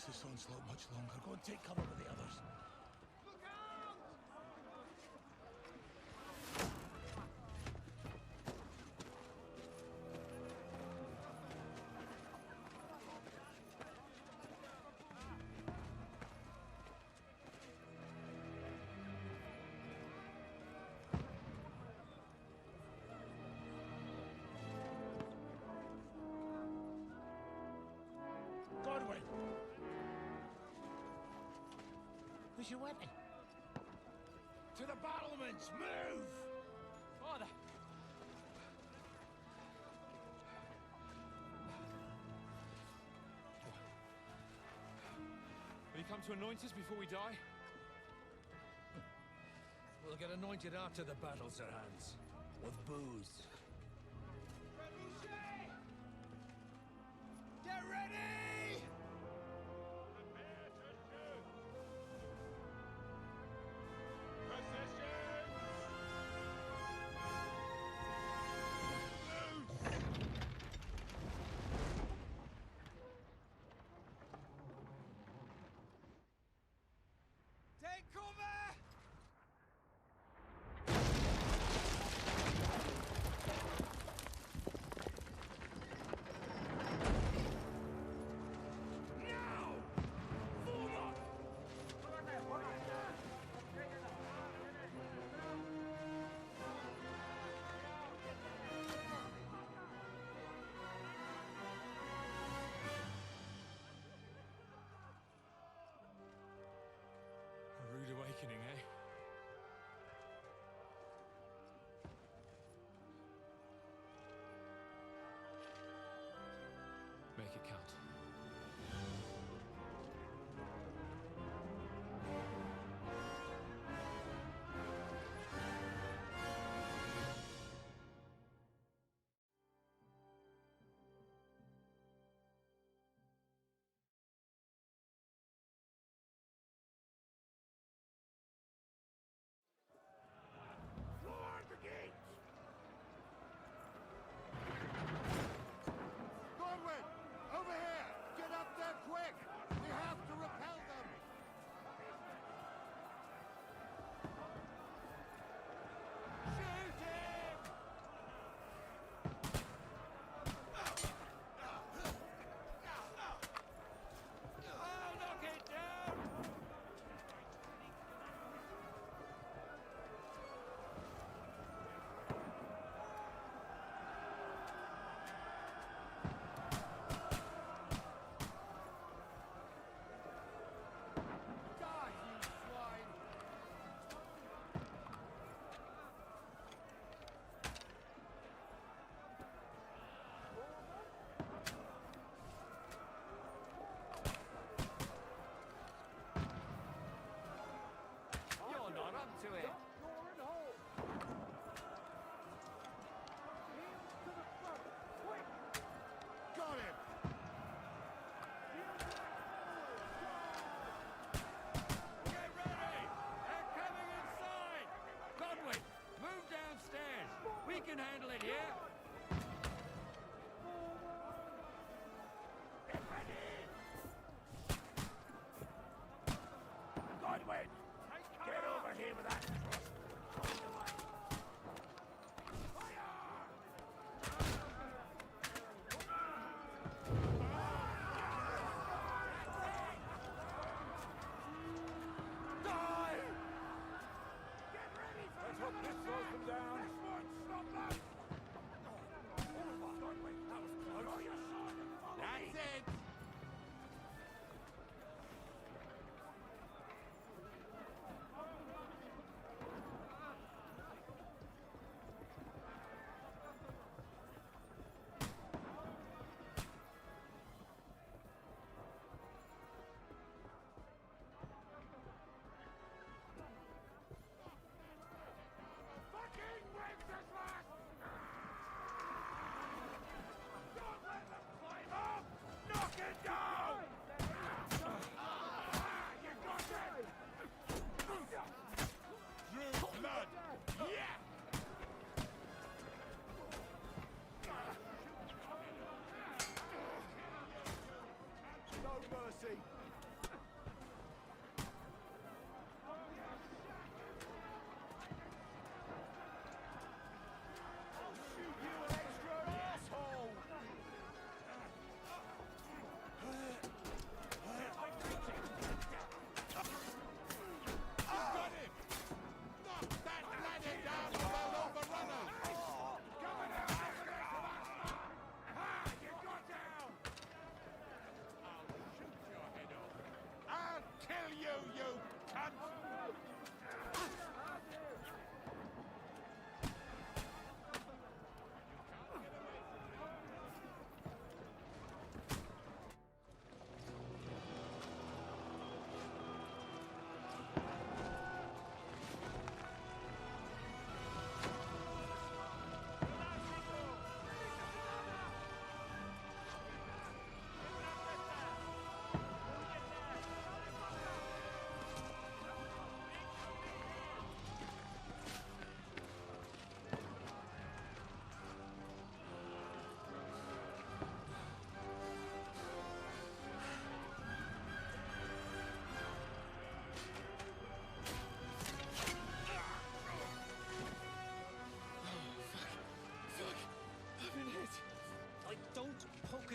last this onslaught much longer. Go and take cover with the others. Where's your weapon? To the battlements! Move! Father! Will you come to anoint us before we die? We'll get anointed after the battles are hands. With booze. Get ready! Prepare to shoot! Positions! Loose! Take cover!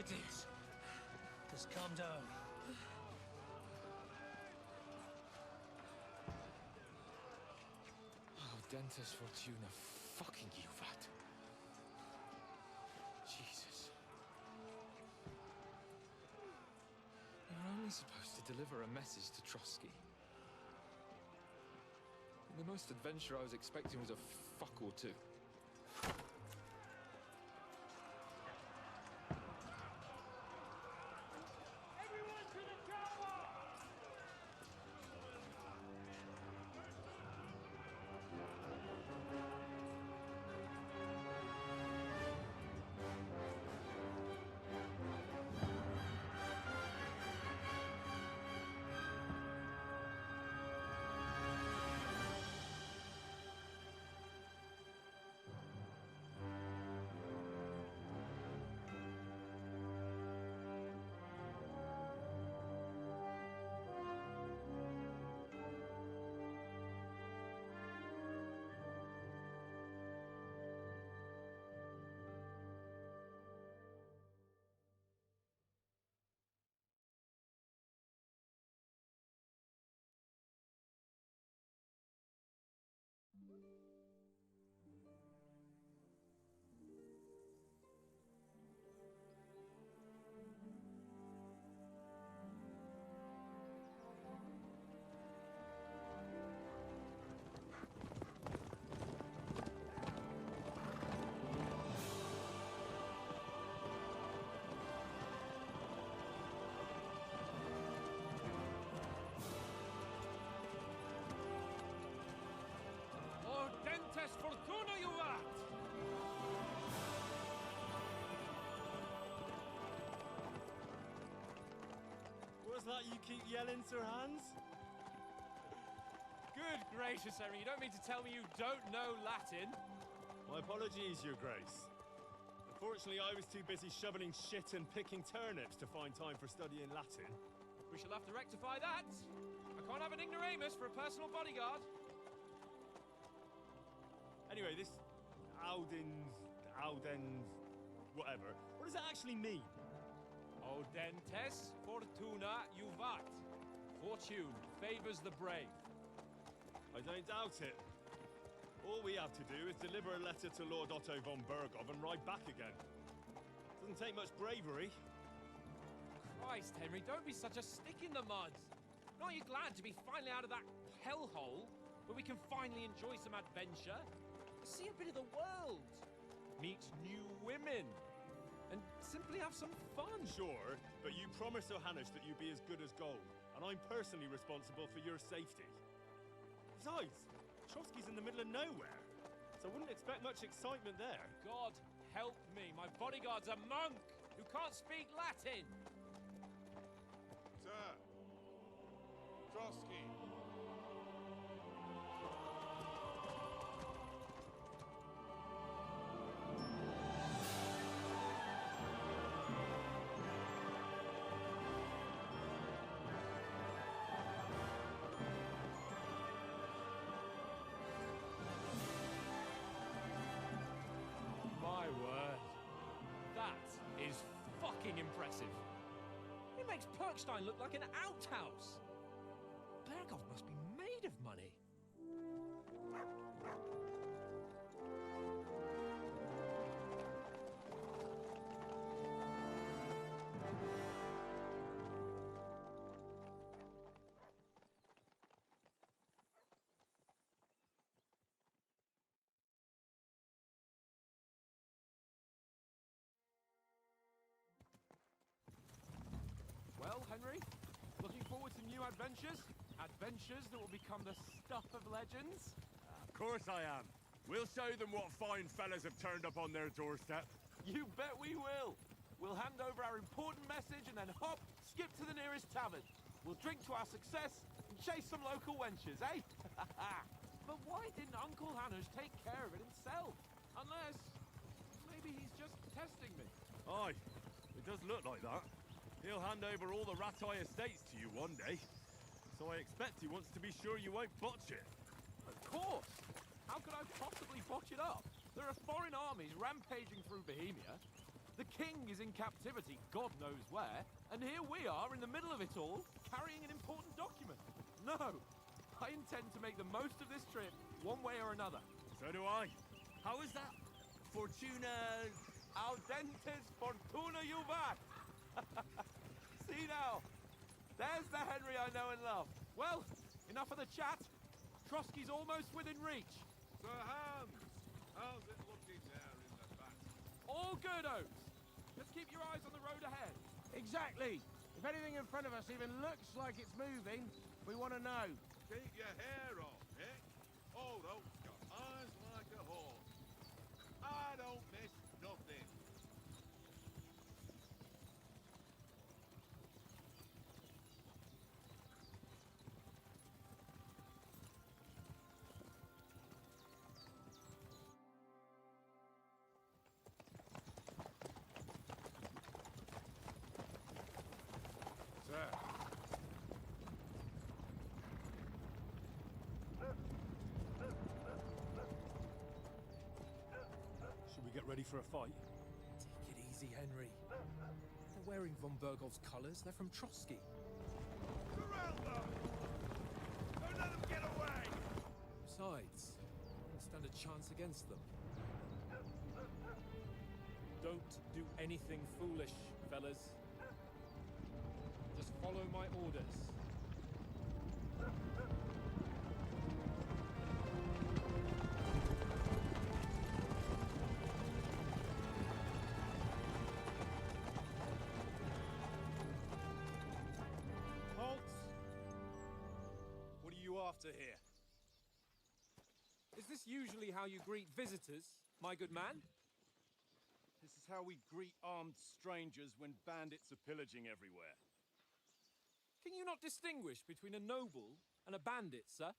Socrates. Just calm down. Oh, Dentes Fortuna fucking Juvat. Jesus. You're only supposed to deliver a message to Trotsky. And the most adventure I was expecting was a fuck or two. Everyone to the chopper! Dentes Fortuna Juvat! What's that you keep yelling, Sir Hans? Good gracious, Henry, you don't mean to tell me you don't know Latin? My apologies, Your Grace. Unfortunately, I was too busy shoveling shit and picking turnips to find time for studying Latin. We shall have to rectify that. I can't have an ignoramus for a personal bodyguard. Anyway, this Audens, whatever. What does that actually mean? O Dentes Fortuna Juvat. Fortune favors the brave. I don't doubt it. All we have to do is deliver a letter to Lord Otto von Berghoff and ride back again. Doesn't take much bravery. Christ, Henry, don't be such a stick in the mud. Aren't you glad to be finally out of that hellhole where we can finally enjoy some adventure? See a bit of the world, meet new women, and simply have some fun. Sure, but you promised Johannes that you'd be as good as gold, and I'm personally responsible for your safety. Besides, Trotsky's in the middle of nowhere, so I wouldn't expect much excitement there. God help me, my bodyguard's a monk who can't speak Latin. Sir, Trotsky. My word, that is fucking impressive. It makes Perkstein look like an outhouse. Berghoff must be made of money. Well, Henry, looking forward to new adventures? Adventures that will become the stuff of legends? Of course I am. We'll show them what fine fellas have turned up on their doorstep. You bet we will. We'll hand over our important message and then hop, skip to the nearest tavern. We'll drink to our success and chase some local wenches, eh? But why didn't Uncle Hannes take care of it himself? Unless, maybe he's just testing me. Aye, it does look like that. He'll hand over all the Ratai estates to you one day. So I expect he wants to be sure you won't botch it. Of course! How could I possibly botch it up? There are foreign armies rampaging through Bohemia. The king is in captivity, God knows where, and here we are in the middle of it all, carrying an important document. No, I intend to make the most of this trip, one way or another. So do I. How is that? Fortuna... Audentes fortuna juvat! See now, there's the Henry I know and love. Well, enough of the chat. Trotsky's almost within reach. Sir Hans, how's it looking there in the back? All good, Oaks. Just keep your eyes on the road ahead. Exactly. If anything in front of us even looks like it's moving, we want to know. Keep your hair on, eh? Old Oak's got eyes like a hawk. I don't miss nothing. Sir. Should we get ready for a fight? Take it easy, Henry. They're wearing von Bergov's colours. They're from Trotsky. Corral them! Don't let them get away! Besides, we don't stand a chance against them. Don't do anything foolish, fellas. Just follow my orders. Halt! What are you after here? Is this usually how you greet visitors, my good man? This is how we greet armed strangers when bandits are pillaging everywhere. Can you not distinguish between a noble and a bandit, sir?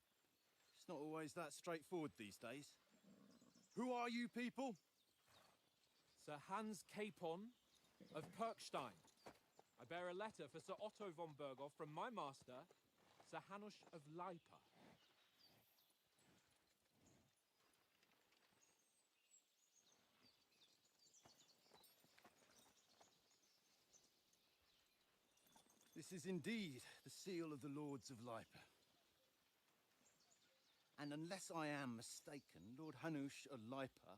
It's not always that straightforward these days. Who are you people? Sir Hans Capon of Perkstein. I bear a letter for Sir Otto von Berghoff from my master, Sir Hanush of Lipa. This is indeed the seal of the Lords of Lipa. And unless I am mistaken, Lord Hanush of Lipa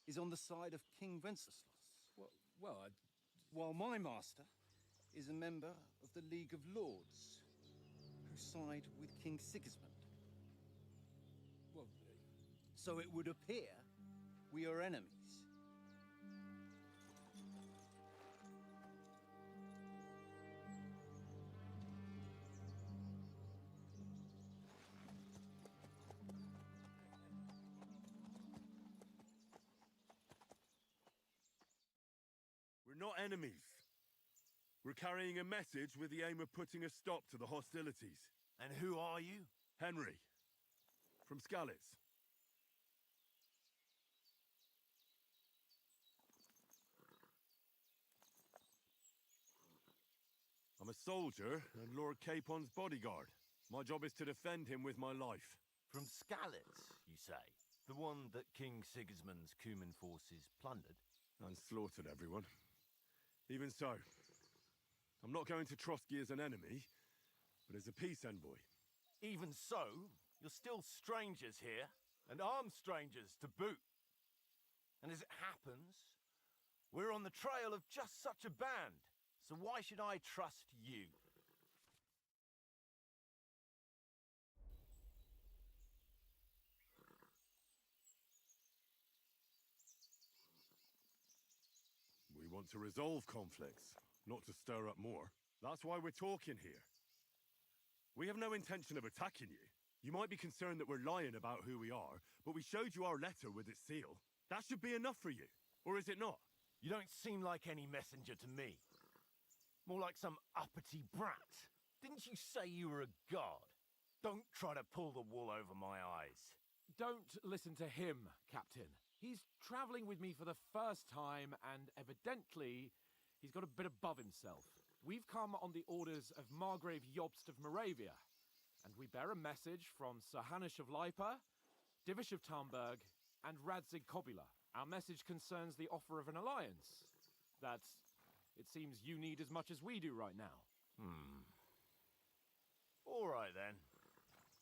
is on the side of King Wenceslas. While my master is a member of the League of Lords, who side with King Sigismund. So it would appear we are enemies. We're not enemies. We're carrying a message with the aim of putting a stop to the hostilities. And who are you? Henry, from Skalitz. I'm a soldier and Lord Capon's bodyguard. My job is to defend him with my life. From Skalitz, you say? The one that King Sigismund's Cuman forces plundered? And slaughtered everyone. Even so, I'm not going to Trotsky as an enemy, but as a peace envoy. Even so, you're still strangers here, and armed strangers to boot. And as it happens, we're on the trail of just such a band, so why should I trust you? We want to resolve conflicts, not to stir up more. That's why we're talking here. We have no intention of attacking you. You might be concerned that we're lying about who we are, but we showed you our letter with its seal. That should be enough for you, or is it not? You don't seem like any messenger to me. More like some uppity brat. Didn't you say you were a god? Don't try to pull the wool over my eyes. Don't listen to him, Captain. He's travelling with me for the first time, and evidently, he's got a bit above himself. We've come on the orders of Margrave Jobst of Moravia, and we bear a message from Sir Hanush of Lipa, Divish of Tarnberg, and Radzig Kobula. Our message concerns the offer of an alliance. It seems you need as much as we do right now. All right, then.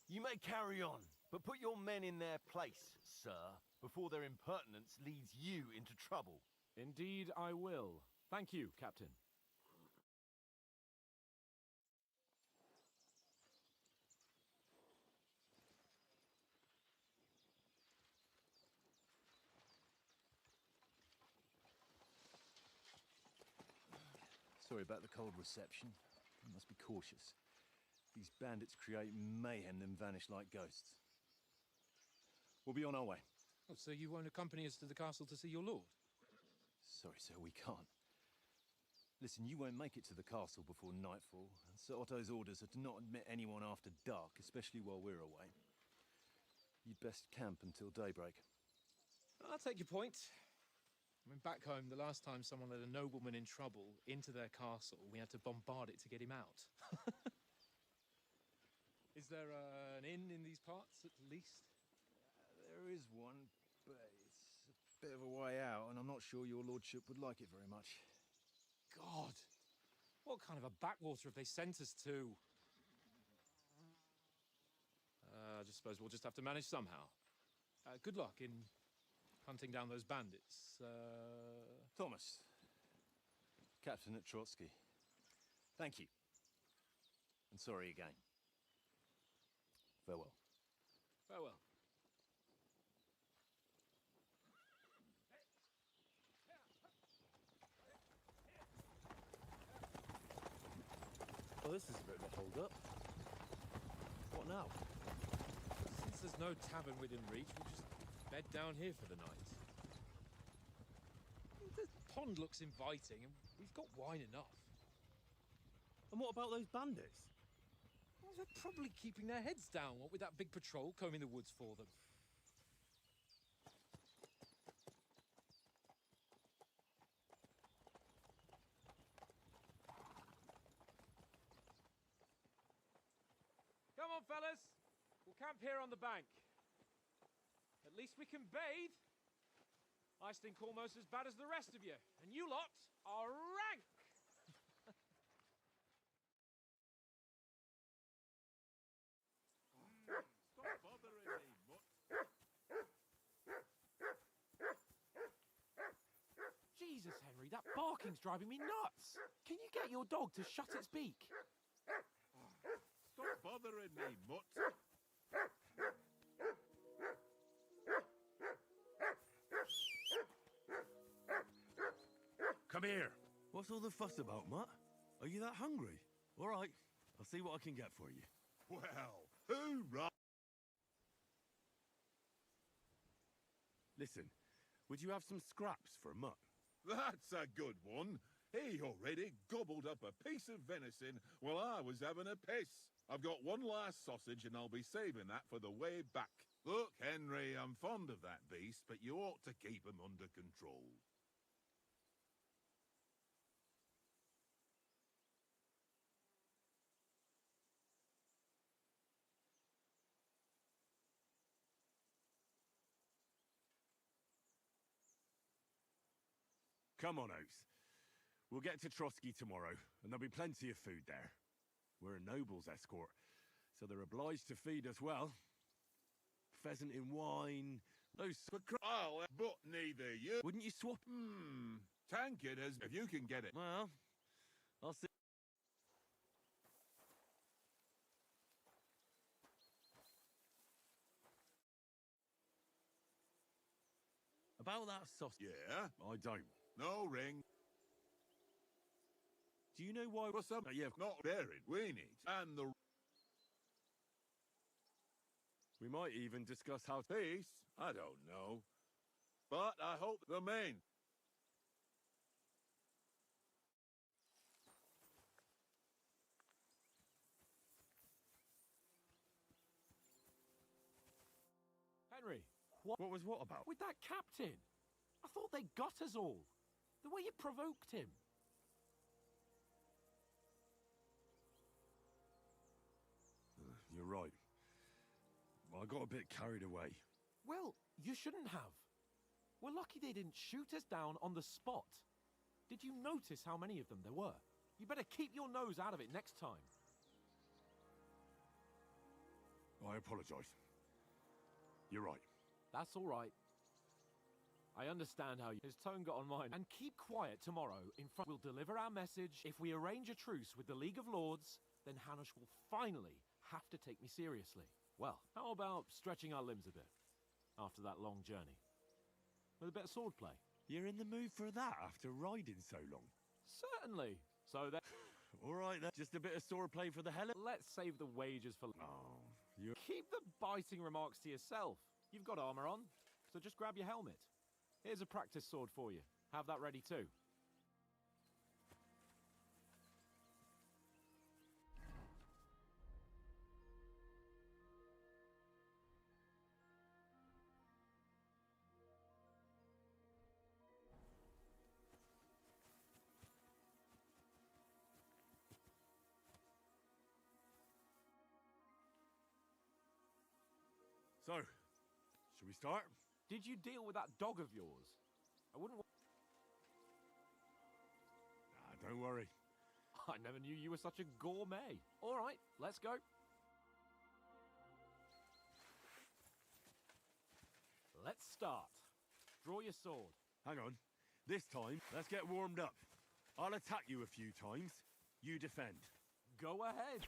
You may carry on, but put your men in their place, sir, before their impertinence leads you into trouble. Indeed, I will. Thank you, Captain. Sorry about the cold reception. You must be cautious. These bandits create mayhem, then vanish like ghosts. We'll be on our way. Oh, so you won't accompany us to the castle to see your lord? Sorry, sir, we can't. Listen, you won't make it to the castle before nightfall, and Sir Otto's orders are to not admit anyone after dark, especially while we're away. You'd best camp until daybreak. I'll take your point. I mean, back home, the last time someone let a nobleman in trouble into their castle, we had to bombard it to get him out. Is there an inn in these parts, at least? There is one, but it's a bit of a way out, and I'm not sure your lordship would like it very much. God! What kind of a backwater have they sent us to? I just suppose we'll just have to manage somehow. Good luck in hunting down those bandits. Thomas, Captain at Trotsky. Thank you. And sorry again. Farewell. Farewell. Well, this is a bit of a hold-up. What now? Since there's no tavern within reach, we'll just bed down here for the night. The pond looks inviting, and we've got wine enough. And what about those bandits? Well, they're probably keeping their heads down, what with that big patrol combing the woods for them. Come on, fellas. We'll camp here on the bank. At least we can bathe. I stink almost as bad as the rest of you, and you lot are rank! Stop bothering me, mutt. Jesus, Henry, that barking's driving me nuts. Can you get your dog to shut its beak? Stop bothering me, mutt. Come here. What's all the fuss about, Mutt? Are you that hungry? All right, I'll see what I can get for you. Well, hoorah! Listen, would you have some scraps for Mutt? That's a good one. He already gobbled up a piece of venison while I was having a piss. I've got one last sausage and I'll be saving that for the way back. Look, Henry, I'm fond of that beast, but you ought to keep him under control. Come on, Oaks. We'll get to Trotsky tomorrow, and there'll be plenty of food there. We're a noble's escort, so they're obliged to feed us well. Pheasant in wine, those... Oh, but neither you... Wouldn't you swap? Tank it as if you can get it. Well, I'll see. About that sausage... Yeah? I don't. No ring. Do you know why... What's up? Yeah. Not buried. We need. And the... We might even discuss how... Peace? I don't know. But I hope the main... Henry, What was what about? with that captain? I thought they got us all. The way you provoked him. You're right. I got a bit carried away. Well, you shouldn't have. We're lucky they didn't shoot us down on the spot. Did you notice how many of them there were? You better keep your nose out of it next time. I apologize. You're right. That's all right. I understand how his tone got on mine. And keep quiet tomorrow in front. We'll deliver our message. If we arrange a truce with the League of Lords, then Hanush will finally have to take me seriously. Well, how about stretching our limbs a bit after that long journey? With a bit of swordplay. You're in the mood for that after riding so long? Certainly. So then... All right, then. Just a bit of swordplay for the hell of... Let's save the wages for... Oh, you... Keep the biting remarks to yourself. You've got armor on, so just grab your helmet. Here's a practice sword for you. Have that ready too. So, should we start? Did you deal with that dog of yours? I wouldn't... Nah, don't worry. I never knew you were such a gourmet. All right, let's go. Let's start. Draw your sword. Hang on. This time, let's get warmed up. I'll attack you a few times. You defend. Go ahead.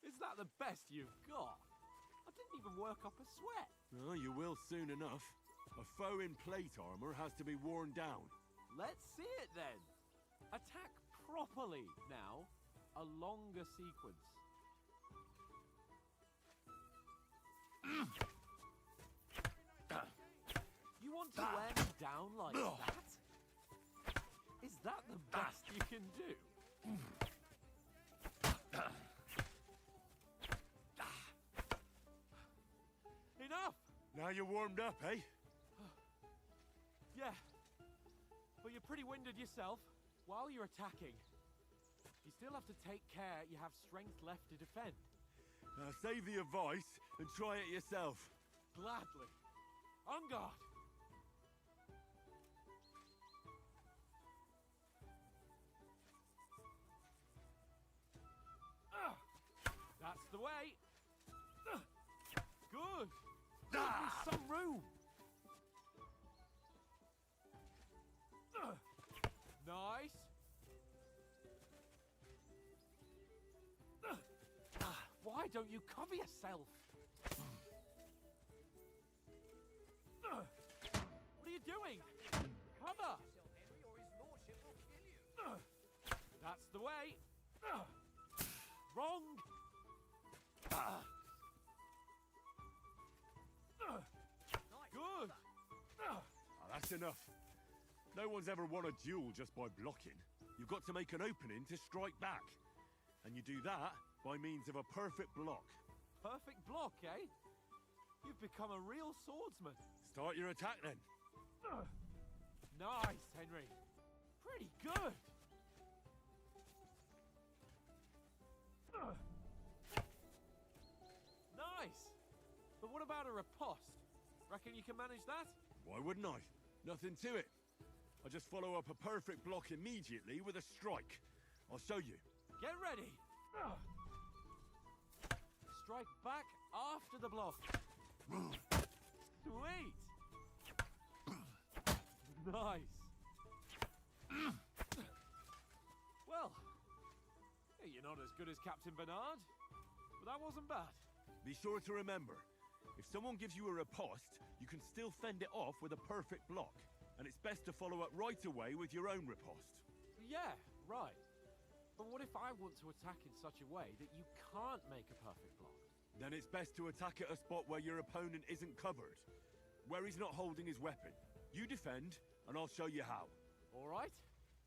Is that the best you've got? I didn't even work up a sweat. Oh, you will soon enough. A foe in plate armor has to be worn down. Let's see it then. Attack properly. Now, a longer sequence. You want to wear me down like that? Is that the best you can do? Enough! Now you're warmed up, eh? Yeah. But you're pretty winded yourself. While you're attacking, you still have to take care you have strength left to defend. Now save the advice and try it yourself. Gladly. On guard. That's the way. Good. Give me some room. Nice. Why don't you cover yourself? What are you doing? Cover. That's the way. Wrong. Good. That's enough. No one's ever won a duel just by blocking. You've got to make an opening to strike back. And you do that by means of a perfect block. Perfect block, eh? You've become a real swordsman. Start your attack then. Nice, Henry. Pretty good. Nice. But what about a riposte? Reckon you can manage that? Why wouldn't I? Nothing to it. I just follow up a perfect block immediately with a strike. I'll show you. Get ready. Strike back after the block. Sweet. Nice. Well, you're not as good as Captain Bernard, but that wasn't bad. Be sure to remember, if someone gives you a riposte, you can still fend it off with a perfect block. And it's best to follow up right away with your own riposte. Yeah, right. But what if I want to attack in such a way that you can't make a perfect block? Then it's best to attack at a spot where your opponent isn't covered. Where he's not holding his weapon. You defend, and I'll show you how. All right.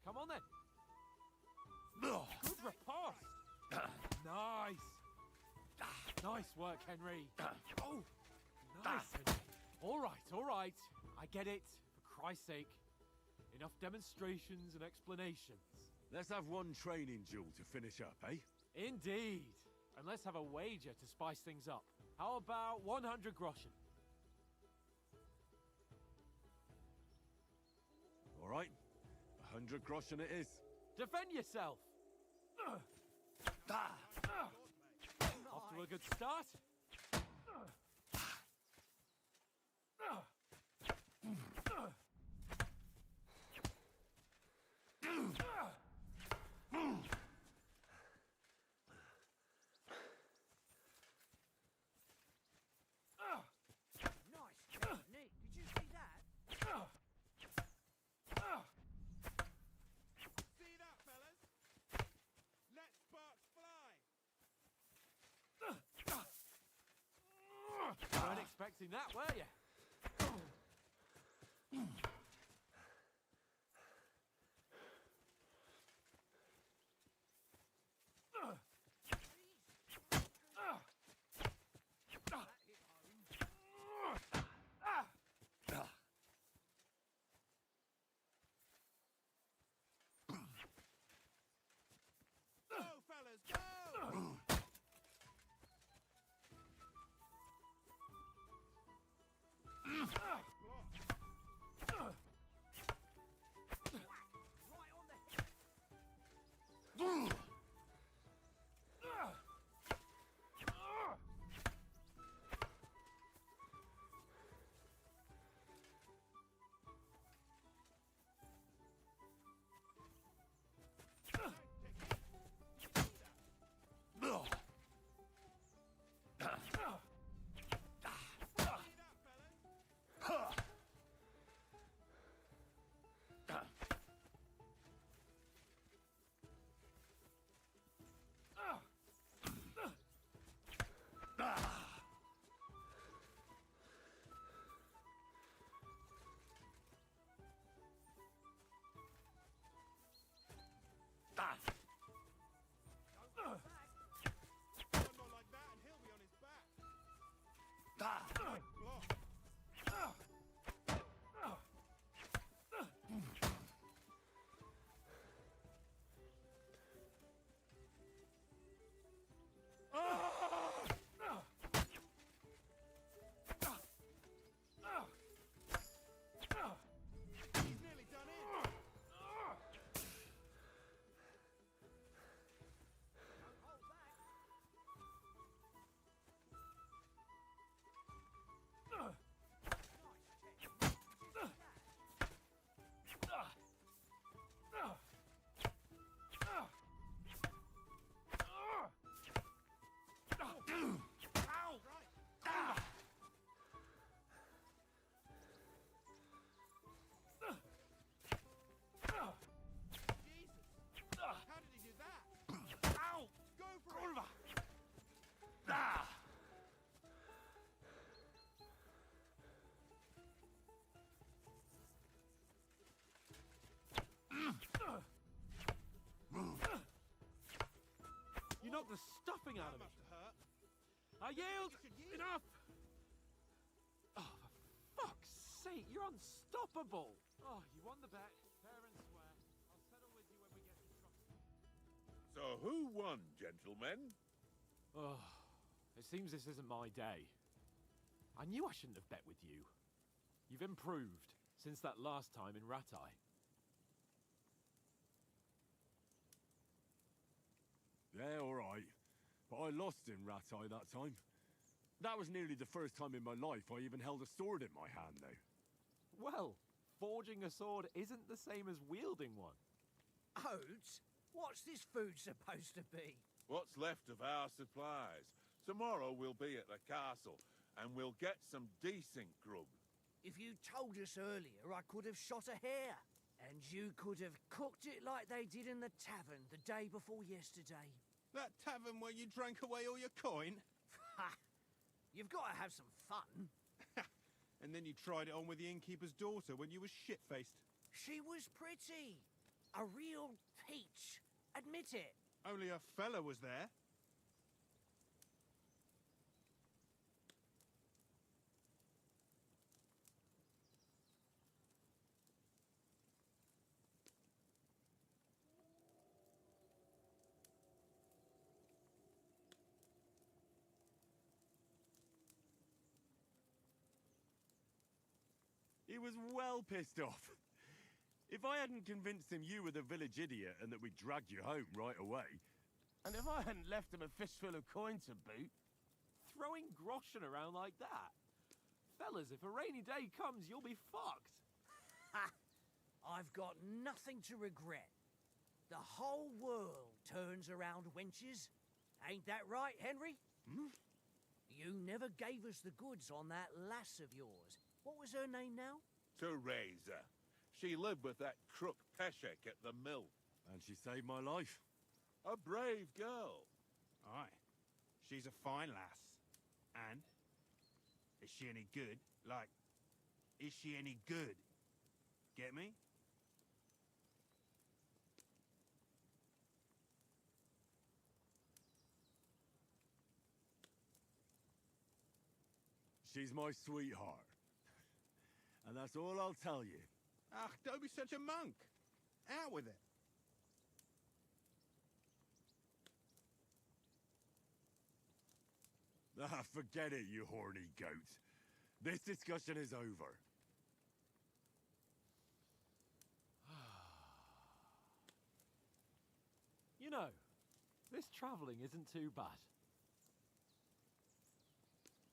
Come on then. Good riposte. Nice. Nice work, Henry. Oh, nice, Henry. All right. I get it. For Christ's sake. Enough demonstrations and explanations. Let's have one training duel to finish up, eh? Indeed. And let's have a wager to spice things up. How about 100 groschen? 100 groschen it is. Defend yourself. Off to a good start. Weren't expecting that, were you? You knocked the stuffing out of me. I yield! Enough! Oh, for fuck's sake, you're unstoppable! Oh, you won the bet. Fair and square. I'll settle with you when we get to Trotsky. So who won, gentlemen? Oh, it seems this isn't my day. I knew I shouldn't have bet with you. You've improved since that last time in Ratai. Yeah, all right. But I lost in Ratai that time. That was nearly the first time in my life I even held a sword in my hand, though. Well, forging a sword isn't the same as wielding one. Oats? What's this food supposed to be? What's left of our supplies. Tomorrow we'll be at the castle, and we'll get some decent grub. If you told us earlier, I could have shot a hare. And you could have cooked it like they did in the tavern the day before yesterday. That tavern where you drank away all your coin? Ha! You've got to have some fun. And then you tried it on with the innkeeper's daughter when you were shit-faced. She was pretty. A real peach. Admit it. Only a fella was there. He was well pissed off. If I hadn't convinced him you were the village idiot and that we dragged you home right away, And if I hadn't left him a fistful of coin to boot, throwing groschen around like that. Fellas, if a rainy day comes, you'll be fucked. Ha! I've got nothing to regret. The whole world turns around wenches. Ain't that right, Henry? Hmm? You never gave us the goods on that lass of yours. What was her name now? Teresa. She lived with that crook Peshek at the mill. and she saved my life. A brave girl. Aye. She's a fine lass. And? Is she any good? Like, is she any good? Get me? She's my sweetheart. And that's all I'll tell you. Ach, don't be such a monk. Out with it. Ah, forget it, you horny goat. This discussion is over. You know, this travelling isn't too bad.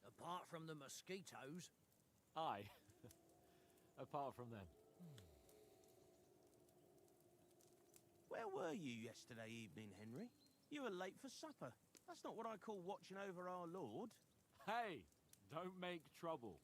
Apart from the mosquitoes. Aye. Apart from them. Where were you yesterday evening, Henry? You were late for supper. That's not what I call watching over our Lord. Hey, don't make trouble.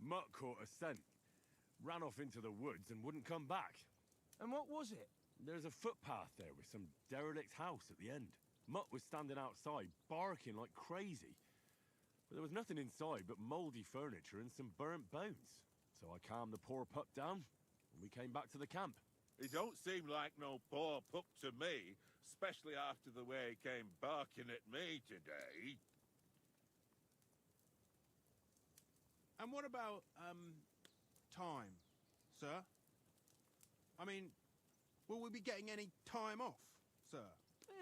Mutt caught a scent, ran off into the woods and wouldn't come back. And what was it? There's a footpath there with some derelict house at the end. Mutt was standing outside, barking like crazy. But there was nothing inside but mouldy furniture and some burnt bones. So I calmed the poor pup down, and we came back to the camp. He don't seem like no poor pup to me, especially after the way he came barking at me today. And what about, time, sir? I mean, will we be getting any time off, sir?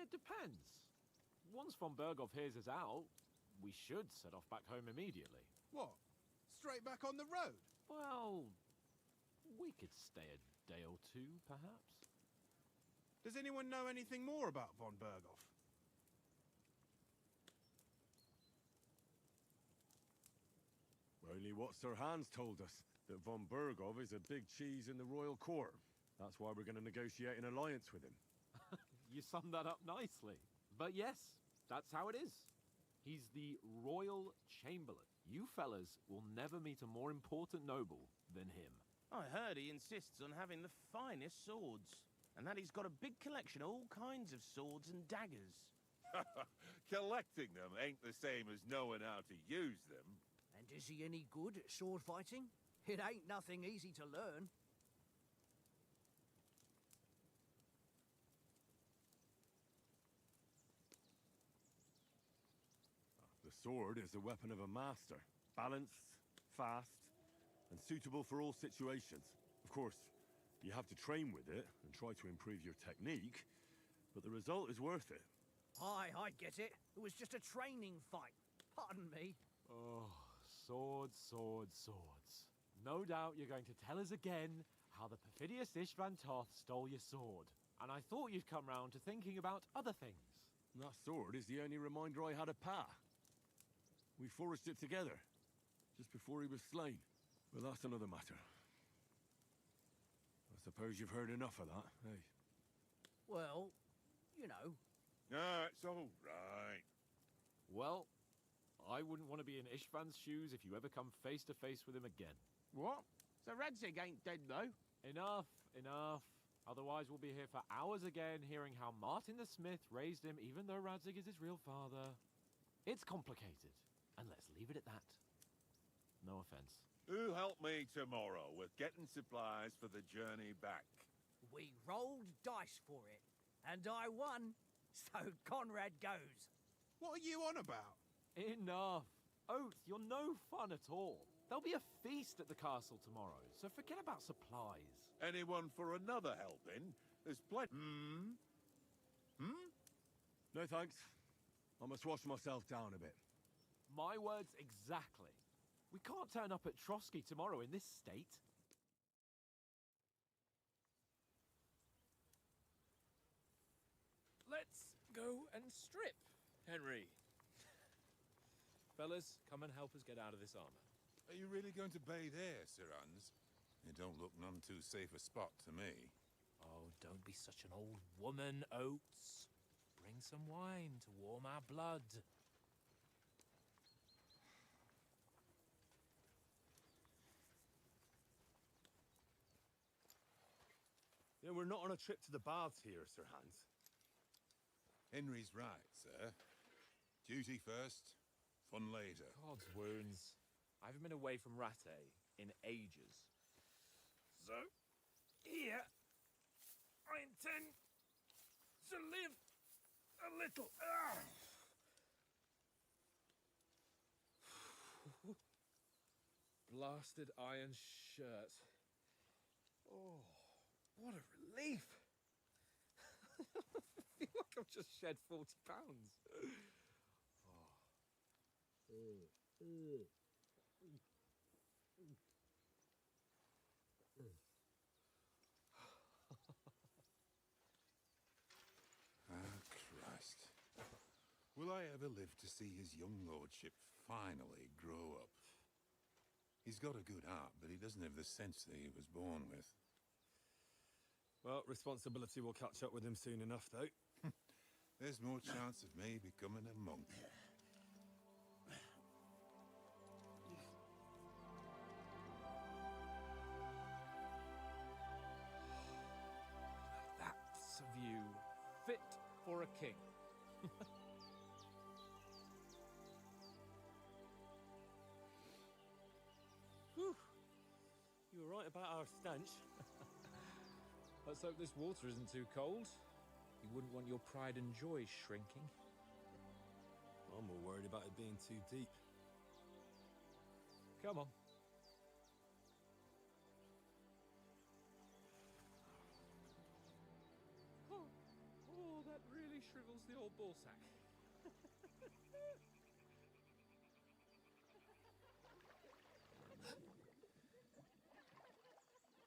It depends. Once von Berghoff hears us out, we should set off back home immediately. What? Straight back on the road? Well, we could stay a day or two, perhaps. Does anyone know anything more about von Berghoff? Only what Sir Hans told us, that von Berghoff is a big cheese in the royal court. That's why we're going to negotiate an alliance with him. You summed that up nicely. But yes, that's how it is. He's the Royal Chamberlain. You fellas will never meet a more important noble than him. I heard he insists on having the finest swords, and that he's got a big collection of all kinds of swords and daggers. Collecting them ain't the same as knowing how to use them. And is he any good at sword fighting? It ain't nothing easy to learn. The sword is the weapon of a master. Balanced, fast, and suitable for all situations. Of course, you have to train with it and try to improve your technique, but the result is worth it. Aye, I get it. It was just a training fight. Pardon me. Oh, swords, swords, swords. No doubt you're going to tell us again how the perfidious Istvan Toth stole your sword. And I thought you'd come round to thinking about other things. That sword is the only reminder I had of Pa. We forged it together, just before he was slain. But that's another matter. I suppose you've heard enough of that, eh? Well, you know. Ah, it's all right. Well, I wouldn't want to be in Istvan's shoes if you ever come face to face with him again. What? So Radzig ain't dead, though? Enough, enough. Otherwise we'll be here for hours again hearing how Martin the Smith raised him even though Radzig is his real father. It's complicated, and let's leave it at that. No offense. Who help me tomorrow with getting supplies for the journey back? We rolled dice for it, and I won, so Conrad goes. What are you on about? Enough. Oath, you're no fun at all. There'll be a feast at the castle tomorrow, so forget about supplies. Anyone for another helping? There's plenty. No thanks. I must wash myself down a bit. My words exactly. We can't turn up at Trotsky tomorrow in this state. Let's go and strip, Henry. Fellas, come and help us get out of this armor. Are you really going to bathe here, Sir Hans? It don't look none too safe a spot to me. Oh, don't be such an old woman, Oates. Bring some wine to warm our blood. Yeah, we're not on a trip to the baths here, Sir Hans. Henry's right, sir. Duty first, fun later. God's wounds. I haven't been away from Rattay in ages. So, here, I intend to live a little. Blasted iron shirt. Oh, what a relief. I feel like I've just shed 40 pounds. Christ. Will I ever live to see his young lordship finally grow up? He's got a good heart, but he doesn't have the sense that he was born with. Well, responsibility will catch up with him soon enough, though. There's more chance of me becoming a monk. That's a view fit for a king. Whew. You were right about our stench. Let's hope this water isn't too cold. You wouldn't want your pride and joy shrinking. I'm more worried about it being too deep. Come on. Oh, that really shrivels the old ball sack.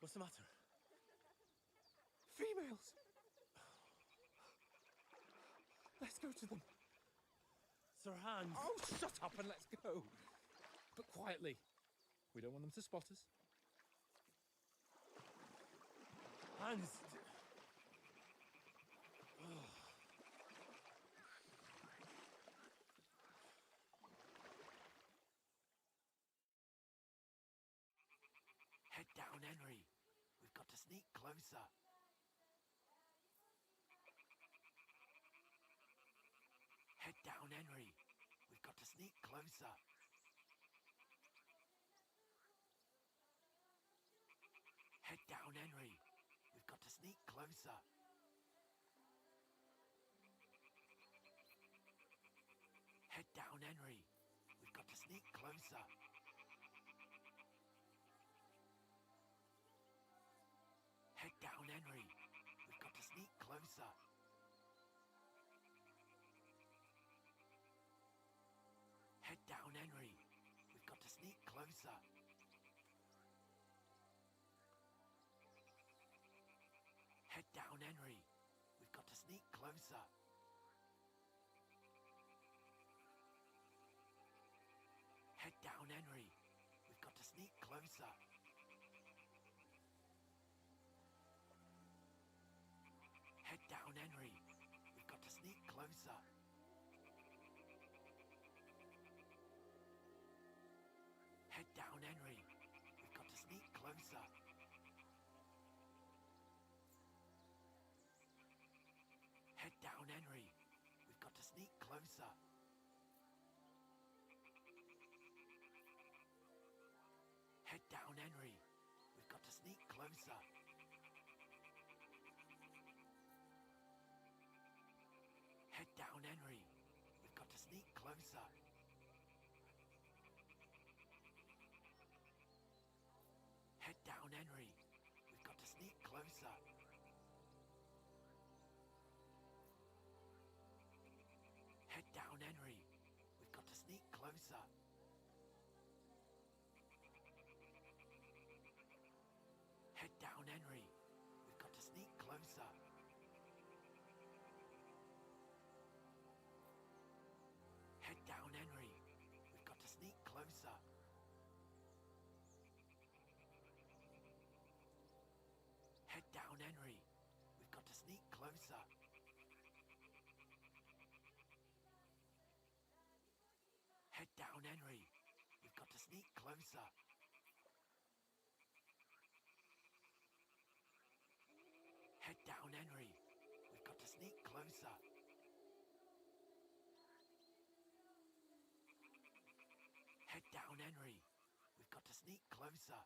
What's the matter? Females! Let's go to them. Sir Hans. Oh, shut up and let's go. But quietly. We don't want them to spot us. Hans. Head down, Henry. We've got to sneak closer. Head down, Henry. We've got to sneak closer. Head down, Henry. We've got to sneak closer. Head down, Henry. We've got to sneak closer. Head down, Henry. We've got to sneak closer. Head down, Henry. We've got to sneak closer. Head down, Henry. We've got to sneak closer. Head down, Henry. We've got to sneak closer. Head down, Henry. We've got to sneak closer. Head down, Henry. We've got to sneak closer. Head down, Henry. We've got to sneak closer. Head down, Henry. We've got to sneak closer. Head down, Henry. We've got to sneak closer. down, Henry. We've got to sneak closer. Head down, Henry. We've got to sneak closer. Head down, Henry. We've got to sneak closer. Head down, Henry. We've got to sneak closer. Head down, Henry. We've got to sneak closer. Head down, Henry. We've got to sneak closer. Head down, Henry. We've got to sneak closer.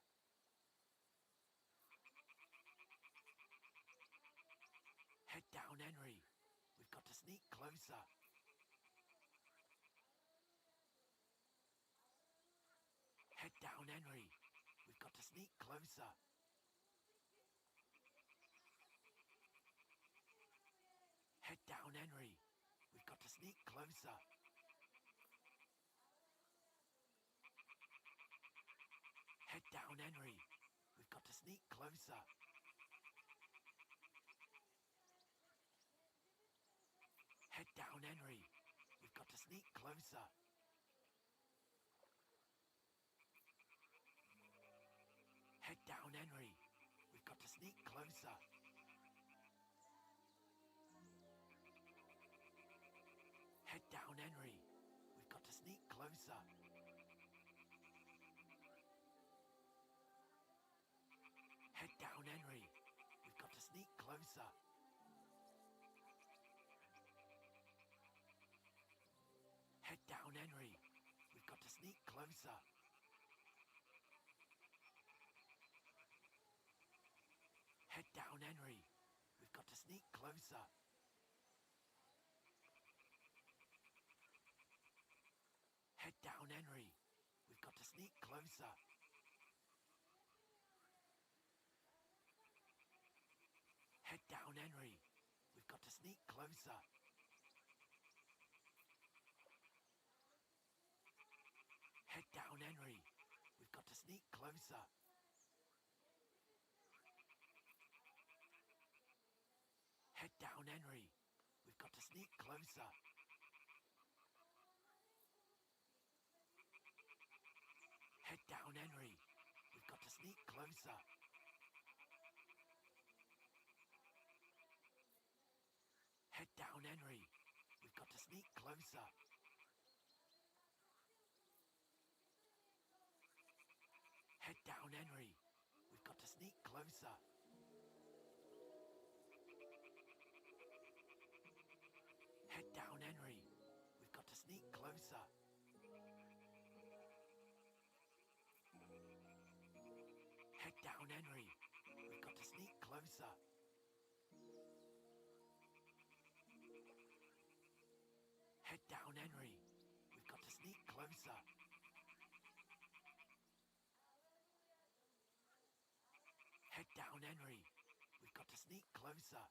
Head down, Henry. We've got to sneak closer. Head down, Henry. We've got to sneak closer. Head down, Henry. We've got to sneak closer. Head down, Henry. We've got to sneak closer. Head down, Henry. We've got to sneak closer. Head down, Henry. We've got to sneak closer. Head down, Henry. We've got to sneak closer. Head down, Henry. We've got to sneak closer. Head down, Henry. We've got to sneak closer. Head down, Henry. We've got to sneak closer. Head down, Henry. We've got to sneak closer. Head down, Henry. We've got to sneak closer. Head down, Henry. We've got to sneak closer. Head down, Henry. We've got to sneak closer. Head down, Henry. We've got to sneak closer. Head down, Henry. We've got to sneak closer. Head down, Henry. We've got to sneak closer. Head down, Henry. We've got to sneak closer. Head down, Henry. We've got to sneak closer. Head down, Henry. We've got to sneak closer. Head down, Henry. We've got to sneak closer.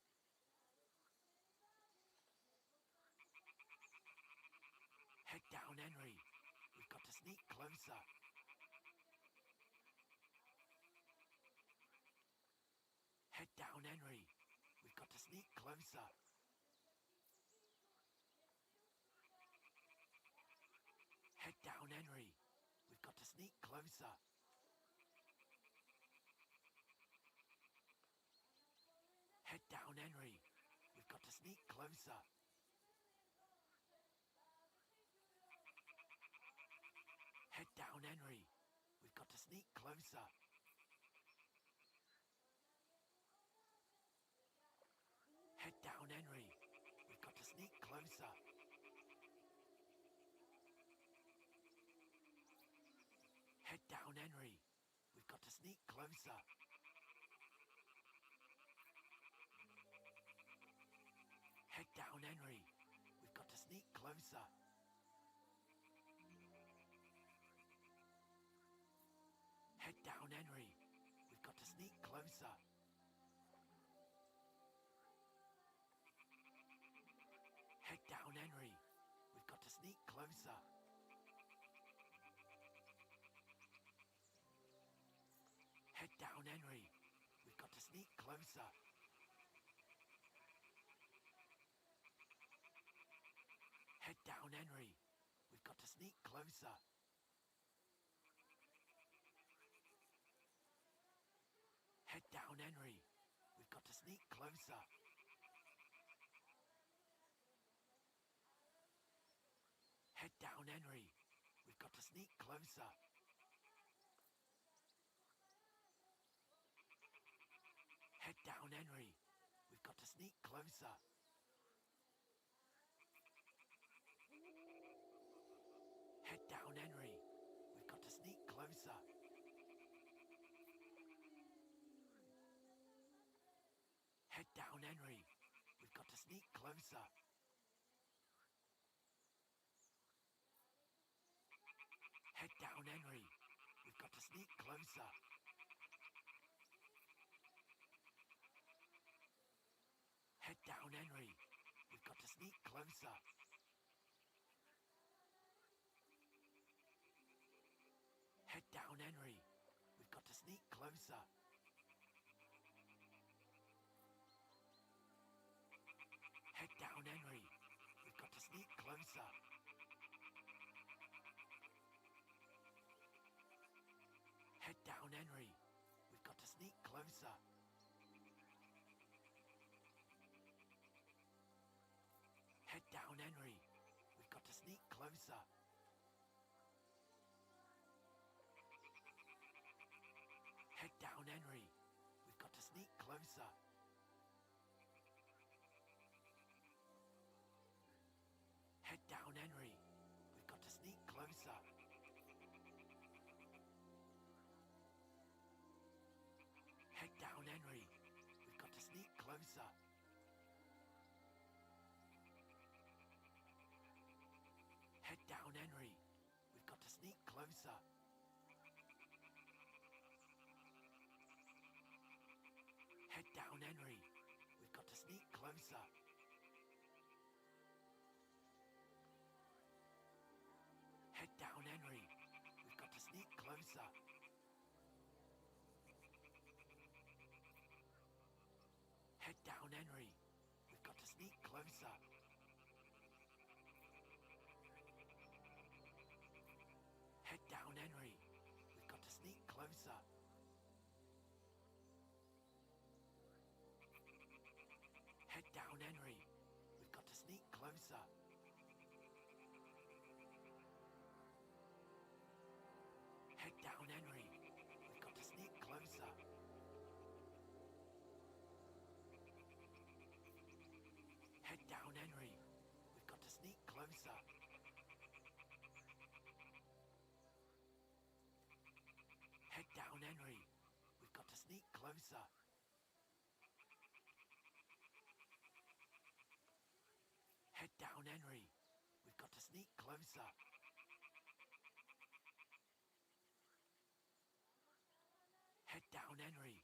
Head down, Henry. We've got to sneak closer. Head down, Henry. We've got to sneak closer. Head down, Henry. We've got to sneak closer. Head down, Henry. We've got to sneak closer. Head down, Henry. We've got to sneak closer. Head down, Henry. We've got to sneak closer. Head down, Henry. We've got to sneak closer. Head down, Henry. We've got to sneak closer. Head down, Henry. We've got to sneak closer. Head down, Henry. We've got to sneak closer. Head down, Henry. We've got to sneak closer. Head down, Henry. We've got to sneak closer. Head down, Henry. We've got to sneak closer. Head down, Henry. We've got to sneak closer. Head down, Henry. We've got to sneak closer. Head down, Henry. We've got to sneak closer. Head down, Henry. We've got to sneak closer. Head down, Henry. We've got to sneak closer. Head down, Henry. We've got to sneak closer. Head down, Henry. We've got to sneak closer. Head down, Henry. We've got to sneak closer. Head down, Henry. We've got to sneak closer. Head down, Henry. We've got to sneak closer. Head down, Henry. We've got to sneak closer. Head down, Henry. We've got to sneak closer. Head down, Henry. We've got to sneak closer. Head down, Henry. We've got to sneak closer. Head down, Henry. We've got to sneak closer. Head down, Henry. We've got to sneak closer. Head down, Henry. We've got to sneak closer. Head down, Henry. We've got to sneak closer. Head down, Henry. We've got to sneak closer. Head down, Henry. We've got to sneak closer. Head down, Henry. We've got to sneak closer. Head down, Henry. We've got to sneak closer. Head down, Henry. We've got to sneak closer. Head down, Henry.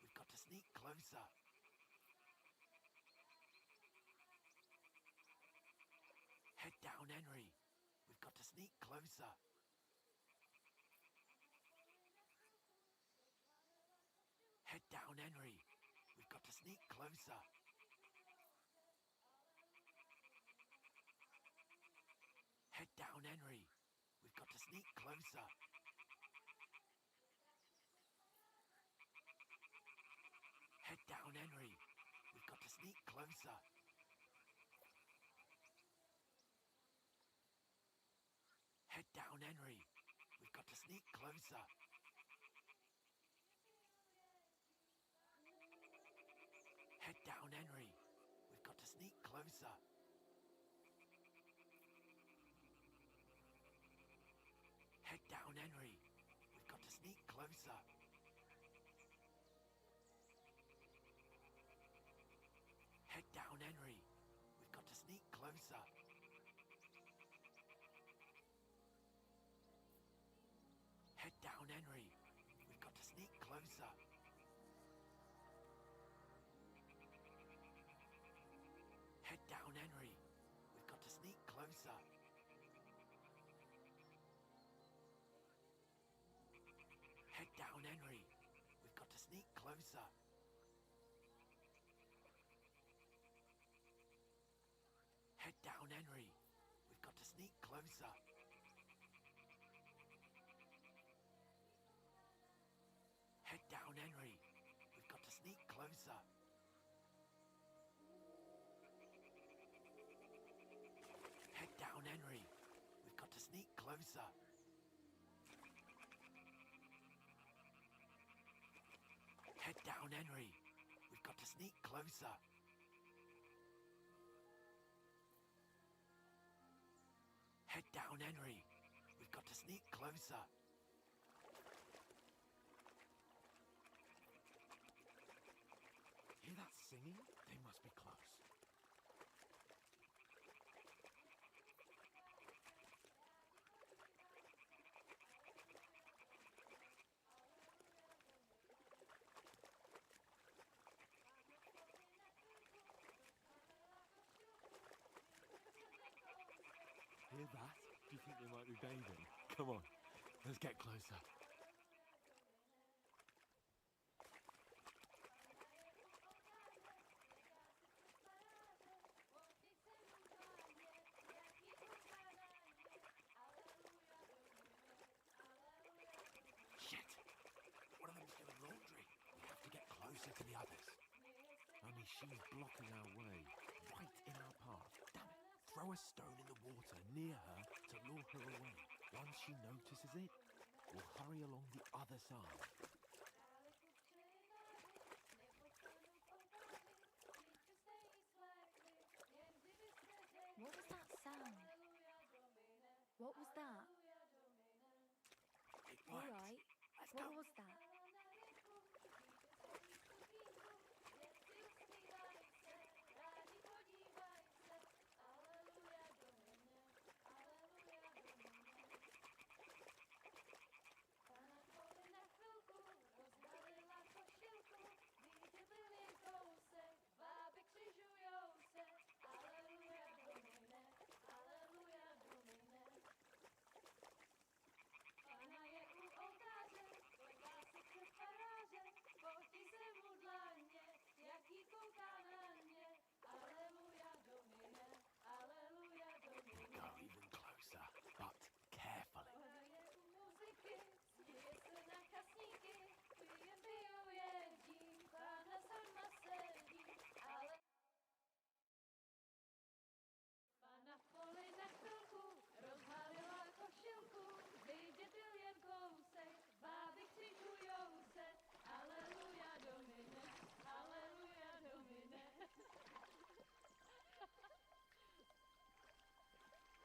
We've got to sneak closer. Head down, Henry. We've got to sneak closer. Head down, Henry. We've got to sneak closer. Head down, Henry. We've got to sneak closer. Head down, Henry. We've got to sneak closer. Head down, Henry. We've got to sneak closer. Head down, Henry. We've got to sneak closer. Head down, Henry. We've got to sneak closer. Head down, Henry. We've got to sneak closer. Head down, Henry. We've got to sneak closer. Head down, Henry. We've got to sneak closer. closer. Head down, Henry. We've got to sneak closer. Head down, Henry. We've got to sneak closer. Head down, Henry. We've got to sneak closer. Head down, Henry. We've got to sneak closer. Head down, Henry. We've got to sneak closer. Head down, Henry. We've got to sneak closer. Hear that singing? They must be close. Hear that? Do you think they might be bathing? Come on, let's get closer. Shit! One of them's doing laundry. We have to get closer to the others. Only she's blocking our way, right in our path. Damn it! Throw a stone in the water near her to lure her away. Once she notices it, we'll hurry along the other side. What was that sound? What was that? It All worked. right. Let's What go. was that? Go even closer, but carefully.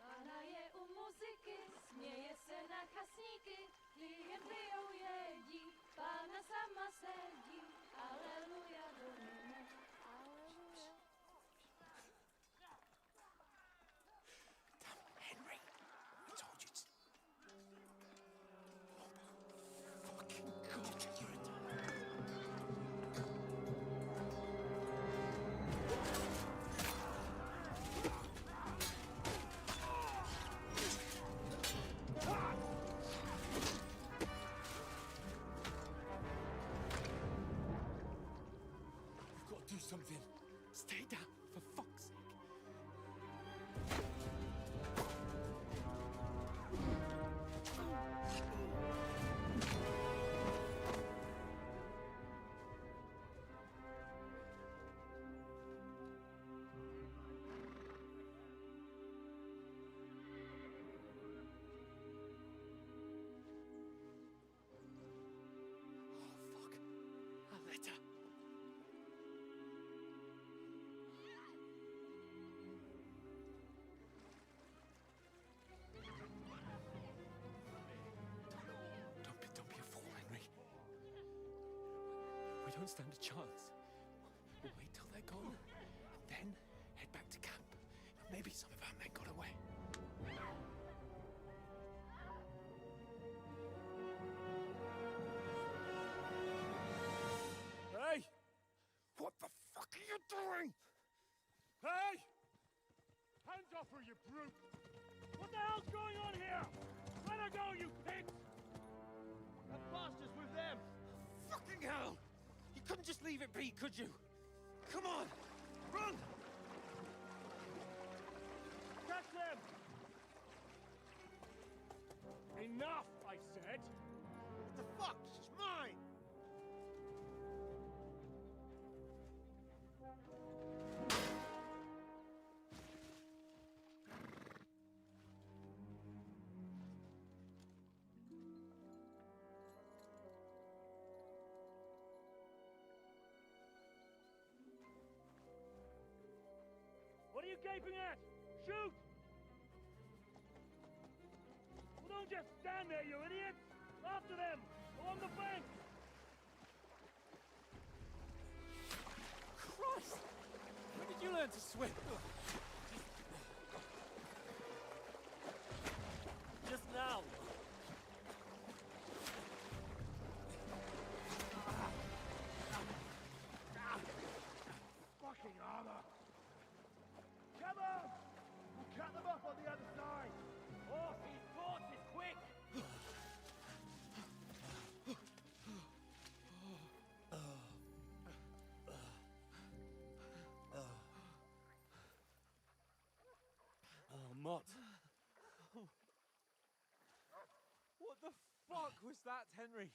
Pána je u muziky, směje se na chasníky, klient pijou jedí, Pána sama sedí, aleluja domine, aleluja. Damn, Henry! I told you to... Fucking God, you're a... We've got to do something. Stay down, for fuck's sake. Oh, fuck. A letter. Don't be a fool, Henry. We don't stand a chance. We'll wait till they're gone, and then head back to camp. Maybe some of our men got away. Hey! What the fuck are you doing? Hey! Hands off for, you brute! What the hell's going on here? Let her go, you pigs! That bastard's with them! Fucking hell! You couldn't just leave it be, could you? Come on! Run! Catch them! Enough, I said! What the fuck? She's mine! What are you gaping at? Shoot! Well, don't just stand there, you idiots! After them! Along the bank! Christ! When did you learn to swim? Just now! Fucking armor! Come on! We'll cut them off on the other side! Off his forces, quick! Oh, Mott. What the fuck was that, Henry?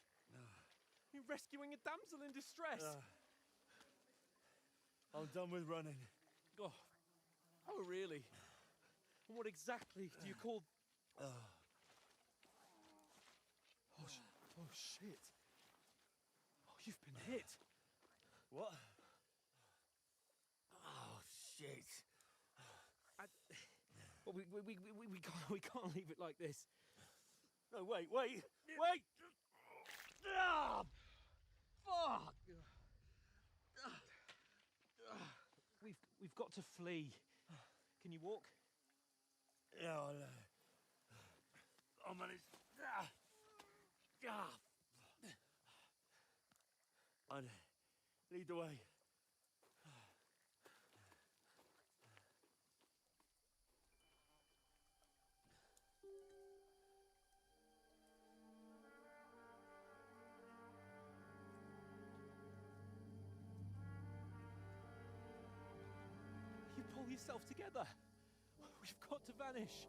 You rescuing a damsel in distress? I'm done with running. Oh, really? And what exactly do you call... Oh, shit. Oh, you've been hit. What? Oh, shit. Well, we can't leave it like this. No, wait! Ah! Fuck! We've got to flee. Can you walk? Yeah, I'll manage. I'd lead the way. You pull yourself together. We've got to vanish.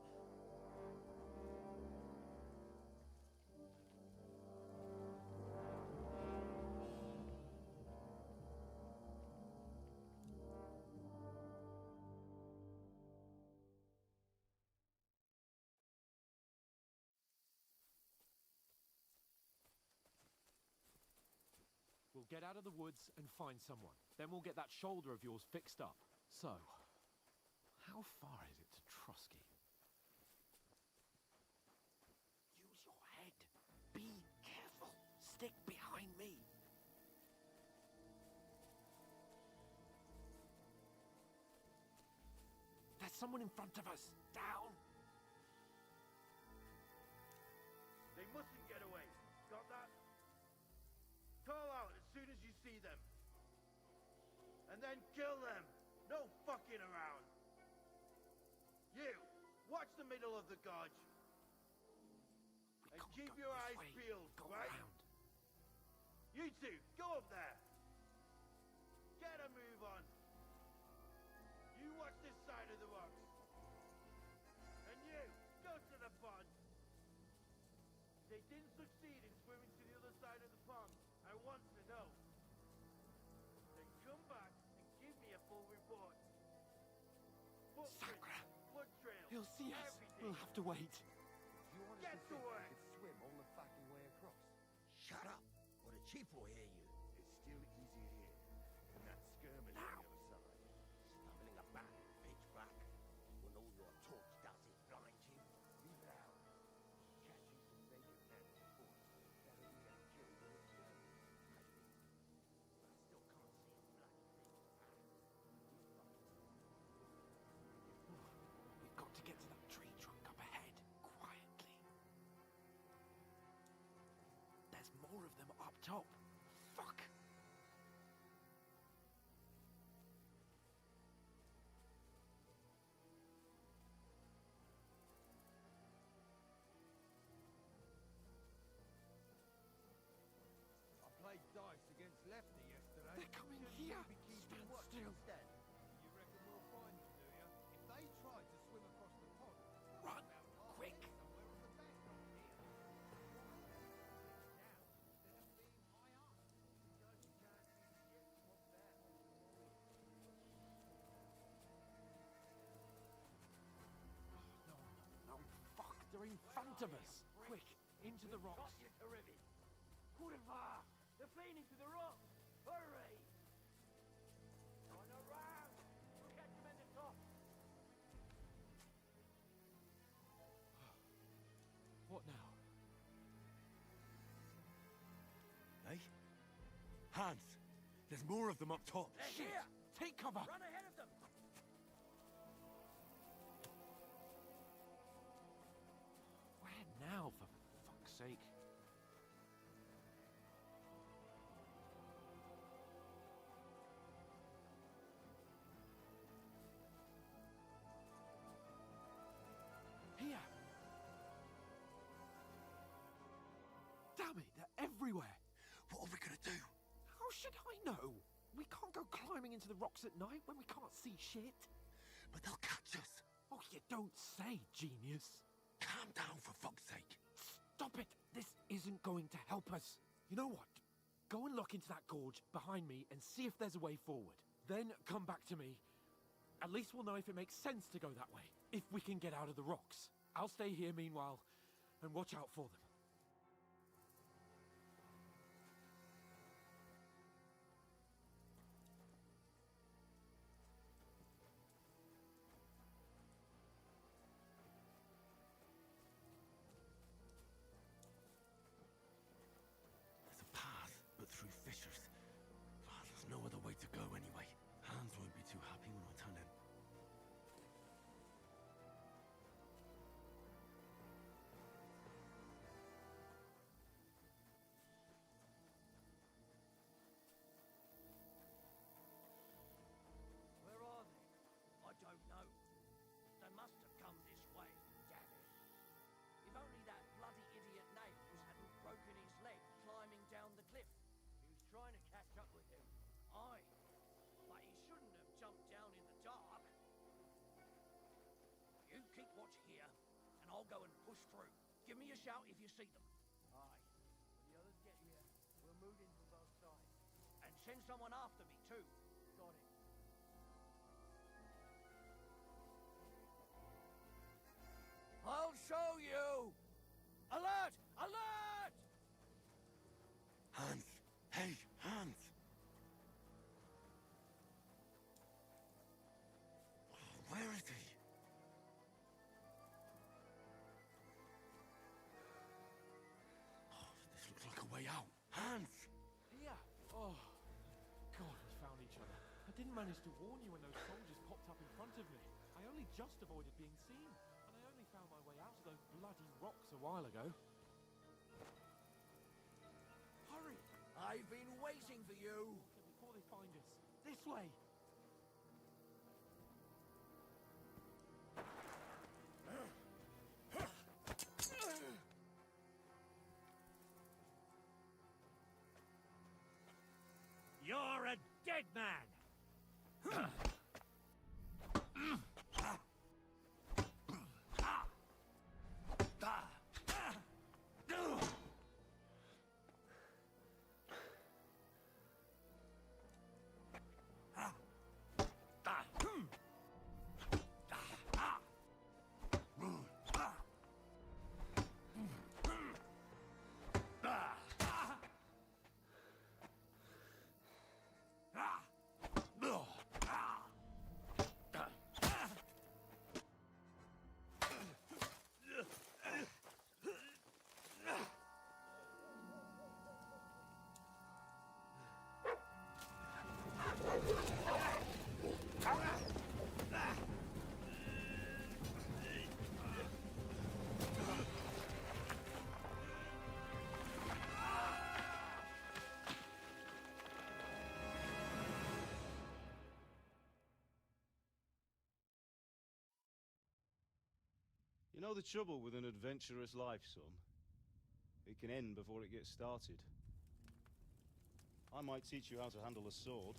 We'll get out of the woods and find someone. Then we'll get that shoulder of yours fixed up. So, how far is it to Trotsky? Use your head. Be careful. Stick behind me. There's someone in front of us. Down. They mustn't get away. Got that? Call out as soon as you see them. And then kill them. No fucking around. You, watch the middle of the gorge. And keep your eyes peeled, right? You two, go up there. Get a move on. You watch this side of the rocks. And you, go to the pond. They didn't succeed in swimming to the other side of the pond. I want to know. Then come back and give me a full report. Footprints, blood trails, He'll see us. everything. We'll have to wait. Get to work. Swim all the fucking way across. Shut up, or the chief will hear you. It's still easy here. And that skirmish Now. on the other side. Stumbling about, pitch black, when all your torch does is blind you. Leave it out. Catching some naked men before. Better we get killed than it's done. But I still can't see a bloody thing. We've got to get to that tree trunk up ahead, quietly. There's more of them up top. Fuck. left her yesterday. They're coming Shouldn't here. you be keeping Stand watch still. instead? You reckon we'll find them, do you? If they try to swim across the pond, Run, quick! somewhere on the bank right here. Now, instead of being high up, the only chance is to get swamped there. No, fuck, they're in front of us. Quick, into the rocks. Got you, Caribbean. Boulevard! They're feeding to the rocks! Hurry! On around! We'll catch them in the top! What now? Hey? Hans! There's more of them up top. They're here! Take cover! Run ahead of them! Where now, for fuck's sake? Here! Damn it, they're everywhere! What are we gonna do? How should I know? We can't go climbing into the rocks at night when we can't see shit. But they'll catch us. Oh, you don't say, genius. Calm down, for fuck's sake. Stop it! This isn't going to help us. You know what? Go and look into that gorge behind me and see if there's a way forward. Then come back to me. At least we'll know if it makes sense to go that way, if we can get out of the rocks. I'll stay here meanwhile and watch out for them. There's a path, but through fissures. There's no other way to go anyway. Hans won't be too happy when I turn in. Where are they? I don't know. They must have come this way, damn it. If only that bloody idiot Nails hadn't broken his leg climbing down the cliff. He was trying to catch up with him. Aye. But he shouldn't have jumped down in the dark. You keep watch here, and I'll go and push through. Give me a shout if you see them. Aye. When the others get here, we'll move in from both sides. And send someone after me, too. Got it. I'll show you! Alert! Alert! Hans! Hey, Hans! Where is he? Oh, this looks like a way out. Hans! Here! Oh, God, we found each other. I didn't manage to warn you when those soldiers popped up in front of me. I only just avoided being seen, and I only found my way out of those bloody rocks a while ago. Hurry! I've been waiting for you! Before they find us. This way! You're a dead man! You know the trouble with an adventurous life, son? It can end before it gets started. I might teach you how to handle a sword,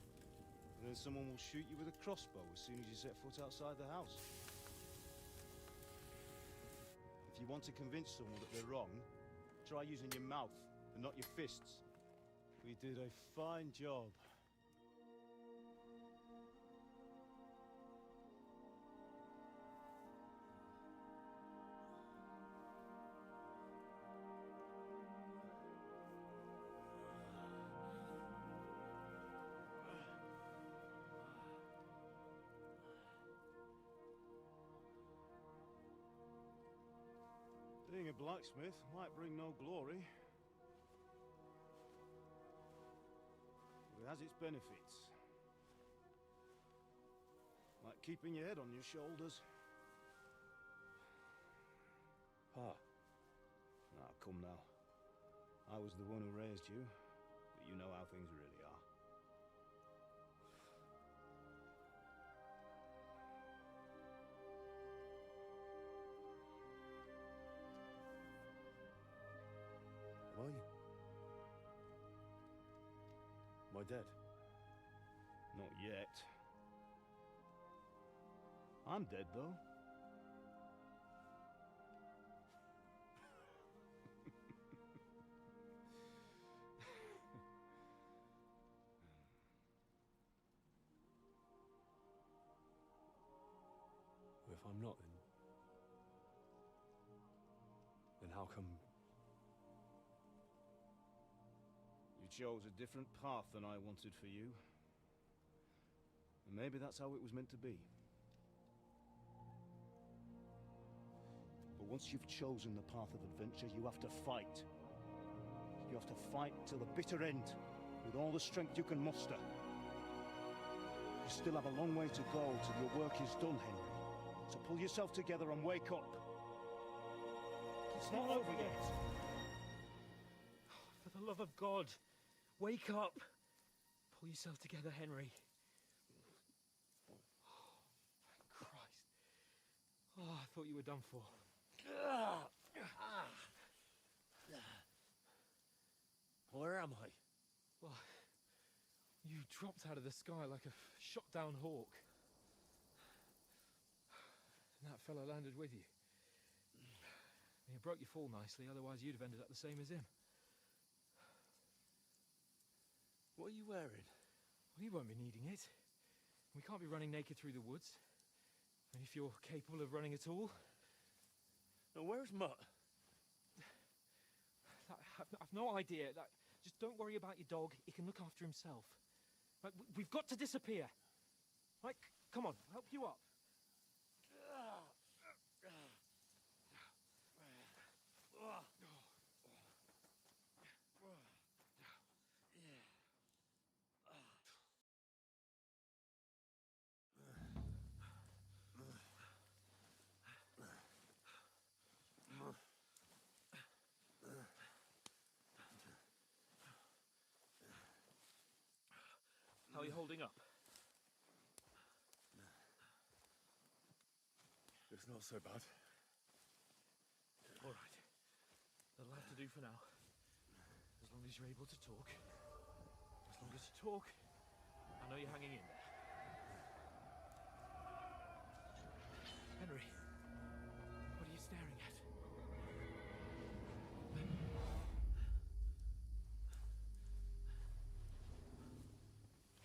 and then someone will shoot you with a crossbow as soon as you set foot outside the house. If you want to convince someone that they're wrong, try using your mouth and not your fists. We did a fine job. Being a blacksmith might bring no glory, but it has its benefits. Like keeping your head on your shoulders. Pa. Now, come now. I was the one who raised you, but you know how things really are. How are you? Am I dead? Not yet. I'm dead, though. Well, if I'm not, then how come? You chose a different path than I wanted for you. And maybe that's how it was meant to be. But once you've chosen the path of adventure, you have to fight. You have to fight till the bitter end, with all the strength you can muster. You still have a long way to go till your work is done, Henry. So pull yourself together and wake up. It's not over yet. For the love of God, wake up. Pull yourself together, Henry. Thank Christ. Oh, I thought you were done for. Where am I? Well, you dropped out of the sky like a shot-down hawk. And that fella landed with you. You broke your fall nicely, otherwise you'd have ended up the same as him. What are you wearing? Well, you won't be needing it. We can't be running naked through the woods. And if you're capable of running at all... Now, where's Mutt? I've no idea. Just don't worry about your dog. He can look after himself. Right, we've got to disappear. Right, come on, I'll help you up. How are you holding up? It's not so bad. All right. That'll have to do for now. As long as you're able to talk. As long as you talk, I know you're hanging in there. Henry, what are you staring at?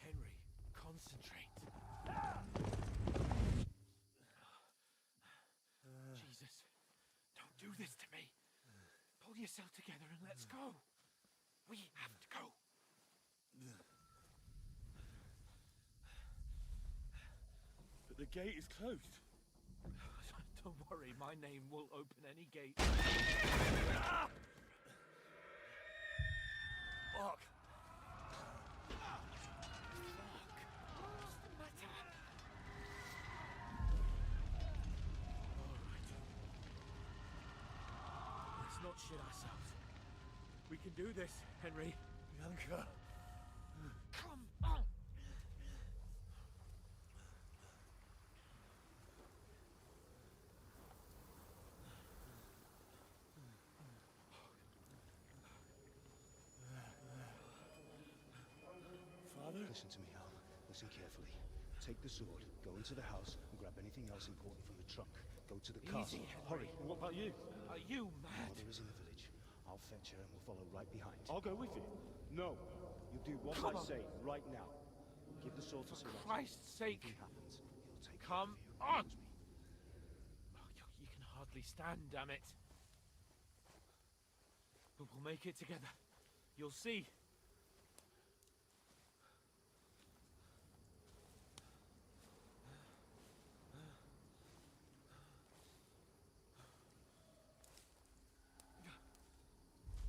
Henry, concentrate. Jesus, don't do this to me. Pull yourself together and let's go. We have to go. But the gate is closed. Don't worry, my name will open any gate. Fuck! Not shit ourselves. We can do this, Henry. Bianca. Come on! Listen to me, Al. Listen carefully. Take the sword, go into the house, and grab anything else important from the trunk. Go to the castle. Hurry. And what about you? Are you mad? Mother is in the village. I'll fetch her and we'll follow right behind. I'll go with you. No. You do what Come I on. say right now. Give the sword to For Sir Christ's sake. Anything happens, he'll take Come on! Oh, you can hardly stand, damn it. But we'll make it together. You'll see.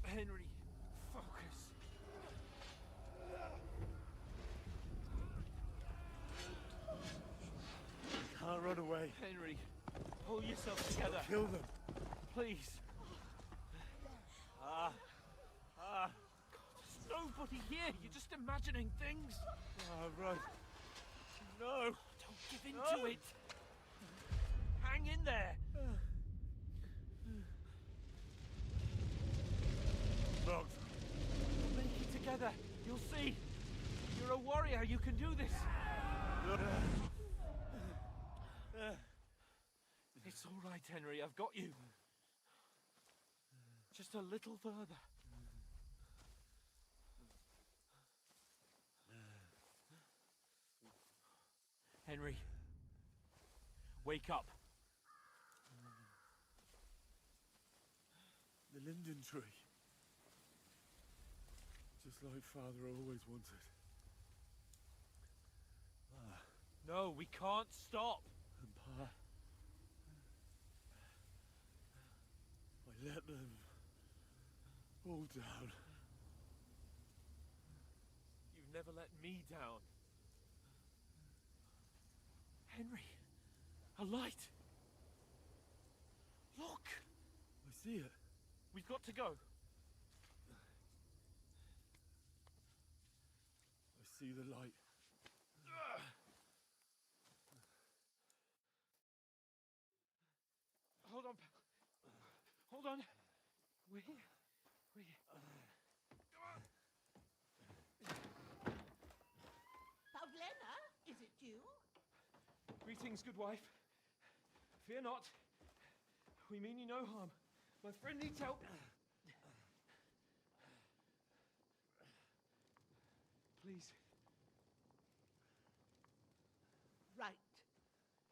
Henry, focus. Can't run away. Henry, pull yourself together. Kill them. Please. There's nobody here. You're just imagining things. Run. No. Don't give in to it. Hang in there. Look. We'll make it together. You'll see. You're a warrior. You can do this. It's all right, Henry. I've got you. Just a little further. Henry, wake up. The linden tree. Just like Father always wanted. No, we can't stop. And Pa, I let them all down. You've never let me down. Henry, a light. Look. I see it. We've got to go. I see the light. Hold on, pal. Hold on. We're here. We're here. Pavlena, is it you? Greetings, good wife. Fear not. We mean you no harm. My friend needs help. Please. Right.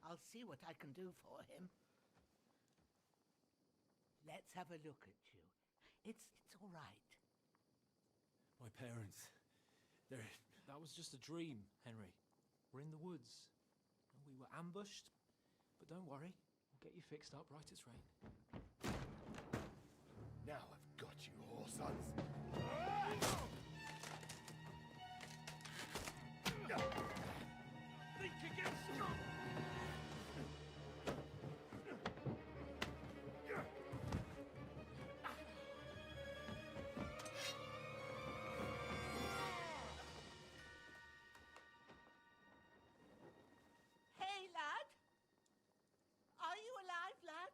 I'll see what I can do for him. Let's have a look at you. It's all right. My parents. That was just a dream, Henry. We're in the woods. We were ambushed, but don't worry. We'll get you fixed up right as rain. Now I've got you, whore sons. Think again, strong. Hey, lad. Are you alive, lad?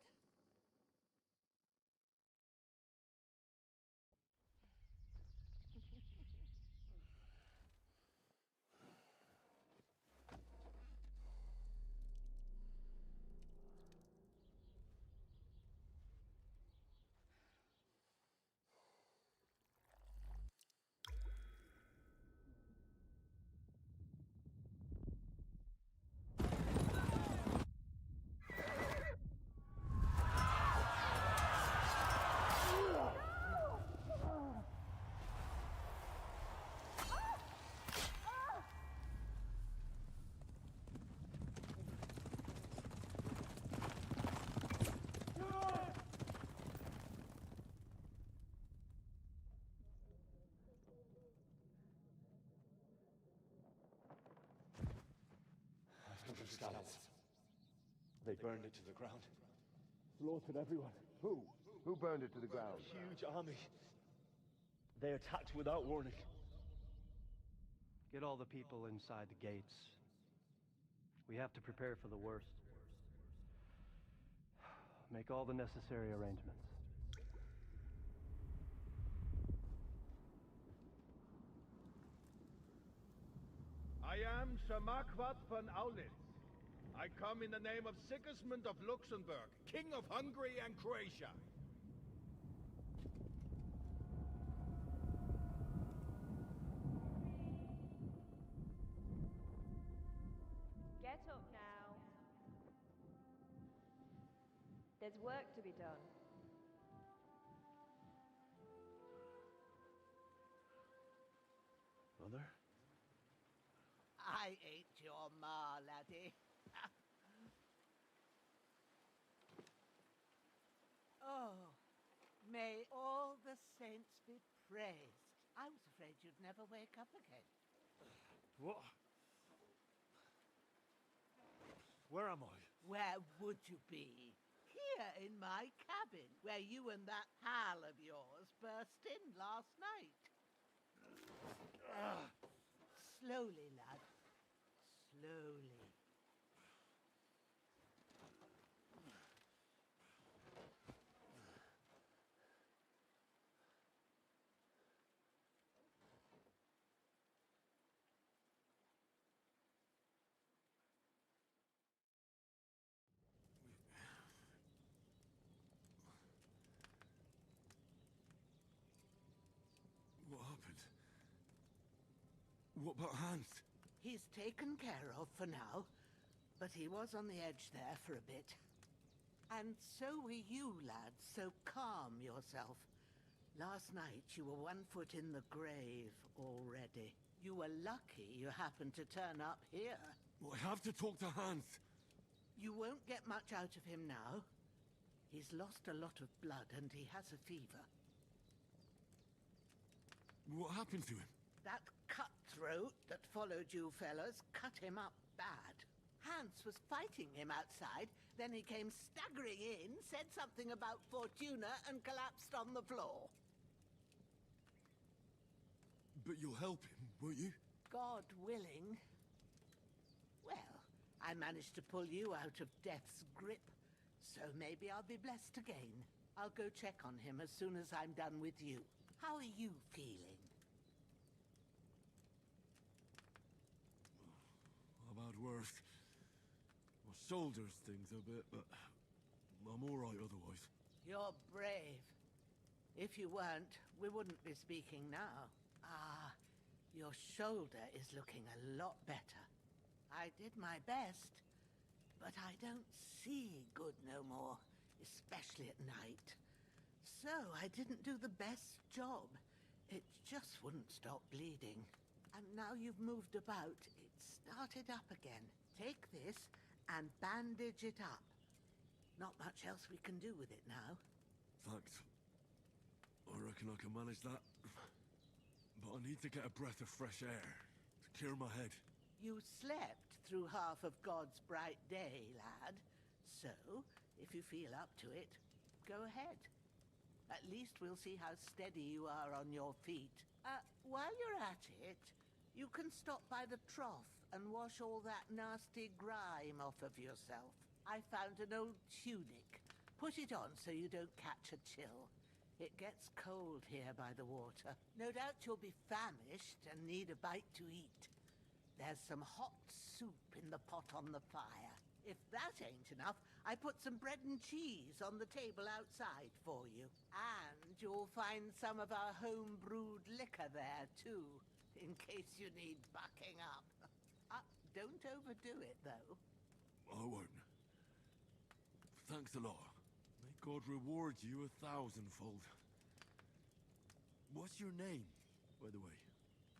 Scallops. They burned it to the ground. Slaughtered everyone. Who? Who burned it to the ground? Huge army. They attacked without warning. Get all the people inside the gates. We have to prepare for the worst. Make all the necessary arrangements. am Sir Marquardt von Aulitz. I come in the name of Sigismund of Luxembourg, King of Hungary and Croatia. Get up now. There's work to be done. Mother? I ain't your ma, laddie. Oh, may all the saints be praised. I was afraid you'd never wake up again. What? Where am I? Where would you be? Here in my cabin, where you and that pal of yours burst in last night. Slowly, lad. Slowly. What happened? What about Hans? He's taken care of for now, but he was on the edge there for a bit. And so were you, lad, so calm yourself. Last night you were 1 foot in the grave already. You were lucky you happened to turn up here. Well, I have to talk to Hans. You won't get much out of him now. He's lost a lot of blood and he has a fever. What happened to him? That cutthroat that followed you fellas cut him up bad. Hans was fighting him outside, then he came staggering in, said something about Fortuna and collapsed on the floor. But you'll help him, won't you? God willing. Well, I managed to pull you out of death's grip, so maybe I'll be blessed again. I'll go check on him as soon as I'm done with you. How are you feeling? I've had worse. My shoulders stings a bit, but I'm all right otherwise. You're brave. If you weren't, we wouldn't be speaking now. Ah, your shoulder is looking a lot better. I did my best, but I don't see good no more, especially at night. So I didn't do the best job. It just wouldn't stop bleeding. And now you've moved about, it started up again. Take this and bandage it up. Not much else we can do with it now. Thanks. I reckon I can manage that. But I need to get a breath of fresh air to clear my head. You slept through half of God's bright day, lad. So, if you feel up to it, go ahead. At least we'll see how steady you are on your feet. While you're at it, you can stop by the trough and wash all that nasty grime off of yourself. I found an old tunic. Put it on so you don't catch a chill. It gets cold here by the water. No doubt you'll be famished and need a bite to eat. There's some hot soup in the pot on the fire. If that ain't enough, I put some bread and cheese on the table outside for you. And you'll find some of our home-brewed liquor there, too, in case you need bucking up. Don't overdo it, though. I won't. Thanks a lot. May God reward you 1,000-fold. What's your name, by the way?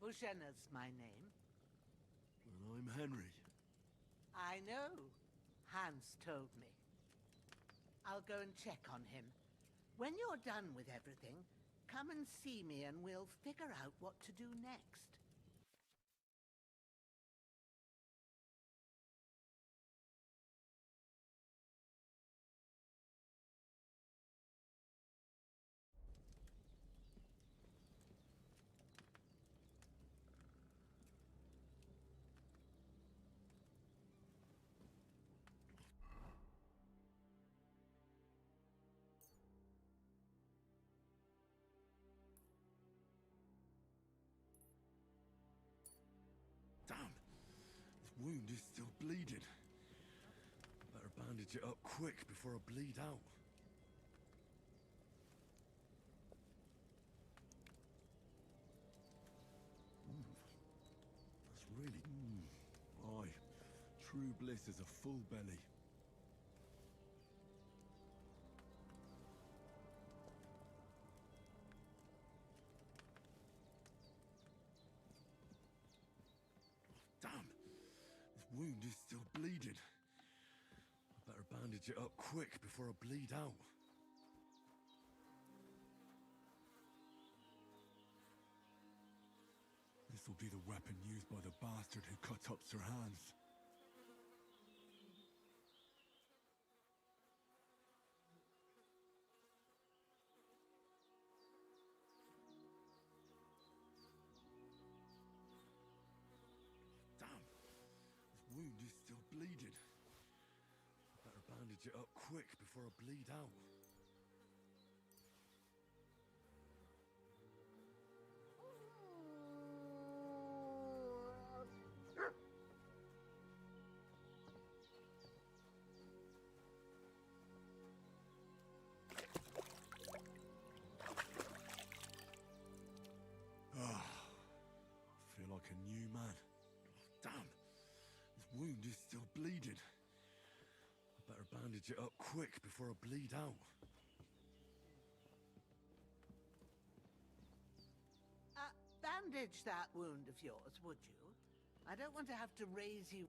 Bushena's my name. And I'm Henry. I know. Hans told me. I'll go and check on him. When you're done with everything, come and see me and we'll figure out what to do next. wound is still bleeding. Better bandage it up quick before I bleed out. That's really... Aye. True bliss is a full belly. Damn! This wound is still bleeding. I better bandage it up quick before I bleed out. This'll be the weapon used by the bastard who cut up Sir Hans. Damn! This wound is still bleeding. I better bandage it up quick before I bleed out. Feel like a new man. Damn! This wound is still bleeding. I better bandage it up quick before I bleed out. Bandage that wound of yours, would you? I don't want to have to raise you...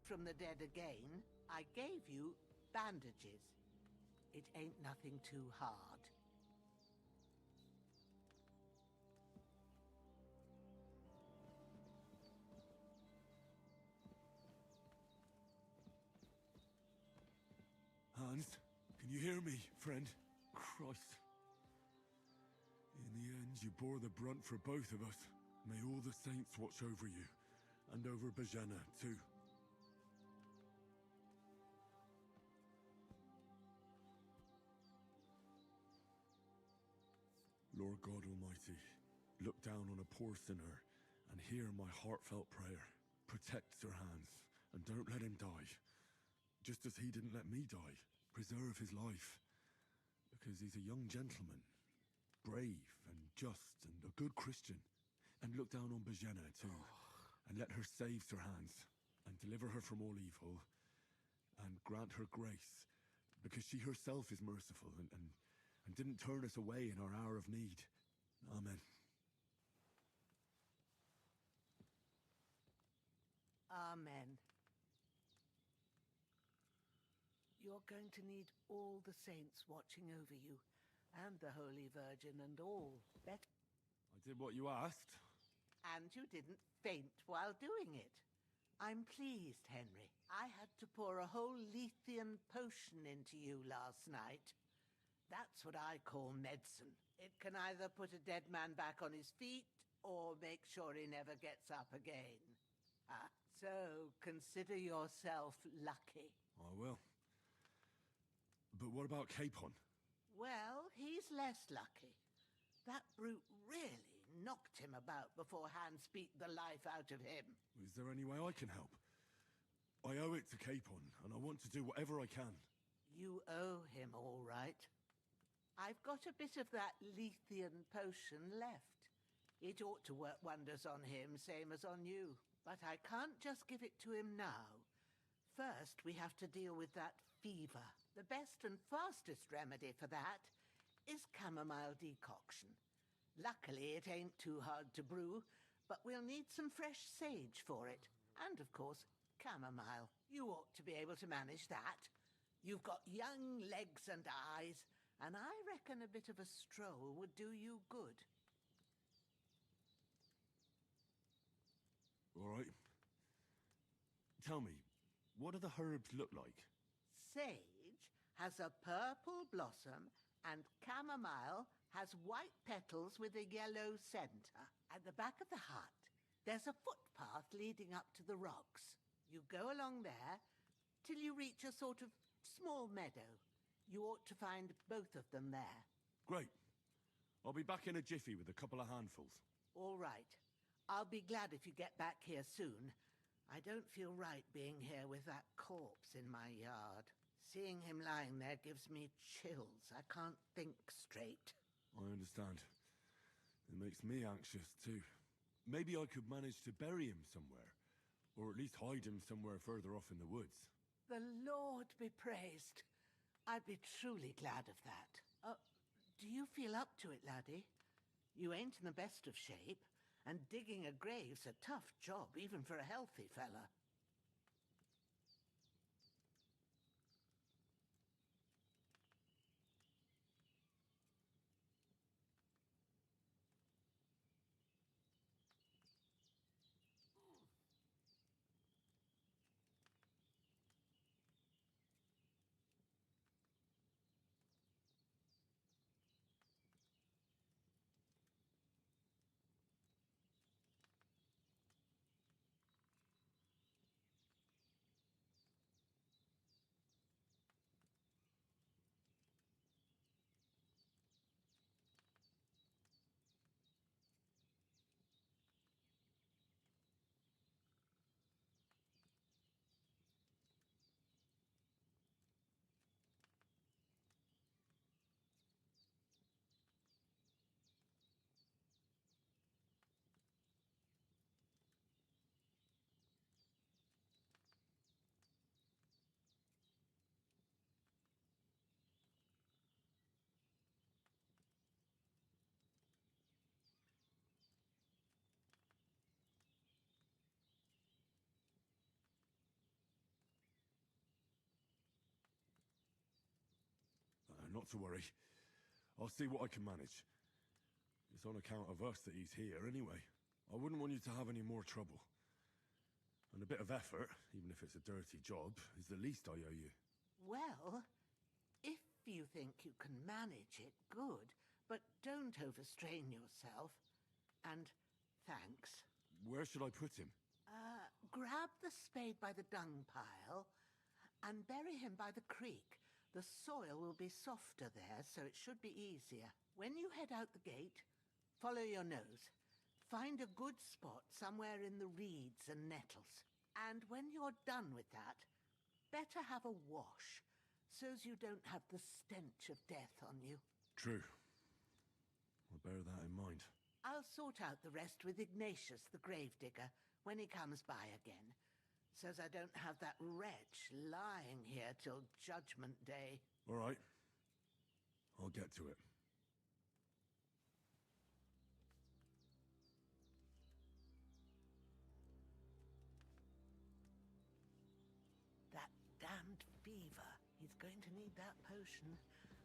from the dead again. I gave you bandages. It ain't nothing too hard. Hans, can you hear me, friend? Christ. In the end, you bore the brunt for both of us. May all the saints watch over you, and over Bajana, too. Lord God Almighty, look down on a poor sinner and hear my heartfelt prayer. Protect Sir Hans, and don't let him die. Just as he didn't let me die. Preserve his life. Because he's a young gentleman. Brave and just and a good Christian. And look down on Bajana too. And let her save Sir Hans. And deliver her from all evil. And grant her grace. Because she herself is merciful and didn't turn us away in our hour of need. Amen. Amen. You're going to need all the saints watching over you, and the Holy Virgin and all. I did what you asked. And you didn't faint while doing it. I'm pleased, Henry. I had to pour a whole Lethean potion into you last night. That's what I call medicine. It can either put a dead man back on his feet, or make sure he never gets up again. So consider yourself lucky. I will. But what about Capon? Well, he's less lucky. That brute really knocked him about before Hans beat the life out of him. Is there any way I can help? I owe it to Capon, and I want to do whatever I can. You owe him, all right. I've got a bit of that Lethean potion left. It ought to work wonders on him, same as on you. But I can't just give it to him now. First, we have to deal with that fever. The best and fastest remedy for that is chamomile decoction. Luckily, it ain't too hard to brew, but we'll need some fresh sage for it. And, of course, chamomile. You ought to be able to manage that. You've got young legs and eyes, and I reckon a bit of a stroll would do you good. All right. Tell me, what do the herbs look like? Sage has a purple blossom, and chamomile has white petals with a yellow center. At the back of the hut, there's a footpath leading up to the rocks. You go along there till you reach a sort of small meadow. You ought to find both of them there. Great. I'll be back in a jiffy with a couple of handfuls. All right. I'll be glad if you get back here soon. I don't feel right being here with that corpse in my yard. Seeing him lying there gives me chills. I can't think straight. I understand. It makes me anxious, too. Maybe I could manage to bury him somewhere. Or at least hide him somewhere further off in the woods. The Lord be praised. I'd be truly glad of that. Do you feel up to it, laddie? You ain't in the best of shape, and digging a grave's a tough job, even for a healthy fella. Not to worry. I'll see what I can manage. It's on account of us that he's here anyway. I wouldn't want you to have any more trouble. And a bit of effort, even if it's a dirty job, is the least I owe you. Well, if you think you can manage it, good. But don't overstrain yourself. And thanks. Where should I put him? Grab the spade by the dung pile and bury him by the creek. The soil will be softer there, so it should be easier. When you head out the gate, follow your nose. Find a good spot somewhere in the reeds and nettles. And when you're done with that, better have a wash, so's you don't have the stench of death on you. True. I'll bear that in mind. I'll sort out the rest with Ignatius, the gravedigger, when he comes by again, so's I don't have that wretch lying here till Judgment Day. All right. I'll get to it. That damned fever. He's going to need that potion,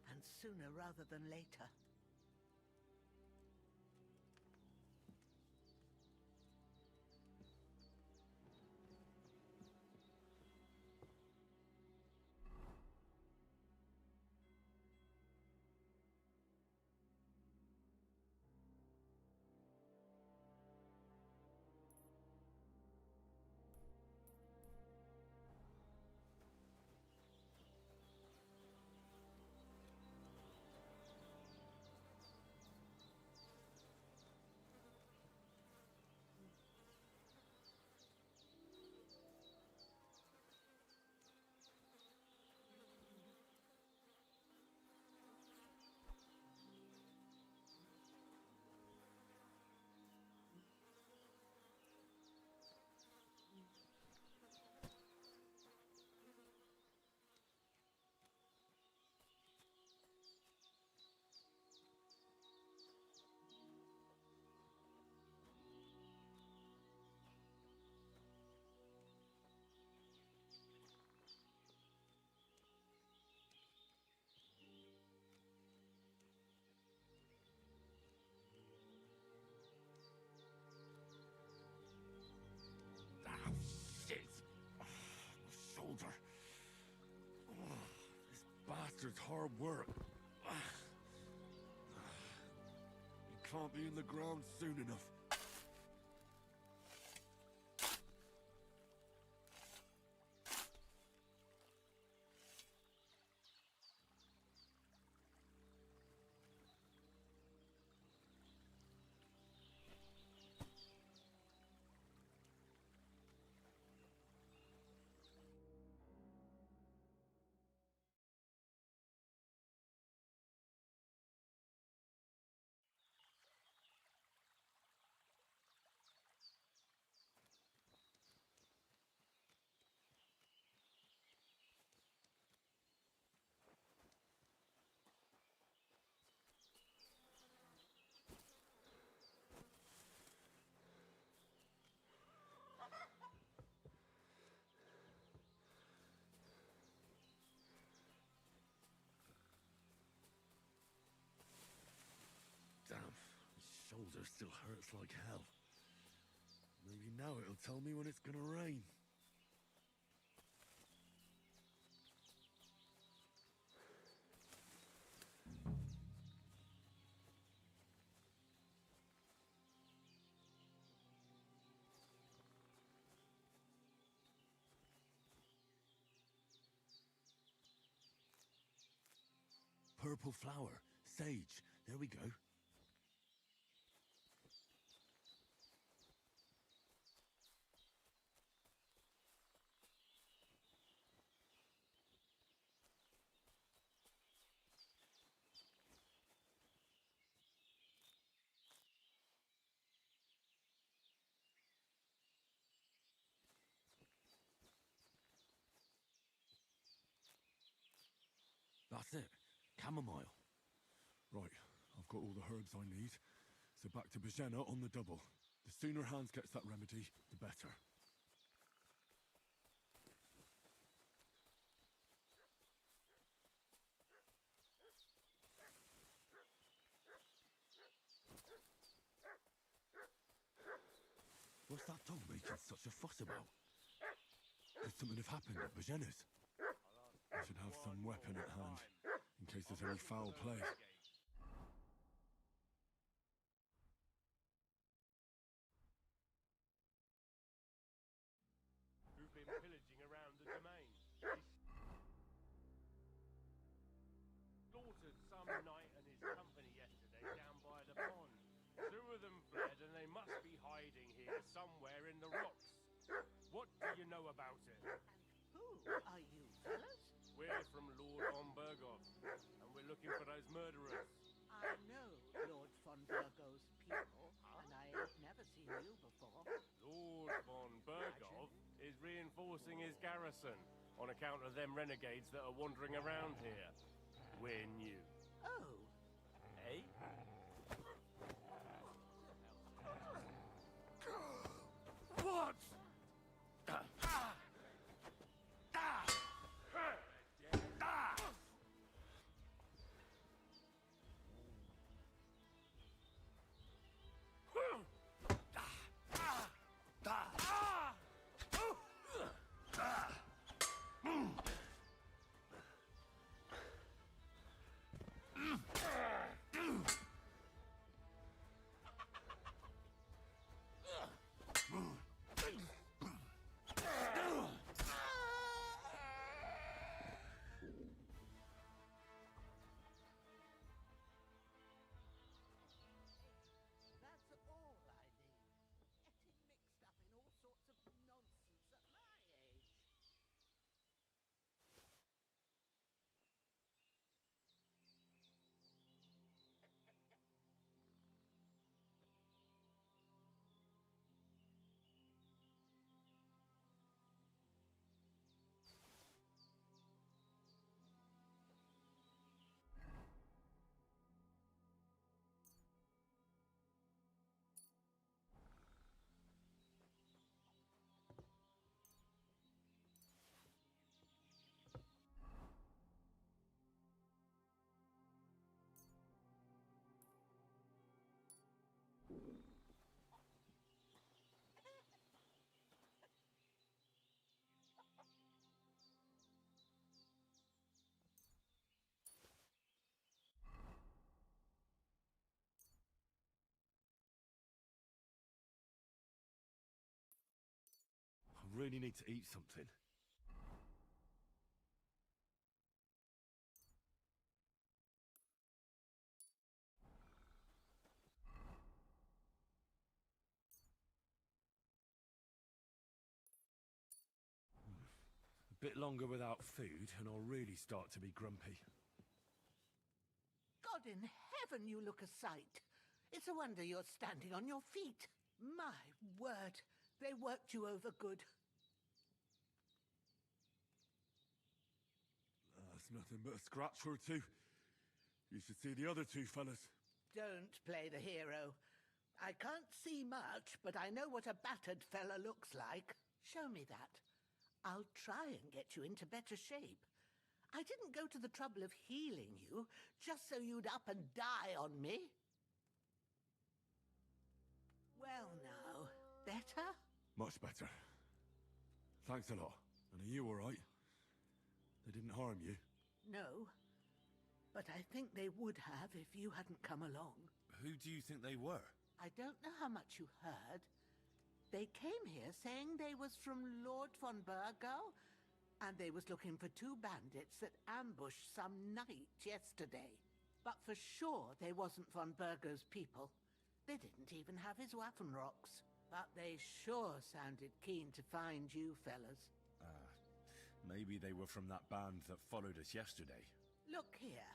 and sooner rather than later. Shoulder. This bastard's hard work. He can't be in the ground soon enough. shoulder still hurts like hell. Maybe now it'll tell me when it's gonna rain. Purple flower, sage, there we go. That's it. Chamomile. Right, I've got all the herbs I need. So back to Bajena on the double. The sooner Hans gets that remedy, the better. What's that dog making such a fuss about? Could something have happened at Bajena's? I should have some weapon at hand, in case there's any foul play. Who've been pillaging around the domain. Slaughtered some knight and his company yesterday down by the pond. 2 of them fled and they must be hiding here somewhere in the rocks. What do you know about it? Who are you, fellas? We're from Lord von Berghoff, and we're looking for those murderers. I know Lord von Bergo's people, and I ain't never seen you before. Lord von Berghoff is reinforcing his garrison on account of them renegades that are wandering around here. We're new. Oh. Eh? What? I really need to eat something. A bit longer without food and I'll really start to be grumpy. God in heaven, you look a sight. It's a wonder you're standing on your feet. My word, they worked you over good. That's nothing but a scratch or two. You should see the other 2 fellas. Don't play the hero. I can't see much, but I know what a battered fella looks like. Show me that. I'll try and get you into better shape. I didn't go to the trouble of healing you just so you'd up and die on me. Well now, better? Much better. Thanks a lot. And are you alright? They didn't harm you? No. But I think they would have if you hadn't come along. Who do you think they were? I don't know how much you heard. They came here saying they was from Lord von Burgo, and they was looking for 2 bandits that ambushed some knight yesterday. But for sure they wasn't von Burgo's people. They didn't even have his Waffenrocks. But they sure sounded keen to find you fellas. Maybe they were from that band that followed us yesterday. Look here.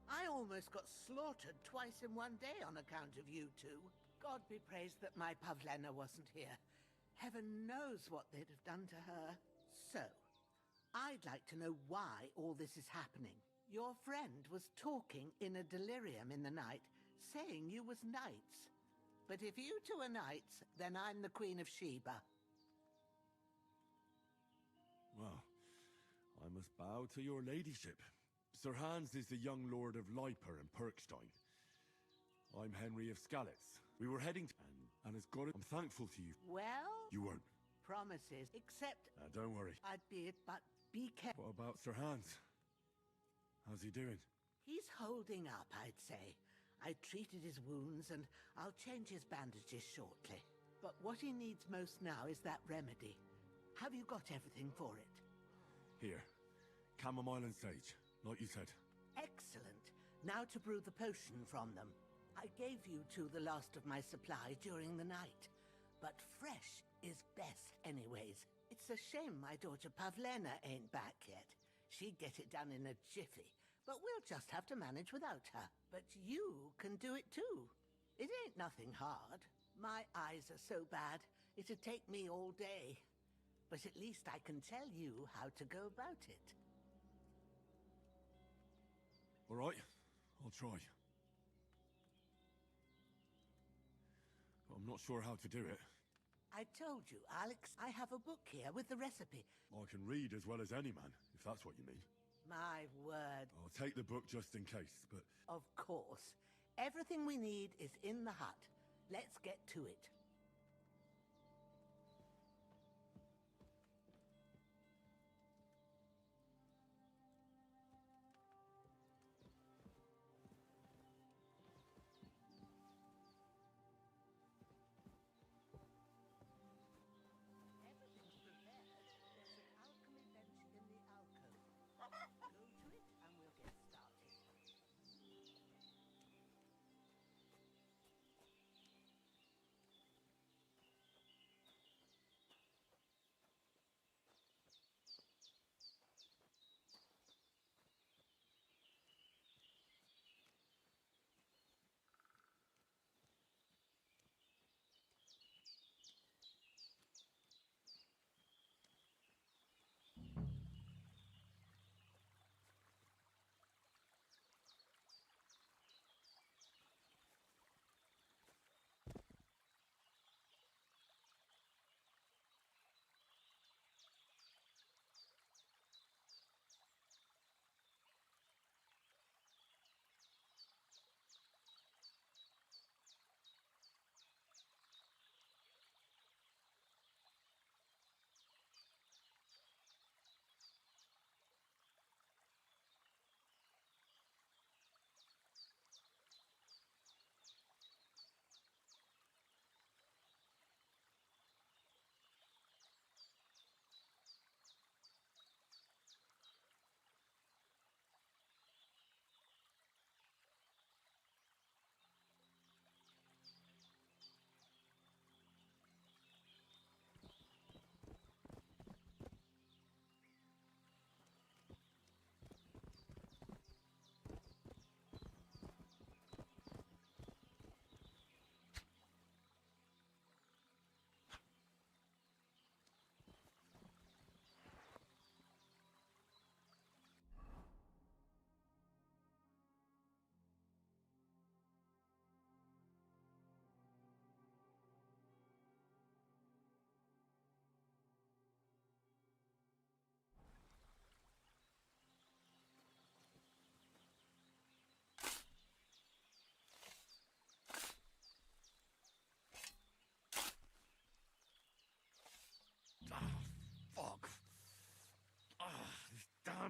I almost got slaughtered twice in one day on account of you two. God be praised that my Pavlena wasn't here. Heaven knows what they'd have done to her. So, I'd like to know why all this is happening. Your friend was talking in a delirium in the night, saying you was knights. But if you two are knights, then I'm the Queen of Sheba. Well, I must bow to your ladyship. Sir Hans is the young lord of Leiper and Perkstein. I'm Henry of Skalitz. We were heading to... And as God... I'm thankful to you. Well? You weren't. Promises, except... Don't worry. I'd be it, but be careful. What about Sir Hans? How's he doing? He's holding up, I'd say. I treated his wounds, and I'll change his bandages shortly. But what he needs most now is that remedy. Have you got everything for it? Here. Chamomile and sage, like you said. Excellent. Now to brew the potion from them. I gave you two the last of my supply during the night. But fresh is best anyways. It's a shame my daughter Pavlena ain't back yet. She'd get it done in a jiffy. But we'll just have to manage without her. But you can do it too. It ain't nothing hard. My eyes are so bad, it'd take me all day. But at least I can tell you how to go about it. All right, I'll try. But I'm not sure how to do it. I told you, Alex, I have a book here with the recipe. I can read as well as any man, if that's what you mean. My word. I'll take the book just in case, but... Of course. Everything we need is in the hut. Let's get to it.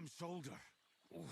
damn shoulder. Oof.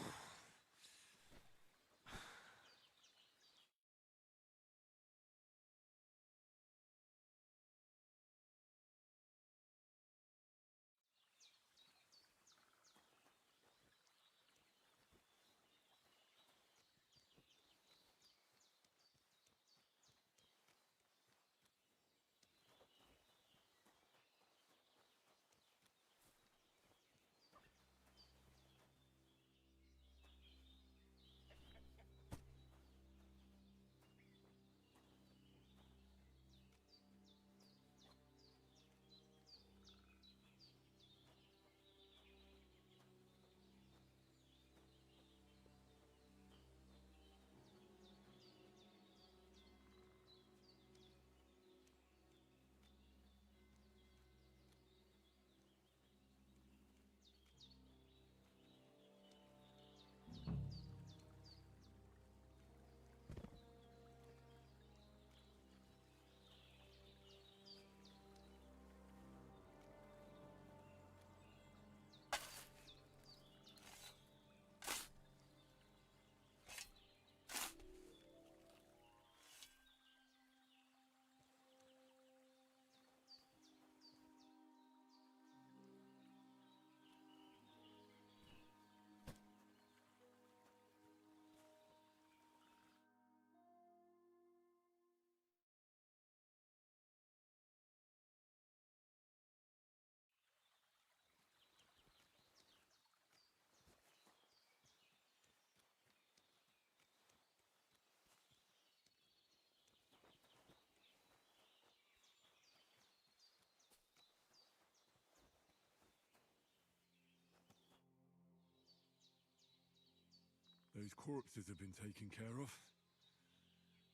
Those corpses have been taken care of.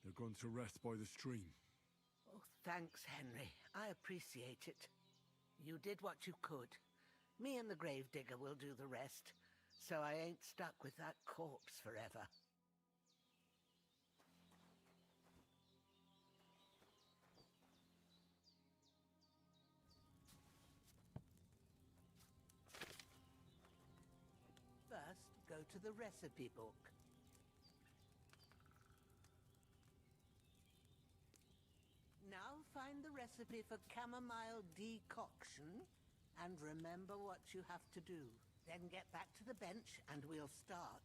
They're gone to rest by the stream. Oh, thanks, Henry. I appreciate it. You did what you could. Me and the gravedigger will do the rest, so I ain't stuck with that corpse forever. First, go to the recipe book. Now find the recipe for chamomile decoction and remember what you have to do. Then get back to the bench and we'll start.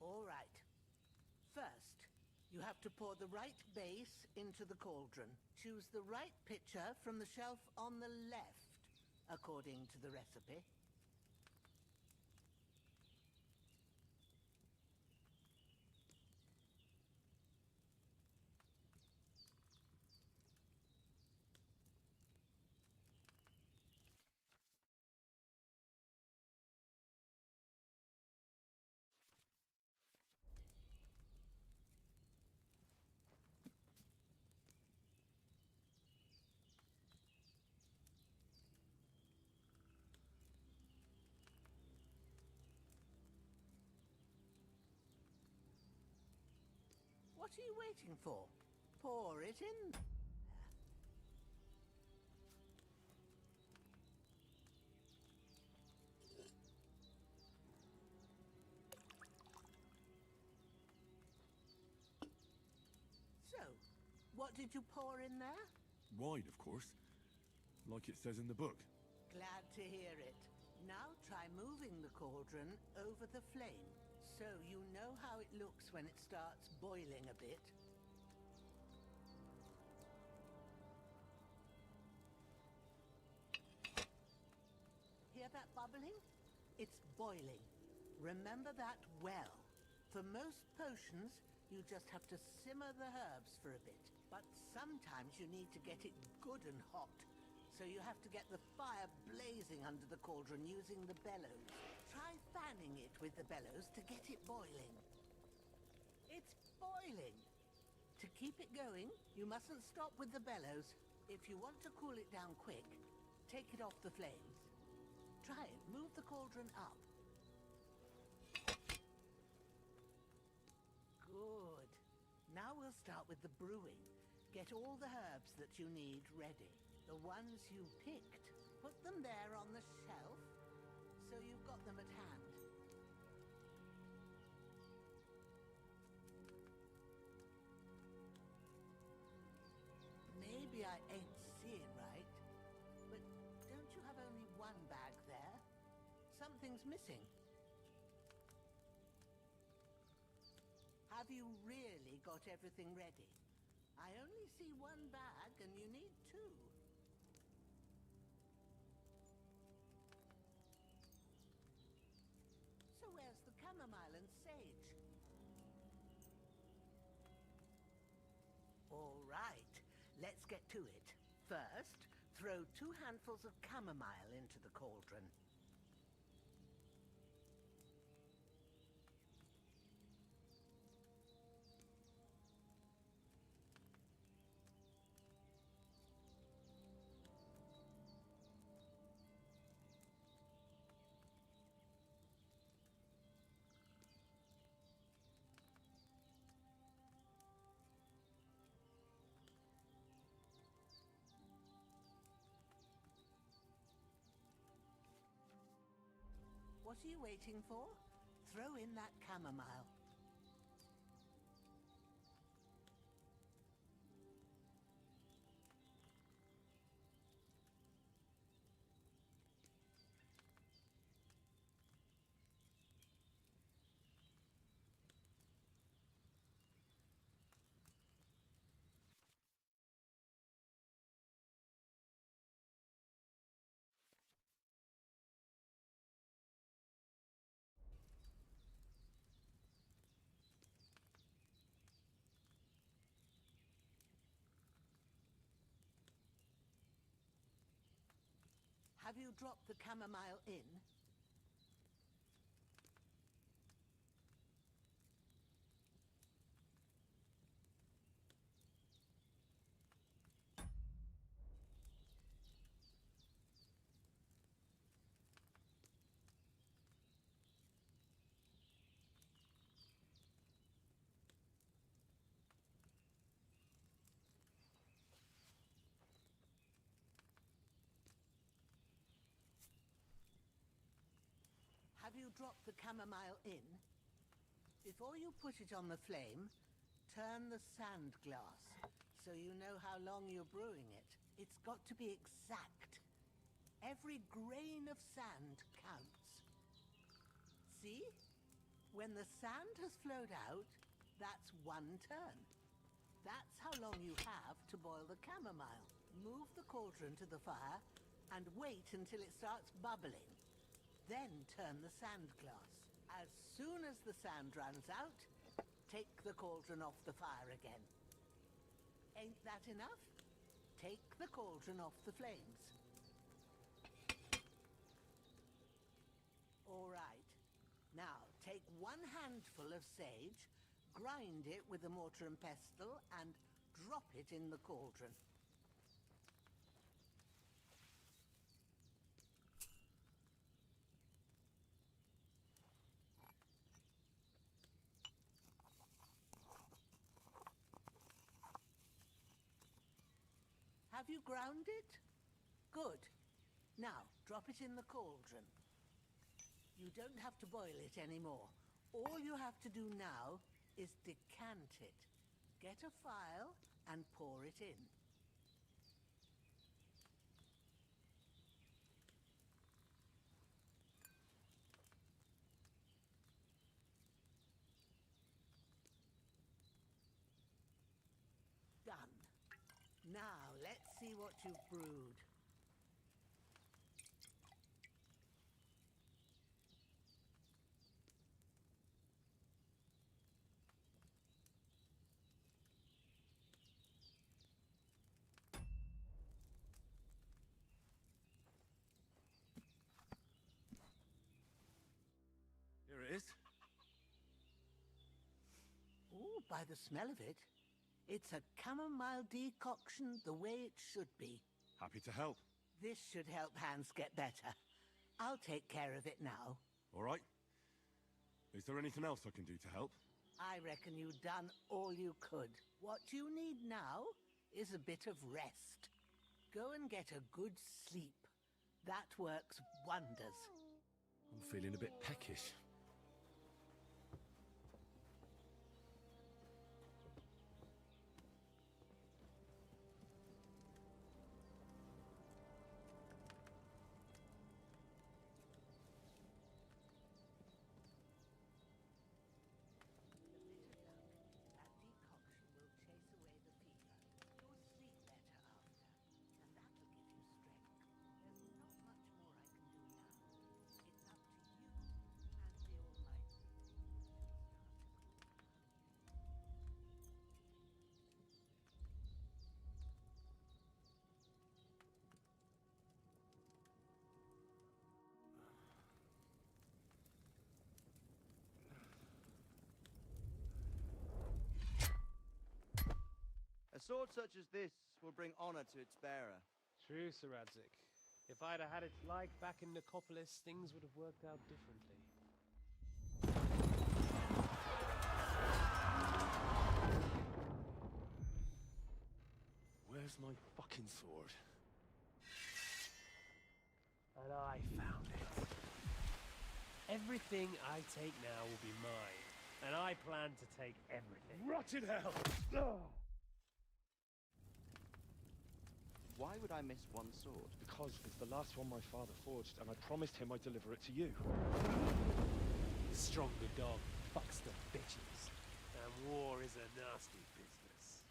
All right. First, you have to pour the right base into the cauldron. Choose the right pitcher from the shelf on the left, according to the recipe. What are you waiting for? Pour it in. So, what did you pour in there? Wine, of course. Like it says in the book. Glad to hear it. Now try moving the cauldron over the flame, so you know how it looks when it starts boiling a bit. Hear that bubbling? It's boiling. Remember that well. For most potions, you just have to simmer the herbs for a bit. But sometimes you need to get it good and hot. So you have to get the fire blazing under the cauldron using the bellows. Try fanning it with the bellows to get it boiling. It's boiling. To keep it going, you mustn't stop with the bellows. If you want to cool it down quick, take it off the flames. Try it. Move the cauldron up. Good. Now we'll start with the brewing. Get all the herbs that you need ready. The ones you picked. Put them there on the shelf, so you've got them at hand. Maybe I ain't seeing right, but don't you have only one bag there? Something's missing. Have you really got everything ready? I only see one bag and you need two. So where's the chamomile and sage? All right, let's get to it. First, throw 2 handfuls of chamomile into the cauldron. What are you waiting for? Throw in that chamomile. Have you dropped the chamomile in? Have you dropped the chamomile in? Before you put it on the flame, turn the sand glass so you know how long you're brewing it. It's got to be exact. Every grain of sand counts. See? When the sand has flowed out, that's 1 turn. That's how long you have to boil the chamomile. Move the cauldron to the fire and wait until it starts bubbling. Then turn the sand glass. As soon as the sand runs out, take the cauldron off the fire again. Ain't that enough? Take the cauldron off the flames. All right. Now, take 1 handful of sage, grind it with a mortar and pestle, and drop it in the cauldron. Have you ground it? Good. Now, drop it in the cauldron. You don't have to boil it anymore. All you have to do now is decant it. Get a phial and pour it in. Done. Now, let's see what you've brewed. Here it is. Ooh, by the smell of it, It's a chamomile decoction the way it should be. Happy to help. This should help Hans get better. I'll take care of it now. All right. Is there anything else I can do to help? I reckon you've done all you could. What you need now is a bit of rest. Go and get a good sleep. That works wonders. I'm feeling a bit peckish. A sword such as this will bring honor to its bearer. True, Sir Radzik. If I'd have had its like back in Nicopolis, things would have worked out differently. Where's my fucking sword? And I found it. Everything I take now will be mine, and I plan to take everything. Rotted hell! Why would I miss one sword? Because it's the last one my father forged, and I promised him I'd deliver it to you. The stronger dog fucks the bitches, and war is a nasty business.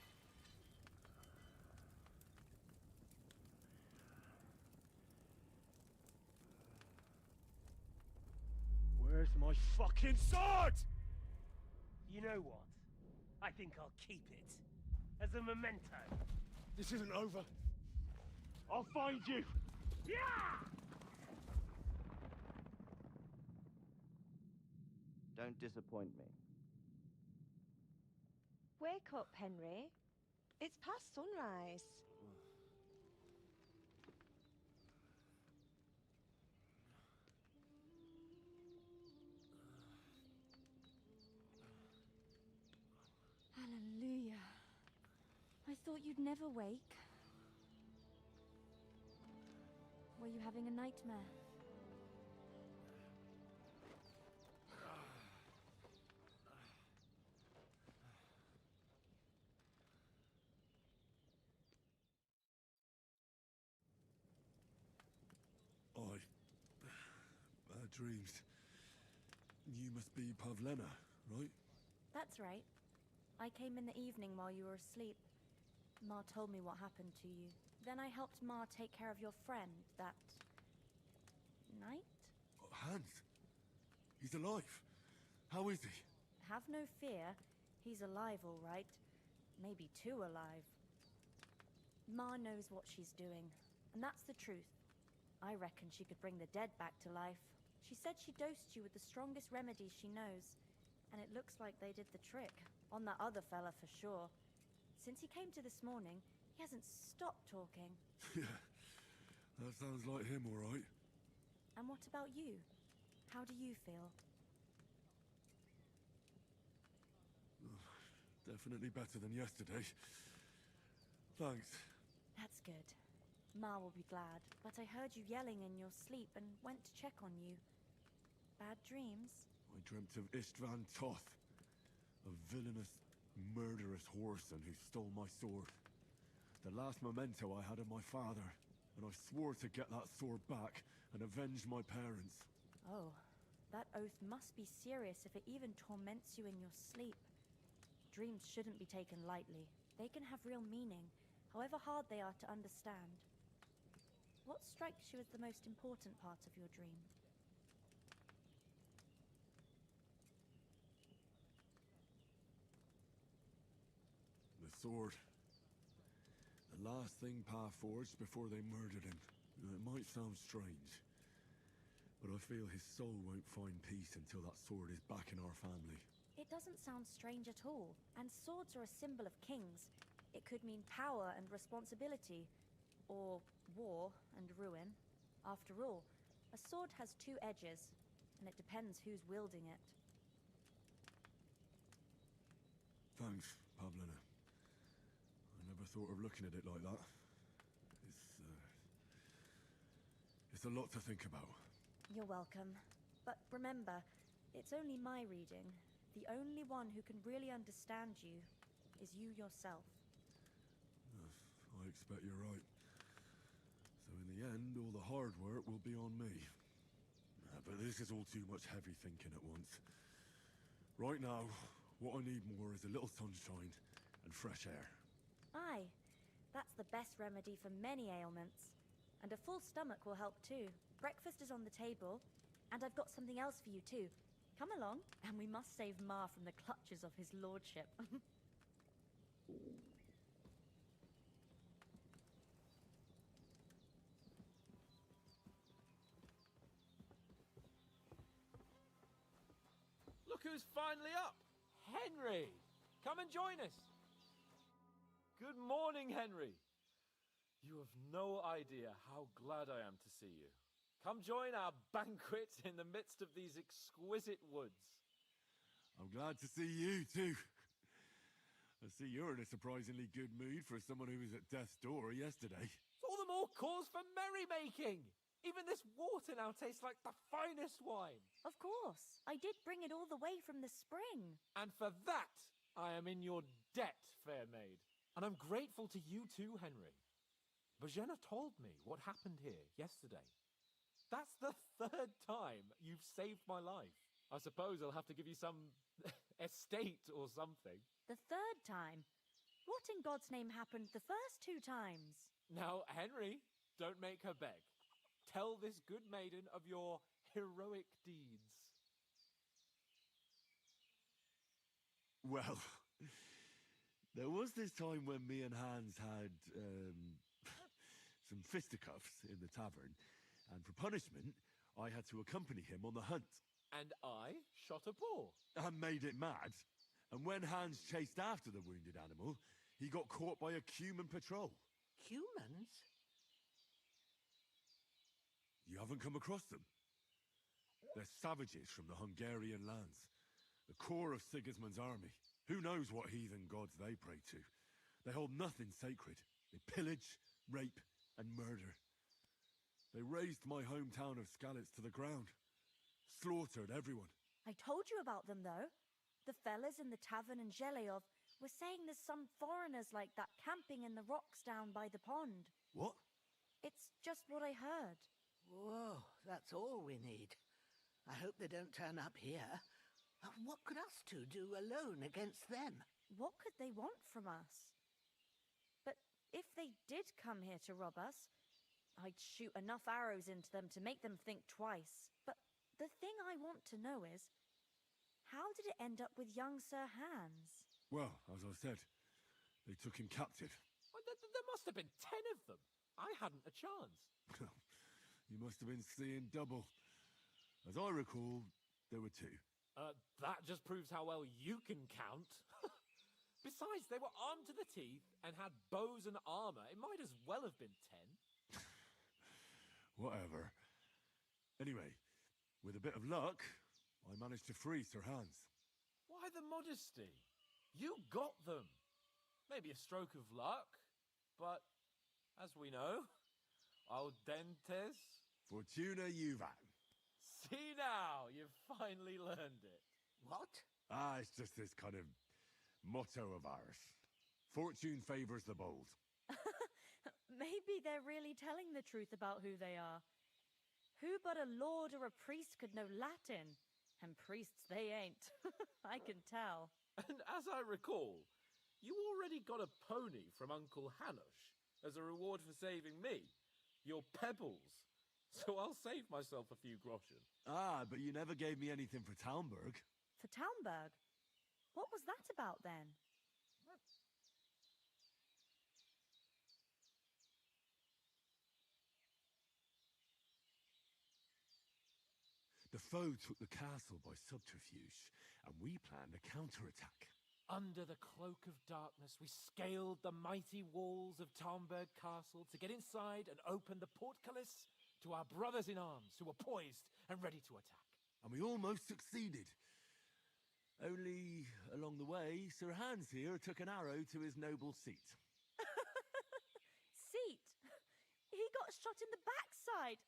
Where's my fucking sword? You know what? I think I'll keep it as a memento. This isn't over. I'll find you! Yeah! Don't disappoint me. Wake up, Henry. It's past sunrise. Hallelujah. I thought you'd never wake. Were you having a nightmare? Bad dreams. You must be Pavlena, right? That's right. I came in the evening while you were asleep. Ma told me what happened to you. Then I helped Ma take care of your friend that night? Hans? He's alive. How is he? Have no fear. He's alive, all right. Maybe too alive. Ma knows what she's doing, and that's the truth. I reckon she could bring the dead back to life. She said she dosed you with the strongest remedies she knows, and it looks like they did the trick. On that other fella for sure. Since he came to this morning, he hasn't stopped talking. Yeah, that sounds like him, all right. And what about you? How do you feel? Definitely better than yesterday. Thanks. That's good. Ma will be glad, but I heard you yelling in your sleep and went to check on you. Bad dreams? I dreamt of Istvan Toth, a villainous, murderous whoreson who stole my sword. The last memento I had of my father, and I swore to get that sword back and avenge my parents. Oh, that oath must be serious if it even torments you in your sleep. Dreams shouldn't be taken lightly. They can have real meaning, however hard they are to understand. What strikes you as the most important part of your dream? The sword. The last thing Pa forged before they murdered him. It might sound strange, but I feel his soul won't find peace until that sword is back in our family. It doesn't sound strange at all, and swords are a symbol of kings. It could mean power and responsibility, or war and ruin. After all, a sword has two edges, and it depends who's wielding it. Thanks, Pavlina. I never thought of looking at it like that. It's a lot to think about. You're welcome. But remember, it's only my reading. The only one who can really understand you is you yourself. I expect you're right. So in the end, all the hard work will be on me. But this is all too much heavy thinking at once. Right now, what I need more is a little sunshine and fresh air. Aye, that's the best remedy for many ailments. And a full stomach will help too. Breakfast is on the table, and I've got something else for you too. Come along, and we must save Ma from the clutches of his lordship. Look who's finally up! Henry! Come and join us! Good morning, Henry! You have no idea how glad I am to see you. Come join our banquet in the midst of these exquisite woods. I'm glad to see you too. I see you're in a surprisingly good mood for someone who was at death's door yesterday. It's all the more cause for merrymaking! Even this water now tastes like the finest wine. Of course. I did bring it all the way from the spring. And for that, I am in your debt, fair maid. And I'm grateful to you too, Henry. Bojena told me what happened here yesterday. That's the third time you've saved my life. I suppose I'll have to give you some estate or something. The third time? What in God's name happened the first two times? Now, Henry, don't make her beg. Tell this good maiden of your heroic deeds. Well, there was this time when me and Hans had, some fisticuffs in the tavern, and for punishment, I had to accompany him on the hunt. And I shot a boar. And made it mad. And when Hans chased after the wounded animal, he got caught by a human patrol. Humans? You haven't come across them? They're savages from the Hungarian lands. The core of Sigismund's army. Who knows what heathen gods they pray to? They hold nothing sacred. They pillage, rape, and murder. They razed my hometown of Skalitz to the ground. Slaughtered everyone. I told you about them, though. The fellas in the tavern in Zheleyov were saying there's some foreigners like that camping in the rocks down by the pond. What? It's just what I heard. Whoa, that's all we need. I hope they don't turn up here. What could us two do alone against them? What could they want from us? But if they did come here to rob us, I'd shoot enough arrows into them to make them think twice. But the thing I want to know is, how did it end up with young Sir Hans? Well, as I said, they took him captive. Well, there must have been 10 of them. I hadn't a chance. You must have been seeing double. As I recall, there were 2. That just proves how well you can count. Besides, they were armed to the teeth and had bows and armor. It might as well have been 10. Whatever. Anyway, with a bit of luck, I managed to free Sir Hans. Why the modesty? You got them. Maybe a stroke of luck, but as we know, audentes Fortuna juvat. See now, you've finally learned it. What? It's just this kind of motto of ours. Fortune favors the bold. Maybe they're really telling the truth about who they are. Who but a lord or a priest could know Latin? And priests they ain't. I can tell. And as I recall, you already got a pony from Uncle Hanush as a reward for saving me. Your pebbles. So I'll save myself a few groschen. But you never gave me anything for Talmberg. For Talmberg? What was that about then? The foe took the castle by subterfuge, and we planned a counterattack. Under the cloak of darkness, we scaled the mighty walls of Tarnberg Castle to get inside and open the portcullis to our brothers in arms who were poised and ready to attack. And we almost succeeded. Only, along the way, Sir Hans here took an arrow to his noble seat. Seat? He got shot in the backside.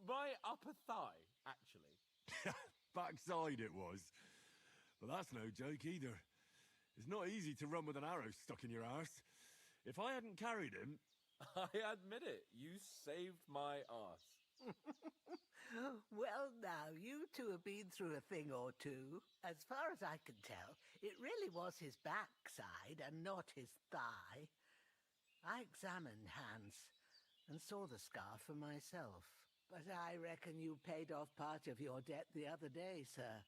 My upper thigh, actually. Backside it was. But that's no joke either. It's not easy to run with an arrow stuck in your arse. If I hadn't carried him... I admit it, you saved my arse. Well, now, you two have been through a thing or two. As far as I can tell, it really was his backside and not his thigh. I examined Hans and saw the scar for myself. But I reckon you paid off part of your debt the other day, sir.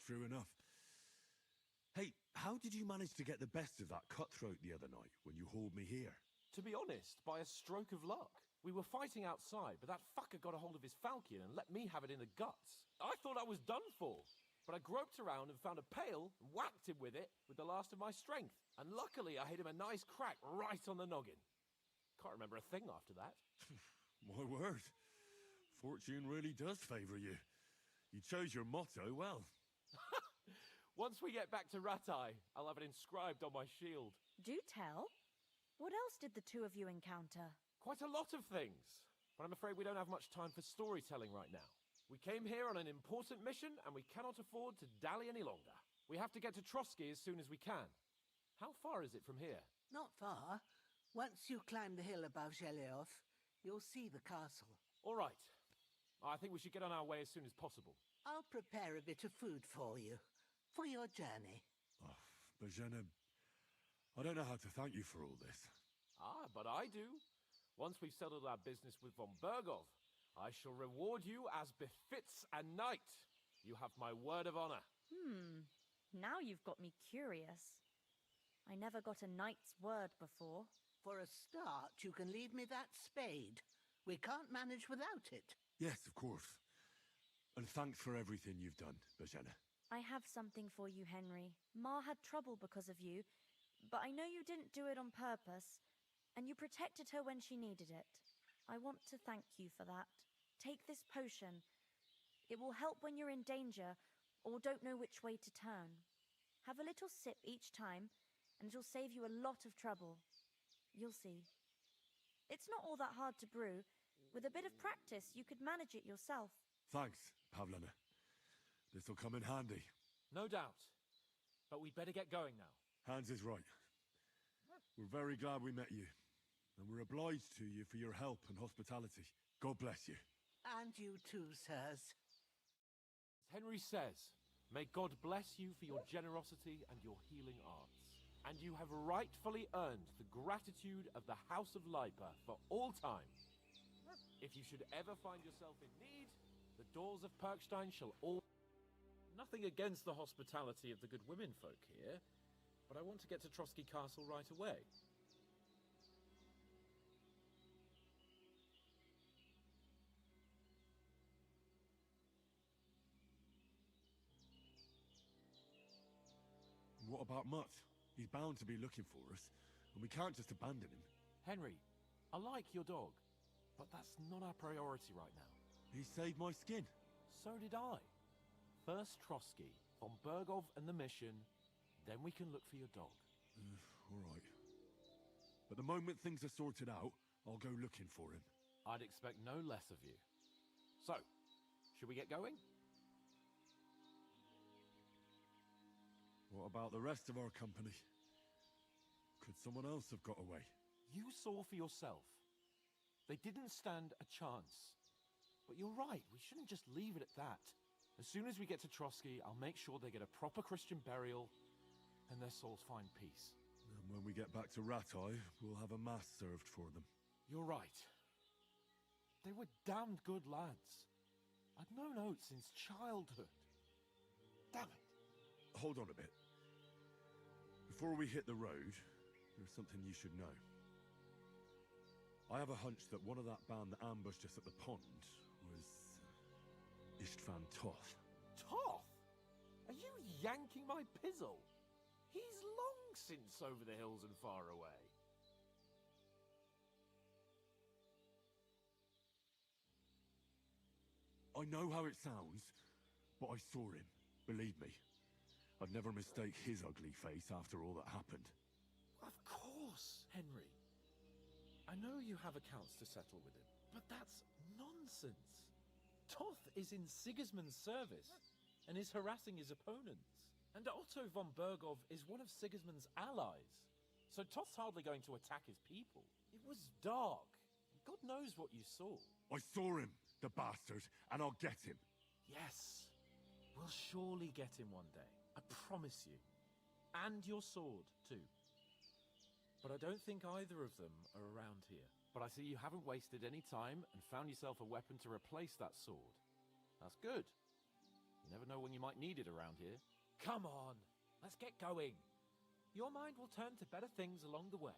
true enough. Hey, how did you manage to get the best of that cutthroat the other night when you hauled me here? To be honest, by a stroke of luck. We were fighting outside, but that fucker got a hold of his falcon and let me have it in the guts. I thought I was done for, but I groped around and found a pail and whacked him with it with the last of my strength. And luckily, I hit him a nice crack right on the noggin. Can't remember a thing after that. My word. Fortune really does favour you. You chose your motto well. Once we get back to Ratai, I'll have it inscribed on my shield. Do tell. What else did the two of you encounter? Quite a lot of things, but I'm afraid we don't have much time for storytelling right now. We came here on an important mission, and we cannot afford to dally any longer. We have to get to Trotsky as soon as we can. How far is it from here? Not far. Once you climb the hill above Zheleov, you'll see the castle. All right. I think we should get on our way as soon as possible. I'll prepare a bit of food for you, for your journey. Oh, Bozhena, I don't know how to thank you for all this. Ah, but I do. Once we've settled our business with von Bergov, I shall reward you as befits a knight. You have my word of honor. Now you've got me curious. I never got a knight's word before. For a start, you can leave me that spade. We can't manage without it. Yes, of course. And thanks for everything you've done, Bozhena. I have something for you, Henry. Ma had trouble because of you, but I know you didn't do it on purpose, and you protected her when she needed it. I want to thank you for that. Take this potion. It will help when you're in danger or don't know which way to turn. Have a little sip each time, and it'll save you a lot of trouble. You'll see. It's not all that hard to brew. With a bit of practice, you could manage it yourself. Thanks, Pavlina. This'll come in handy. No doubt. But we'd better get going now. Hans is right. We're very glad we met you. And we're obliged to you for your help and hospitality. God bless you. And you too, sirs. As Henry says, may God bless you for your generosity and your healing arts. And you have rightfully earned the gratitude of the House of Leipa for all time. If you should ever find yourself in need, the doors of Perkstein shall all... Nothing against the hospitality of the good women folk here, but I want to get to Trotsky Castle right away. What about Mutt? He's bound to be looking for us, and we can't just abandon him. Henry, I like your dog, but that's not our priority right now. He saved my skin. So did I. First Trotsky, von Bergov and the mission, then we can look for your dog. All right. But the moment things are sorted out, I'll go looking for him. I'd expect no less of you. So, should we get going? What about the rest of our company? Could someone else have got away? You saw for yourself. They didn't stand a chance. But you're right, we shouldn't just leave it at that. As soon as we get to Trotsky, I'll make sure they get a proper Christian burial and their souls find peace. And when we get back to Ratai, we'll have a mass served for them. You're right. They were damned good lads. I'd known Oates since childhood. Damn it. Hold on a bit. Before we hit the road, there's something you should know. I have a hunch that one of that band that ambushed us at the pond was Istvan Toth. Toth? Are you yanking my pizzle? He's long since over the hills and far away. I know how it sounds, but I saw him. Believe me. I'd never mistake his ugly face after all that happened. Of course, Henry. I know you have accounts to settle with him, but that's nonsense. Toth is in Sigismund's service and is harassing his opponents. And Otto von Bergov is one of Sigismund's allies. So Toth's hardly going to attack his people. It was dark. God knows what you saw. I saw him, the bastard, and I'll get him. Yes. We'll surely get him one day. I promise you. And your sword, too. But I don't think either of them are around here. But I see you haven't wasted any time and found yourself a weapon to replace that sword. That's good. You never know when you might need it around here. Come on, let's get going. Your mind will turn to better things along the way.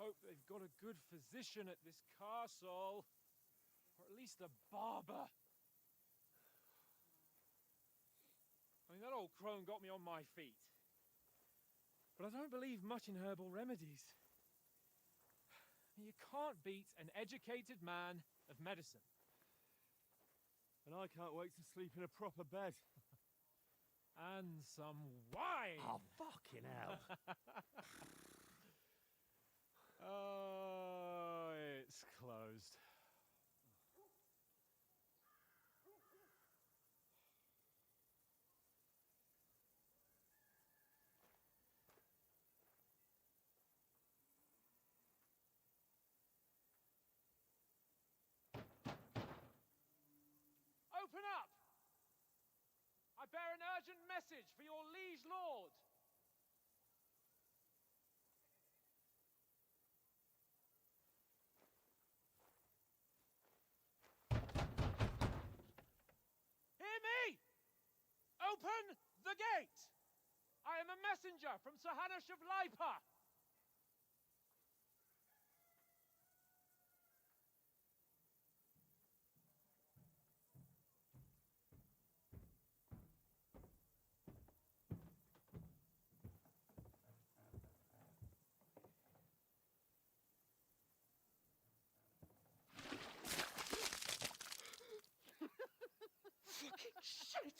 Hope they've got a good physician at this castle. Or at least a barber. I mean, that old crone got me on my feet. But I don't believe much in herbal remedies. You can't beat an educated man of medicine. And I can't wait to sleep in a proper bed. And some wine! Oh, fucking hell. Oh, it's closed. Open up! I bear an urgent message for your liege lord. Hear me! Open the gate! I am a messenger from Sir Hanush of Lipa. Fucking shit!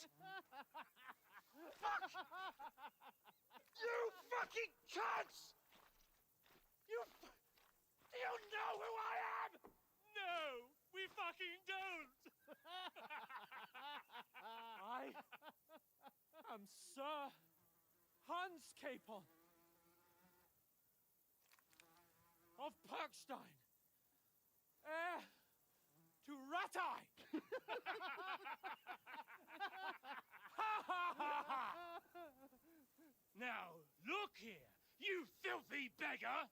Fuck! You fucking cunts! Do you know who I am? No, we fucking don't! I am Sir Hans Capon of Perkstein, heir to Ratai. Now, look here, you filthy beggar!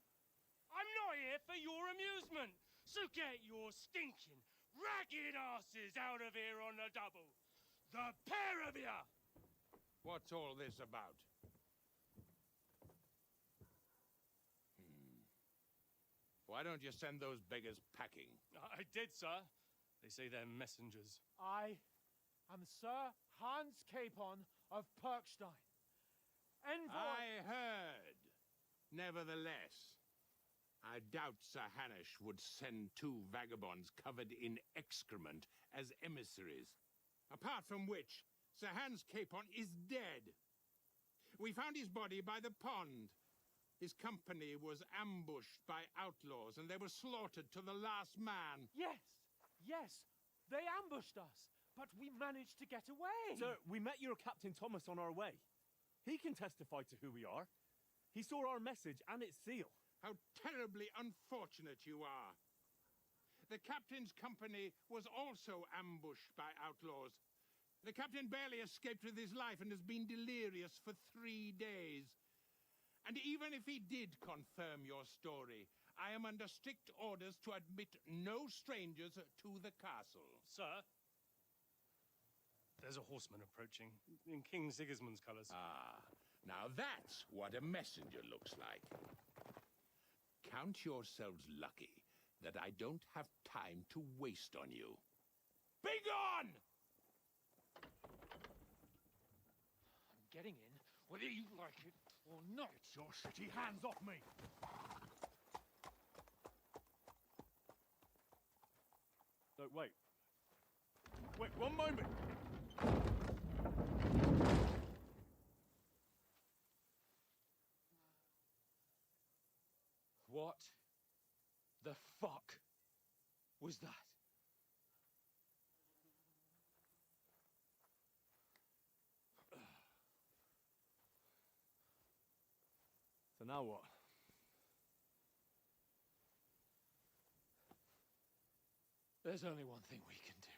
I'm not here for your amusement, so get your stinking, ragged asses out of here on the double. The pair of you! What's all this about? Why don't you send those beggars packing? I did, sir. They say they're messengers. I am Sir Hans Capon of Perkstein, envoy. I heard. Nevertheless, I doubt Sir Hanush would send two vagabonds covered in excrement as emissaries. Apart from which, Sir Hans Capon is dead. We found his body by the pond. His company was ambushed by outlaws, and they were slaughtered to the last man. Yes, yes, they ambushed us, but we managed to get away. Sir, we met your Captain Thomas on our way. He can testify to who we are. He saw our message and its seal. How terribly unfortunate you are. The captain's company was also ambushed by outlaws. The captain barely escaped with his life and has been delirious for 3 days. And even if he did confirm your story, I am under strict orders to admit no strangers to the castle. Sir, there's a horseman approaching, in King Sigismund's colours. Ah, now that's what a messenger looks like. Count yourselves lucky that I don't have time to waste on you. Begone! I'm getting in, whether you like it or not. Get your shitty hands off me! No, wait. Wait, one moment! What the fuck was that? So now what? There's only one thing we can do.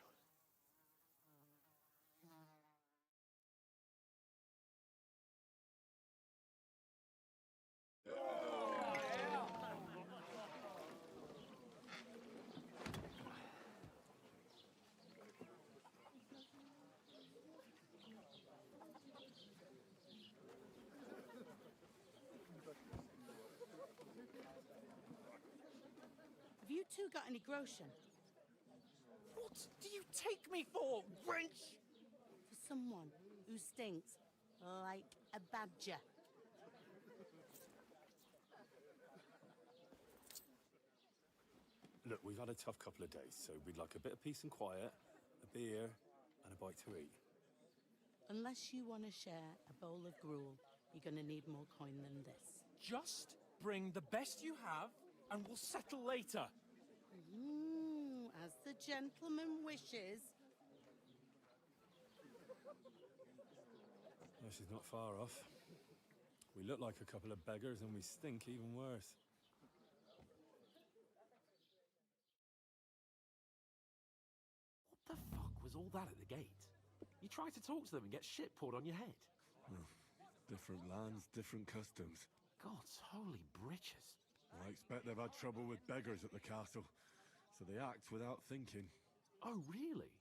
Have you two got any groschen? What do you take me for, wench? For someone who stinks like a badger. Look, we've had a tough couple of days, so we'd like a bit of peace and quiet, a beer, and a bite to eat. Unless you want to share a bowl of gruel, you're going to need more coin than this. Just bring the best you have, and we'll settle later. As the gentleman wishes. No, she's not far off. We look like a couple of beggars, and we stink even worse. What the fuck was all that at the gate? You tried to talk to them and get shit poured on your head. Different lands, different customs. God's holy britches. I expect they've had trouble with beggars at the castle, so they act without thinking. Oh, really?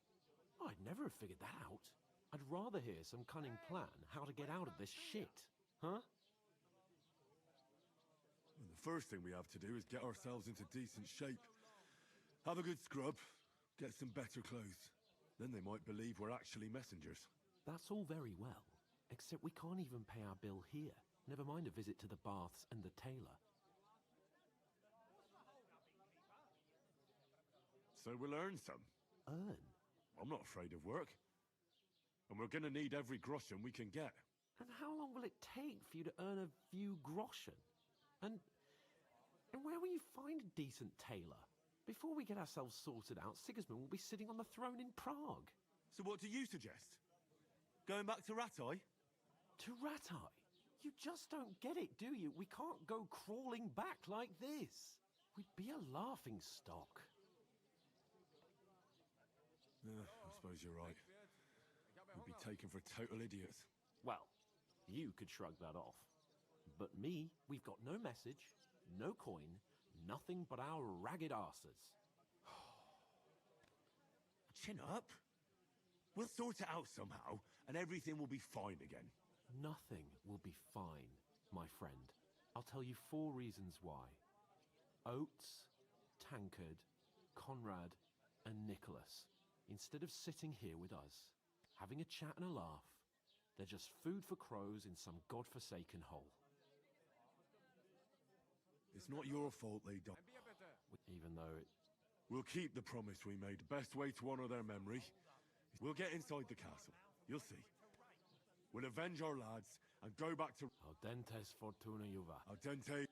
I'd never have figured that out. I'd rather hear some cunning plan how to get out of this shit. Huh? Well, the first thing we have to do is get ourselves into decent shape. Have a good scrub, get some better clothes. Then they might believe we're actually messengers. That's all very well, except we can't even pay our bill here. Never mind a visit to the baths and the tailor. So we'll earn some. Earn? I'm not afraid of work. And we're gonna need every groschen we can get. And how long will it take for you to earn a few groschen? And where will you find a decent tailor? Before we get ourselves sorted out, Sigismund will be sitting on the throne in Prague. So what do you suggest? Going back to Ratai? To Ratai? You just don't get it, do you? We can't go crawling back like this. We'd be a laughing stock. I suppose you're right. We'd be taken for total idiots. Well, you could shrug that off. But me, we've got no message, no coin, nothing but our ragged arses. Chin up. We'll sort it out somehow, and everything will be fine again. Nothing will be fine, my friend. I'll tell you 4 reasons why. Oates, Tankard, Conrad, and Nicholas, instead of sitting here with us, having a chat and a laugh, they're just food for crows in some godforsaken hole. It's not your fault they died. Even though it... We'll keep the promise we made. The best way to honor their memory. We'll get inside the castle. You'll see. We'll avenge our lads and go back to... Audentes fortuna juva. Al dente.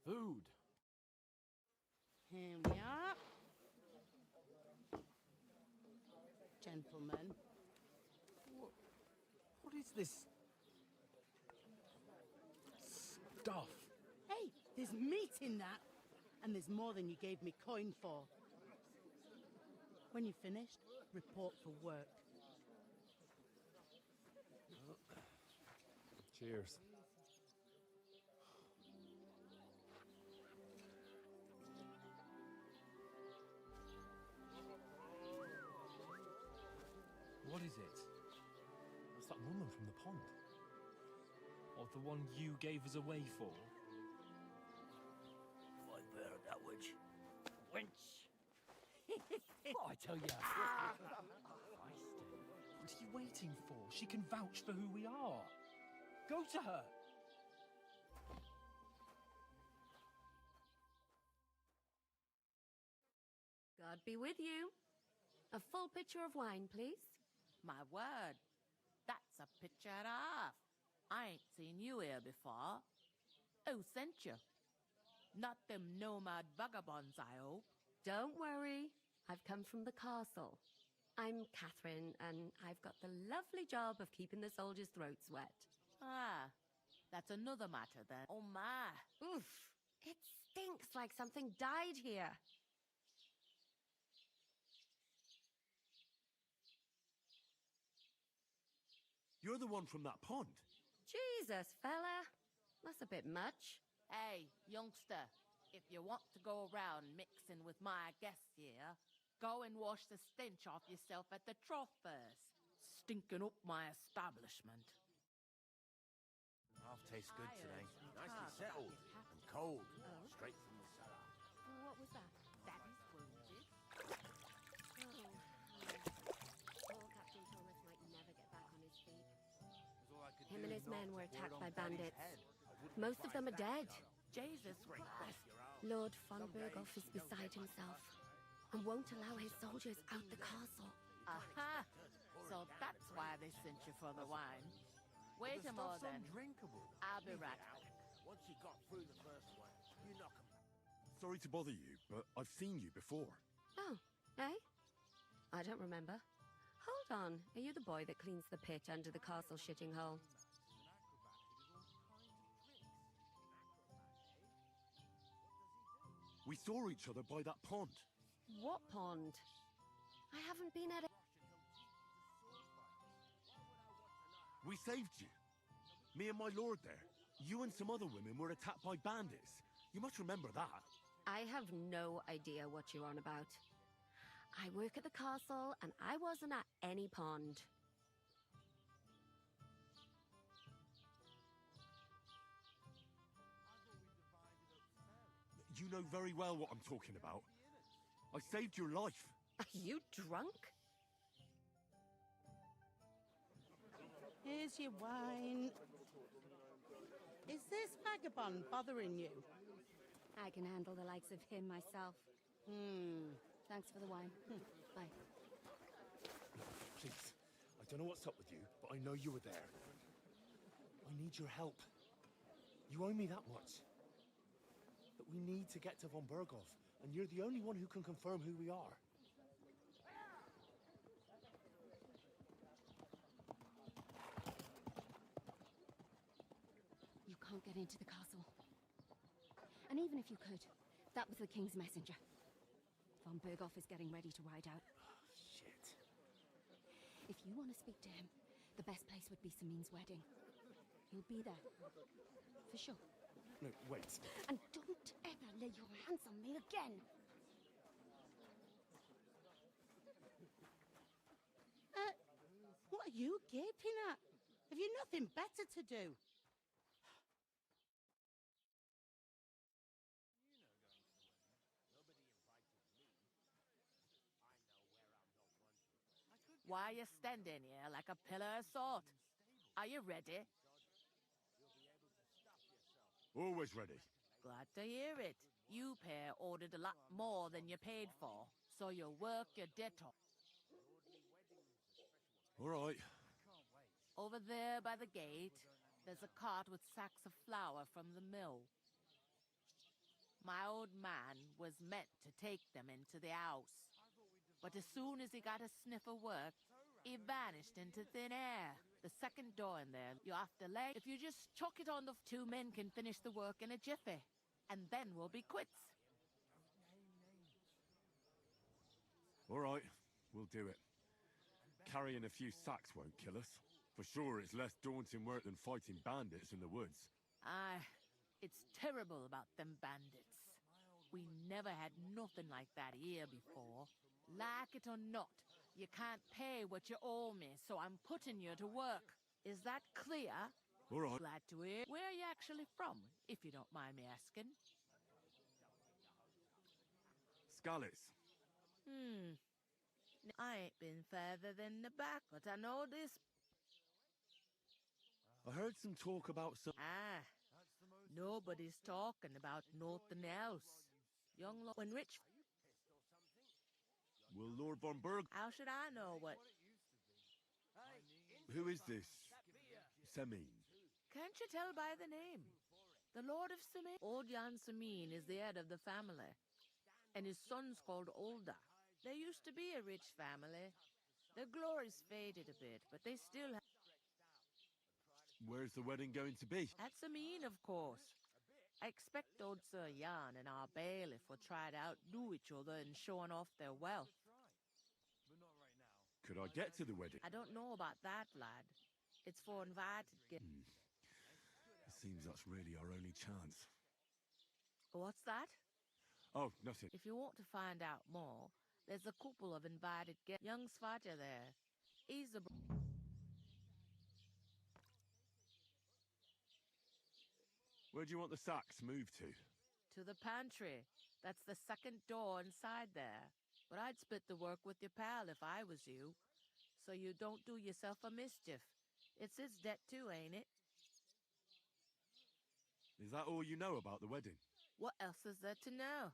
Food. Here we are. Gentlemen. What is this stuff? Hey, there's meat in that. And there's more than you gave me coin for. When you're finished, report for work. Cheers. What is it? It's that woman from the pond. Or the one you gave us away for? I bear that witch. Wench! What I tell you? What are you waiting for? She can vouch for who we are. Go to her. God be with you. A full pitcher of wine, please. My word, that's a picture and a half. I ain't seen you here before. Who sent you? Not them nomad vagabonds, I hope. Don't worry. I've come from the castle. I'm Catherine, and I've got the lovely job of keeping the soldiers' throats wet. Ah, that's another matter then. Oh my. Oof. It stinks like something died here. You're the one from that pond. Jesus, fella. That's a bit much. Hey, youngster, if you want to go around mixing with my guests here, go and wash the stench off yourself at the trough first. Stinking up my establishment. Half tastes good today. Nicely settled and cold. Straight from the cellar. What was that? That is wounded. Poor Captain Thomas might never get back on his feet. Him and his men were attacked by bandits. Most of them are dead. Jesus Christ. Lord von Berghoff is beside himself and won't allow his soldiers out the castle. Aha! So that's why they sent you for the wine. Wait a moment then. Drinkable. I'll be right back. Once you got through the first one, you knock 'em. Sorry to bother you, but I've seen you before. Oh, eh? I don't remember. Hold on. Are you the boy that cleans the pit under the castle shitting hole? We saw each other by that pond. What pond? I haven't been at it. We saved you. Me and my lord there. You and some other women were attacked by bandits. You must remember that. I have no idea what you're on about. I work at the castle, and I wasn't at any pond. You know very well what I'm talking about. I saved your life. Are you drunk? Here's your wine. Is this vagabond bothering you? I can handle the likes of him myself. Thanks for the wine. Bye. Please, I don't know what's up with you, but I know you were there. I need your help. You owe me that much. But we need to get to von Berghoff, and you're the only one who can confirm who we are. get into the castle. And even if you could, that was the king's messenger. Von Berghoff is getting ready to ride out. Shit. If you want to speak to him, the best place would be Samin's wedding. He'll be there. For sure. No, wait. And don't ever lay your hands on me again! What are you gaping at? Have you nothing better to do? Why are you standing here like a pillar of salt? Are you ready? Always ready. Glad to hear it. You pair ordered a lot more than you paid for, so you work your ditto. All right. Over there by the gate, there's a cart with sacks of flour from the mill. My old man was meant to take them into the house, but as soon as he got a sniff of work, he vanished into thin air. The second door in there, you have to lay. If you just chuck it on the two men can finish the work in a jiffy, and then we'll be quits. All right, we'll do it. Carrying a few sacks won't kill us. For sure, it's less daunting work than fighting bandits in the woods. It's terrible about them bandits. We never had nothing like that here before. Like it or not, you can't pay what you owe me, so I'm putting you to work. Is that clear? All right. Glad to hear. Where are you actually from, if you don't mind me asking? Scallops. I ain't been further than the back, but I know this. I heard some talk about some... Nobody's talking about nothing else. When rich... Will Lord von Berg... How should I know what... Who is this? Samin. Can't you tell by the name? The Lord of Samin? Old Jan Samin is the head of the family, and his son's called Olda. They used to be a rich family. Their glory's faded a bit, but they still have... Where's the wedding going to be? At Samin, of course. I expect old Sir Jan and our bailiff will try to outdo each other in showing off their wealth. Could I get to the wedding? I don't know about that, lad. It's for invited guests. It seems that's really our only chance. What's that? Oh, nothing. If you want to find out more, there's a couple of invited guests. Young Svaja there. He's a... Where do you want the sacks moved to? To the pantry. That's the second door inside there. But I'd split the work with your pal if I was you, so you don't do yourself a mischief. It's his debt too, ain't it? Is that all you know about the wedding? What else is there to know?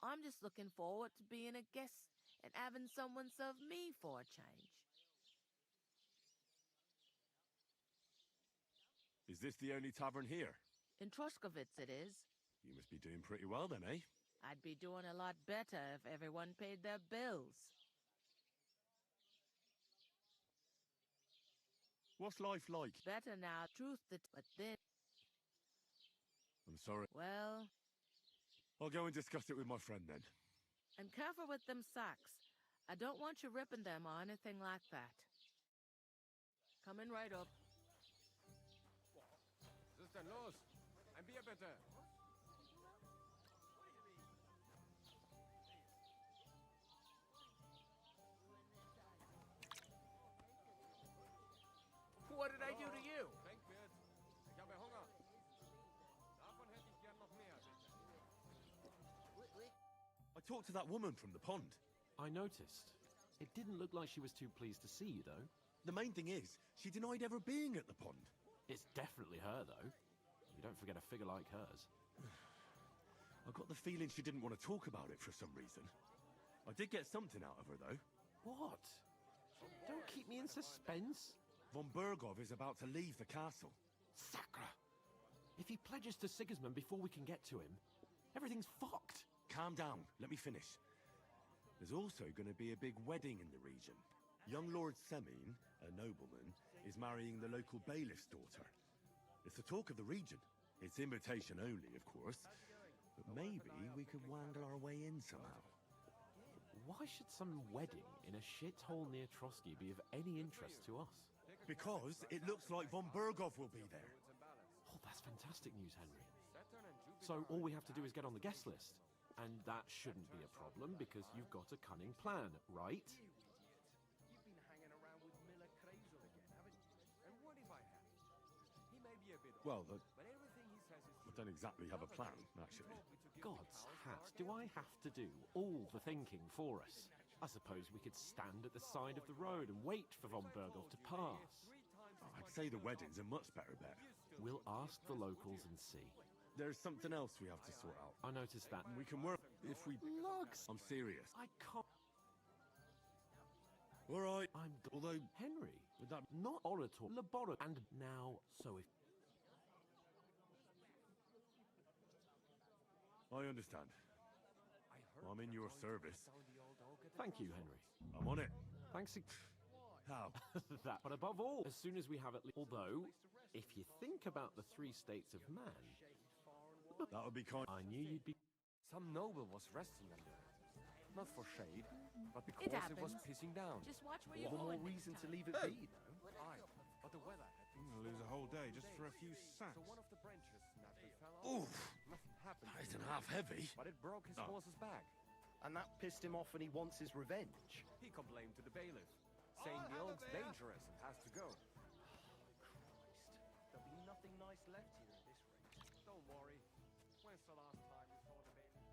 I'm just looking forward to being a guest and having someone serve me for a change. Is this the only tavern here? In Troshkovitz it is. You must be doing pretty well then, eh? I'd be doing a lot better if everyone paid their bills. What's life like? Better now, but then... I'm sorry. Well... I'll go and discuss it with my friend then. And careful with them sacks. I don't want you ripping them or anything like that. Coming right up. Was ist denn los? Ein Bier bitte. What did I do to you? Trinkwirt. Ich habe Hunger. Davon hätte ich gern noch mehr, bitte. I talked to that woman from the pond. I noticed. It didn't look like she was too pleased to see you, though. The main thing is, she denied ever being at the pond. It's definitely her, though. You don't forget a figure like hers. I got the feeling she didn't want to talk about it for some reason. I did get something out of her, though. What? Don't keep me in suspense. Von Berghoff is about to leave the castle. Sacre! If he pledges to Sigismund before we can get to him, everything's fucked. Calm down. Let me finish. There's also going to be a big wedding in the region. Young Lord Semin, a nobleman, is marrying the local bailiff's daughter. It's the talk of the region. It's invitation only, of course. But maybe we could wangle our way in somehow. Why should some wedding in a shithole near Trotsky be of any interest to us? Because it looks like von Berghoff will be there. Oh, that's fantastic news, Henry. So all we have to do is get on the guest list. And that shouldn't be a problem because you've got a cunning plan, right? You've been hanging around with Miller Crazel again, haven't you? And what if I have? He may be a bit Well, odd, but everything he says is I don't exactly have a plan, actually. God's hat, do I have to do all the thinking for us? I suppose we could stand at the side of the road and wait for von Berghoff to pass. I'd say the wedding's a much better bet. We'll ask the locals and see. There's something else we have to sort out. I noticed that. We can work if we... Lugs! I'm serious. I can't... All right. Although, Henry, with that not orator, laboratory, and now, so if... I understand. I'm in your service. Thank you, Henry. I'm on it. Thanks. How? That, but above all, as soon as we have at least... Although, if you think about the 3 states of man... That would be kind... I knew you'd be... Some noble was resting under it. Not for shade, but because it was pissing down. Just watch where All you're the more going. reason to leave it be, though. Aye, but the weather had been... I'm gonna lose a whole day just for a few sacks. So one of the branches snapped and fell off. Oof. Nothing happened. That isn't half heavy. But it broke his horse's back. And that pissed him off and he wants his revenge. He complained to the bailiff, saying the oak's dangerous and has to go. There'll be nothing nice left here at this rate. Don't worry. When's the last time we saw the bailiff?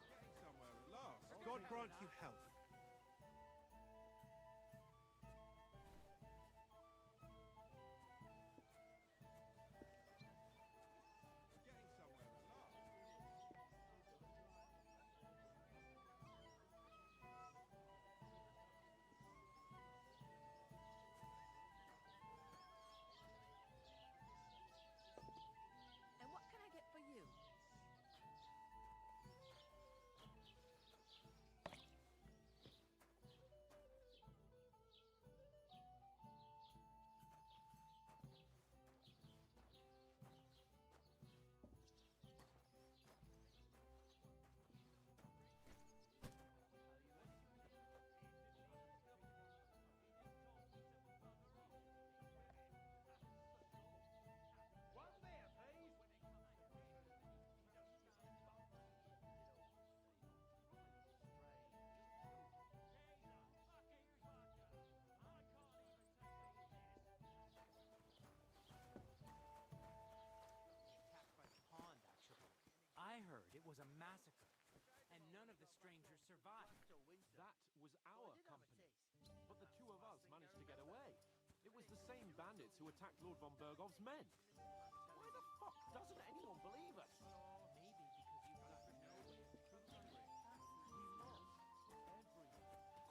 Getting somewhere at last. God grant you health. Getting somewhere at last. And what can I get for you? I heard it was a massacre, and none of the strangers survived. That was our company. But the 2 of us managed to get away. It was the same bandits who attacked Lord von Berghoff's men. Why the fuck doesn't anyone believe us?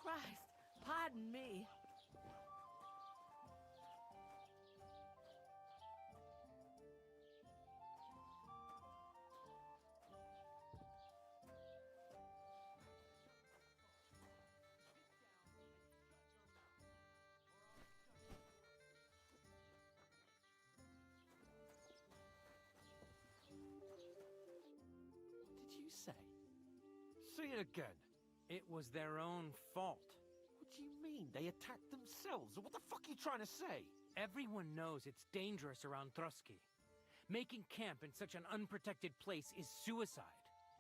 Christ, pardon me. What did you say? Say it again. It was their own fault. What do you mean? They attacked themselves? What the fuck are you trying to say? Everyone knows it's dangerous around Trotsky. Making camp in such an unprotected place is suicide.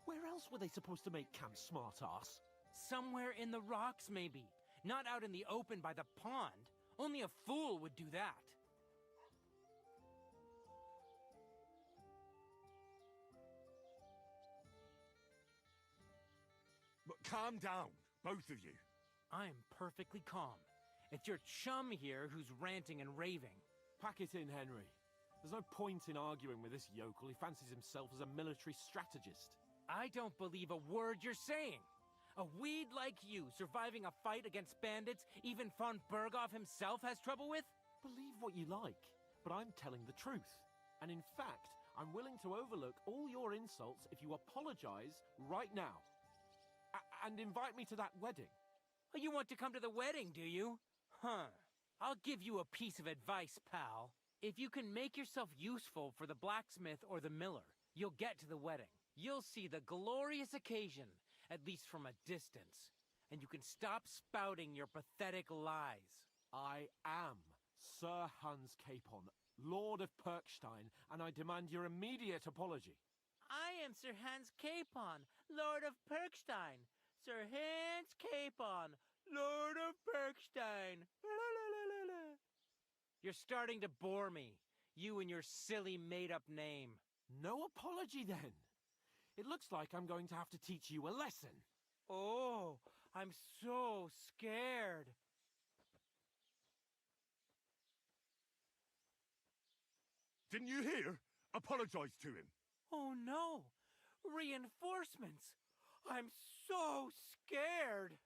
Where else were they supposed to make camp, smart-ass? Somewhere in the rocks, maybe. Not out in the open by the pond. Only a fool would do that. But calm down, both of you. I'm perfectly calm. It's your chum here who's ranting and raving. Pack it in, Henry. There's no point in arguing with this yokel. He fancies himself as a military strategist. I don't believe a word you're saying. A weed like you surviving a fight against bandits even von Berghoff himself has trouble with? Believe what you like, but I'm telling the truth. And in fact, I'm willing to overlook all your insults if you apologize right now. And invite me to that wedding. Oh, you want to come to the wedding, do you? Huh. I'll give you a piece of advice, pal. If you can make yourself useful for the blacksmith or the miller, you'll get to the wedding. You'll see the glorious occasion, at least from a distance. And you can stop spouting your pathetic lies. I am Sir Hans Capon, Lord of Perkstein, and I demand your immediate apology. I am Sir Hans Capon, Lord of Perkstein. Sir Hans Capon, Lord of Perkstein. You're starting to bore me, you and your silly made-up name. No apology, then. It looks like I'm going to have to teach you a lesson. Oh, I'm so scared. Didn't you hear? Apologize to him. Oh no! Reinforcements! I'm so scared!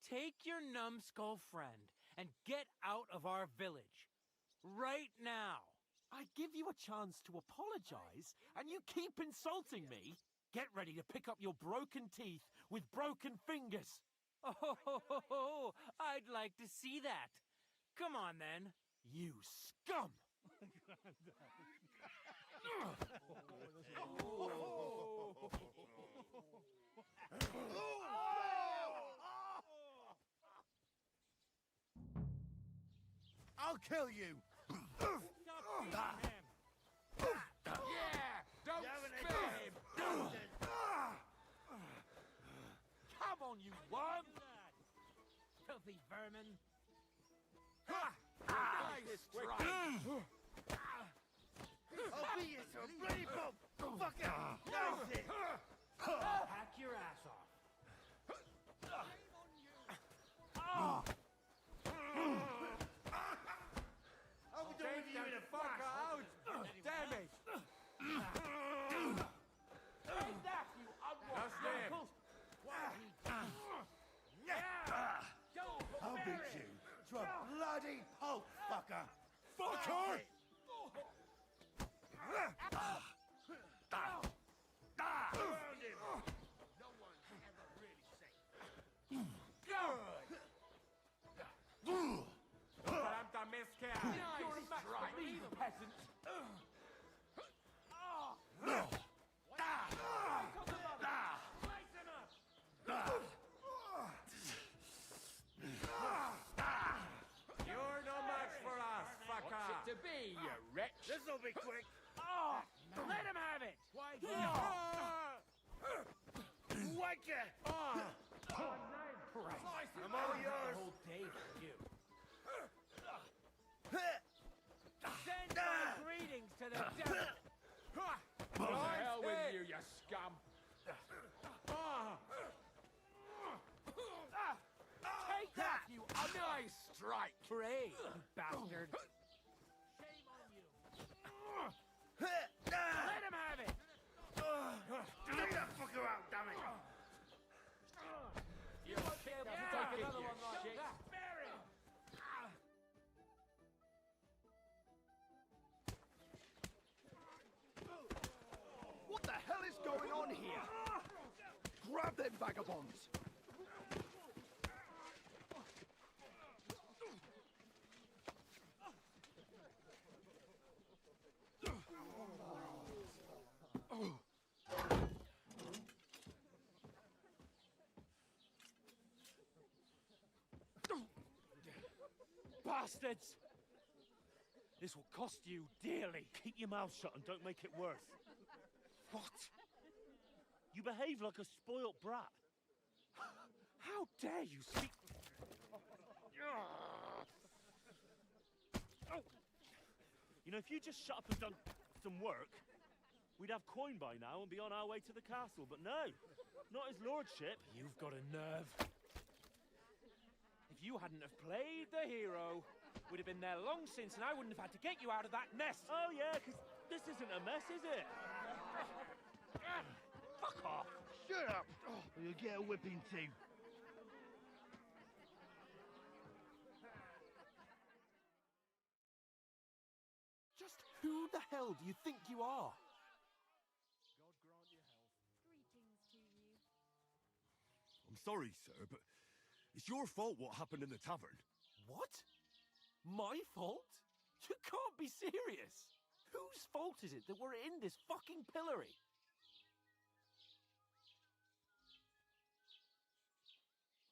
Take your numbskull friend and get out of our village. Right now! I give you a chance to apologize, and you keep insulting me? Get ready to pick up your broken teeth with broken fingers. Oh, I'd like to see that. Come on, then. You scum! I'll kill you! Yeah! Don't spare him! Come on, you worm! Filthy vermin! Nice strike! I'll beat you to a bloody pulp! Fuck it! Nice it! Hack your ass off! I'll be done with you in a fast! Out! Damn it! Take that, you unwashed knuckles! I'll beat you to a bloody pulp, fucker! Fucker! You're a match for me, peasant! You're no match for us, fucker! What's it to be, you wretch? This'll be quick! Oh, let him have it! Wake it! I'm all yours. The whole day for you. Send my greetings to the devil. To hell with you, you scum! Take that, you nice strike! Pray, you bastard. Shame on you. Let him have it! Take that fucker out, damn it! You won't be able to take another one like that! Spare him! What the hell is going on here? Grab them vagabonds! Bastards! This will cost you dearly. Keep your mouth shut and don't make it worse. What? You behave like a spoilt brat. How dare you speak? You know, if you just shut up and done some work, we'd have coin by now and be on our way to the castle. But no, not his lordship. You've got a nerve. If you hadn't have played the hero, we'd have been there long since and I wouldn't have had to get you out of that nest. Oh yeah, because this isn't a mess, is it? Fuck off. Shut up! Or you'll get a whipping too. Just who the hell do you think you are? Greetings to you. I'm sorry, sir, but it's your fault what happened in the tavern. What? My fault? You can't be serious. Whose fault is it that we're in this fucking pillory?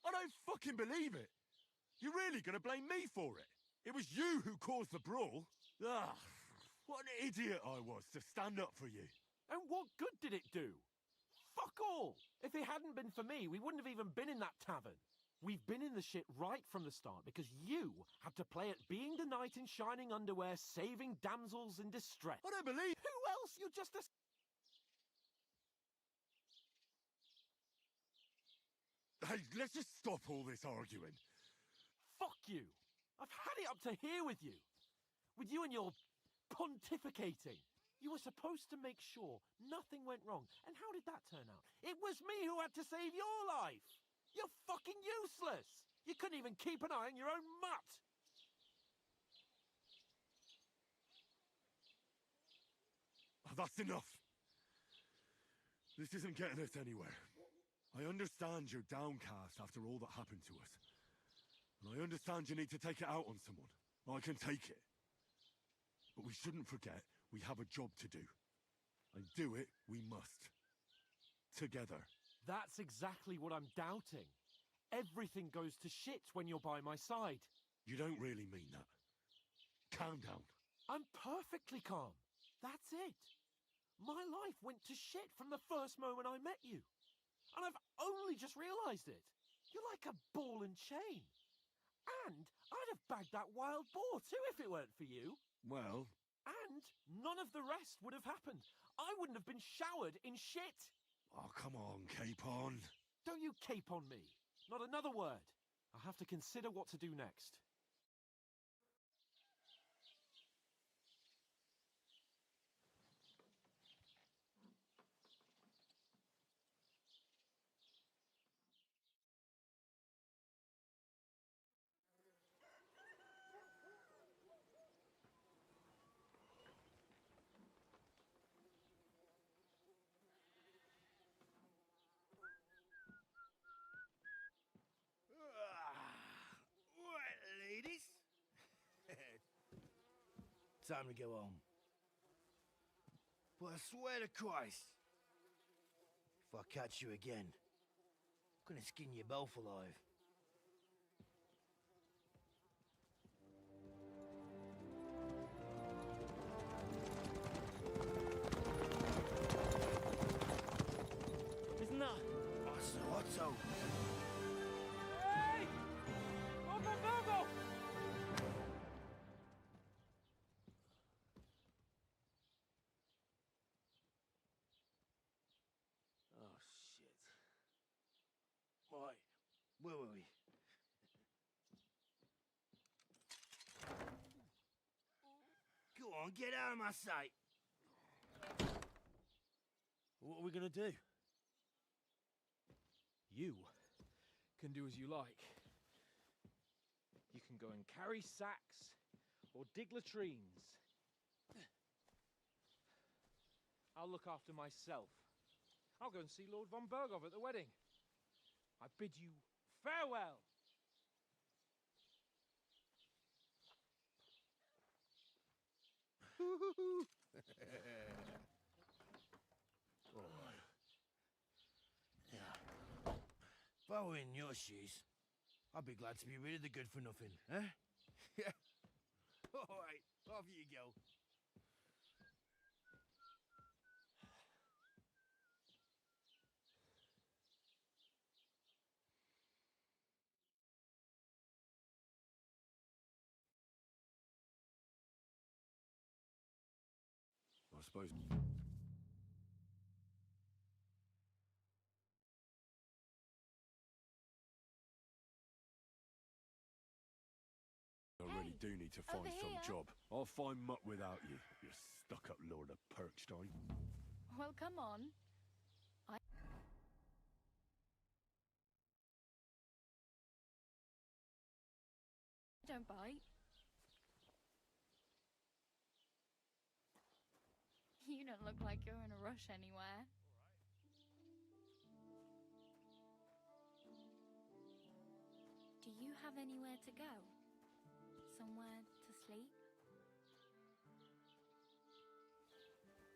I don't fucking believe it. You're really gonna blame me for it? It was you who caused the brawl. Ah, what an idiot I was to stand up for you. And what good did it do? Fuck all! If it hadn't been for me, we wouldn't have even been in that tavern. We've been in the shit right from the start because you had to play at being the knight in shining underwear, saving damsels in distress. I don't believe... Who else? You're just a... Hey, let's just stop all this arguing. Fuck you! I've had it up to here with you. With you and your pontificating. You were supposed to make sure nothing went wrong. And how did that turn out? It was me who had to save your life! You're fucking useless! You couldn't even keep an eye on your own mutt! Oh, that's enough. This isn't getting us anywhere. I understand you're downcast after all that happened to us. And I understand you need to take it out on someone. I can take it. But we shouldn't forget we have a job to do. And do it we must. Together. That's exactly what I'm doubting. Everything goes to shit when you're by my side. You don't really mean that. Calm down. I'm perfectly calm. That's it. My life went to shit from the first moment I met you. And I've only just realised it. You're like a ball and chain. And I'd have bagged that wild boar too if it weren't for you. Well... And none of the rest would have happened. I wouldn't have been showered in shit. Oh, come on, Capon. Don't you cape on me. Not another word. I'll have to consider what to do next. Ladies? Time to go home. But I swear to Christ, if I catch you again, I'm gonna skin you both alive. Isn't that? Otto. Hey! Open Virgo! Oh, shit. Right, where were we? Go on, get out of my sight. What are we gonna do? You can do as you like. You can go and carry sacks or dig latrines. I'll look after myself. I'll go and see Lord von Berghoff at the wedding. I bid you farewell. If I were in your shoes, I'd be glad to be rid of the good for nothing, eh? Yeah. Alright, off you go. I suppose... I really do need to find some job. I'll find mutt without you, you stuck-up Lord of Perkstein. Well, come on. Don't bite. You don't look like you're in a rush anywhere. Do you have anywhere to go? Somewhere to sleep?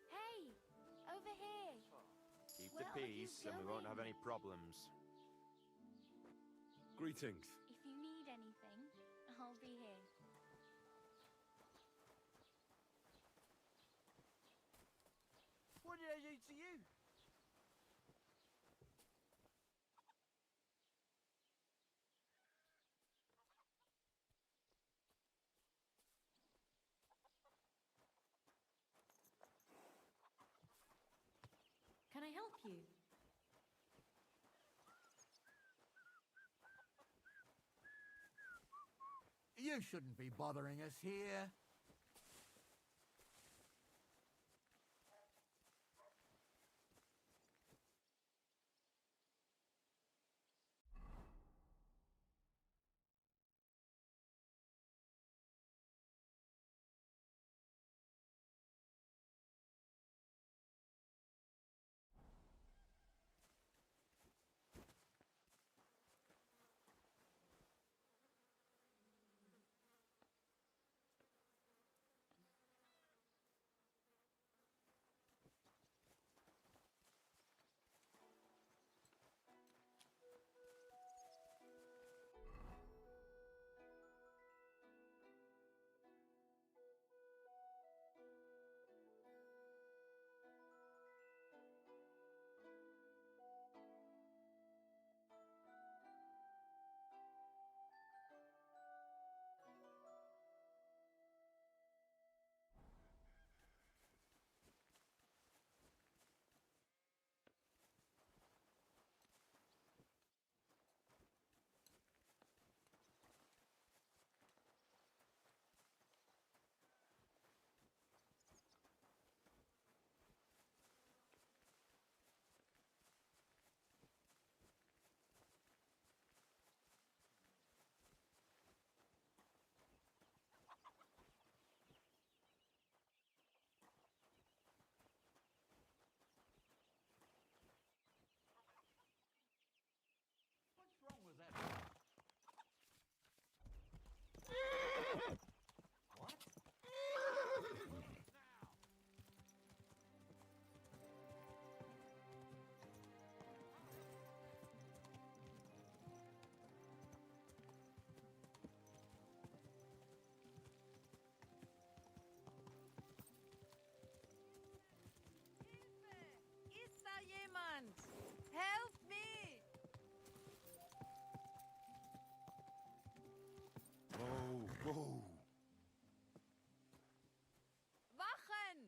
Hey! Over here! Keep Where the are you peace, and we won't have going? any problems. Greetings. If you need anything, I'll be here. What did I do to you? Can I help you? You shouldn't be bothering us here. Help me! Whoa, whoa. Wachen!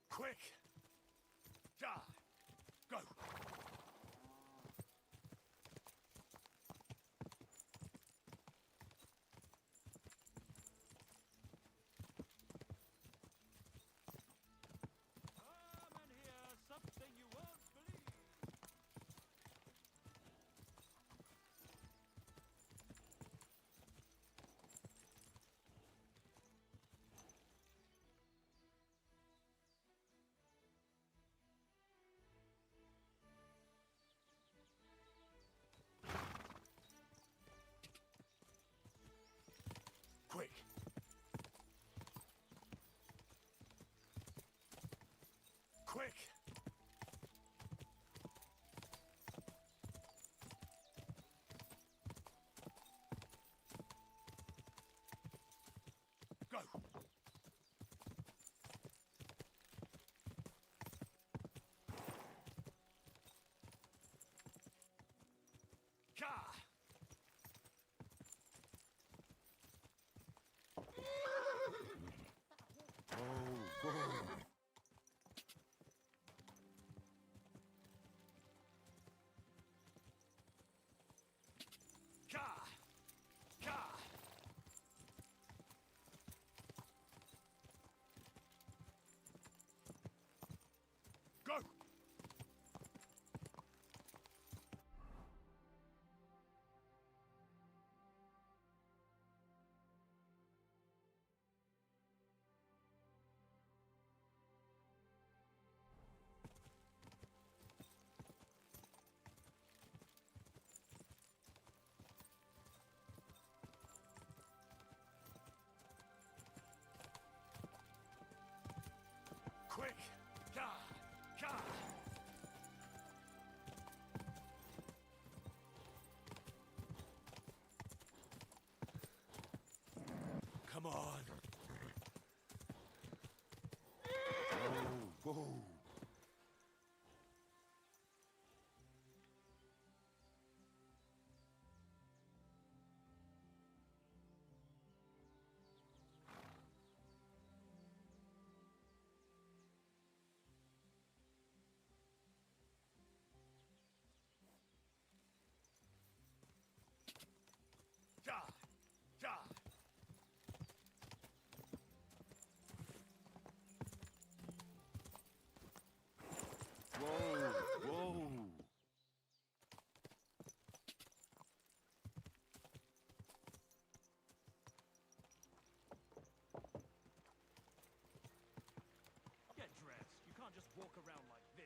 Quick! Ja! Go! Something you won't believe. walk around like this.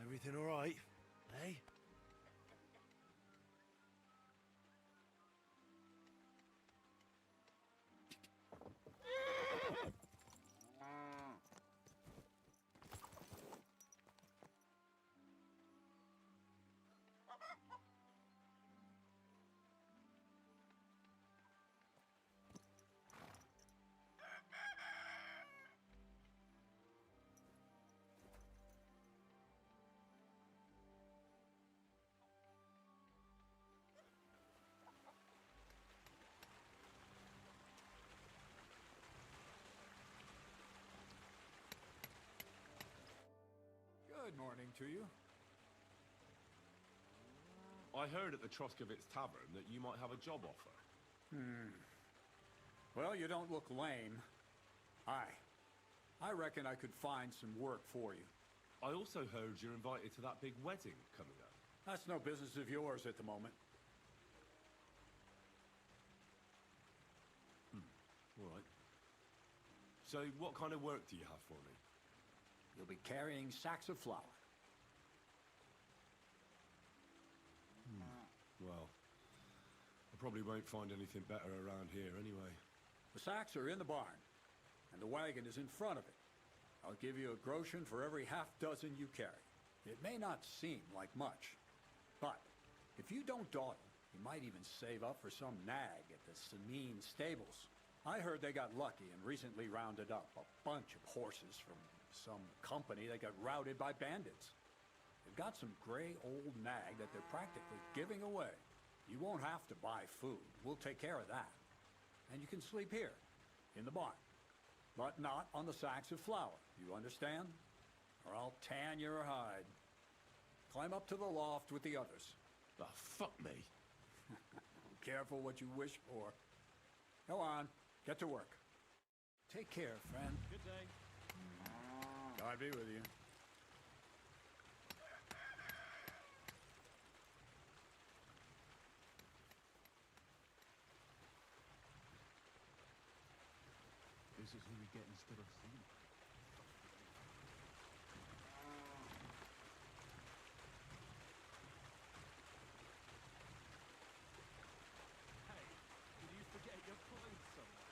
Everything all right, eh? Good morning to you. I heard at the Troskovitz Tavern that you might have a job offer. Well, you don't look lame. I reckon I could find some work for you. I also heard you're invited to that big wedding coming up. That's no business of yours at the moment. All right. So what kind of work do you have for me? You'll be carrying sacks of flour. Well, I probably won't find anything better around here anyway. The sacks are in the barn, and the wagon is in front of it. I'll give you a groschen for every half dozen you carry. It may not seem like much, but if you don't dawdle, you might even save up for some nag at the Sameen stables. I heard they got lucky and recently rounded up a bunch of horses from some company that got routed by bandits. They've got some gray old nag that they're practically giving away. You won't have to buy food. We'll take care of that. And you can sleep here, in the barn. But not on the sacks of flour. You understand? Or I'll tan your hide. Climb up to the loft with the others. Fuck me. Careful what you wish for. Go on, get to work. Take care, friend. Good day. God be with you. This is who we get instead of Seymour. Hey, did you forget your clothes somewhere?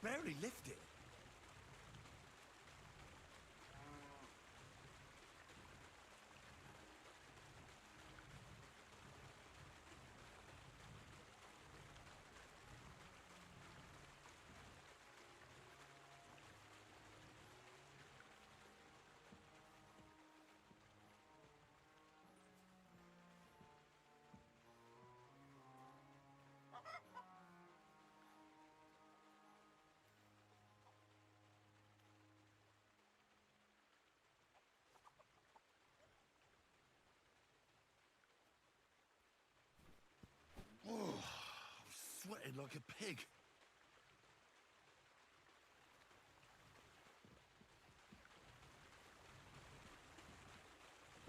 Barely lift it. sweating like a pig.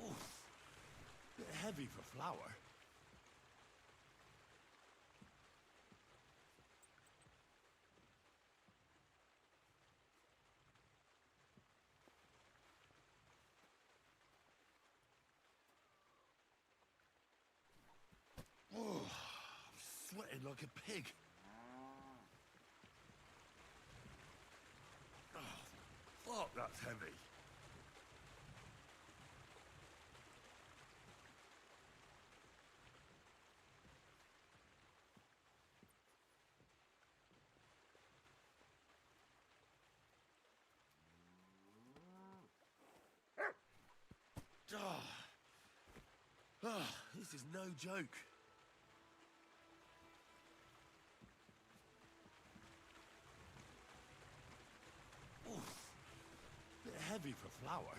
Oof. Bit heavy for flour. Oh, I'm sweating like a pig. Oh, fuck, that's heavy. This is no joke. Oof. Bit heavy for flour.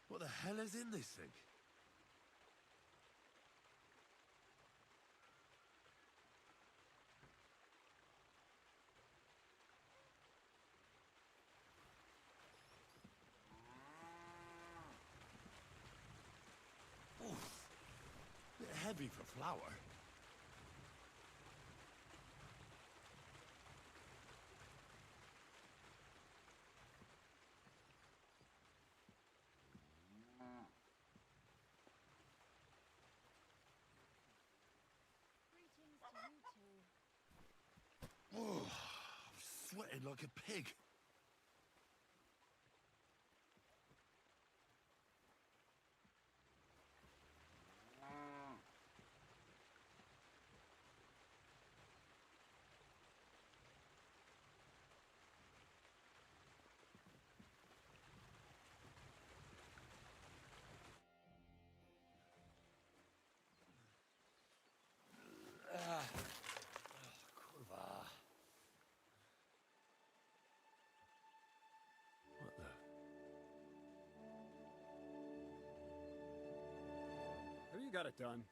What the hell is in this thing? Oof. Bit heavy for flour. Oh, I'm sweating like a pig. Have you got it done?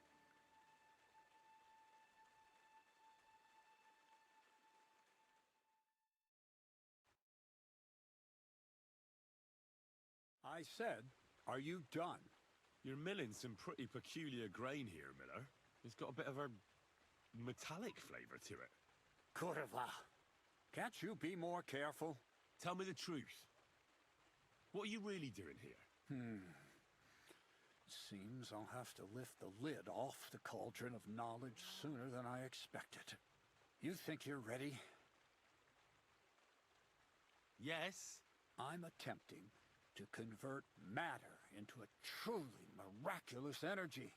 I said, are you done? You're milling some pretty peculiar grain here, Miller. It's got a bit of a metallic flavour to it. Kurwa. Can't you be more careful? Tell me the truth. What are you really doing here? Seems I'll have to lift the lid off the cauldron of knowledge sooner than I expected. You think you're ready? Yes. I'm attempting to convert matter into a truly miraculous energy.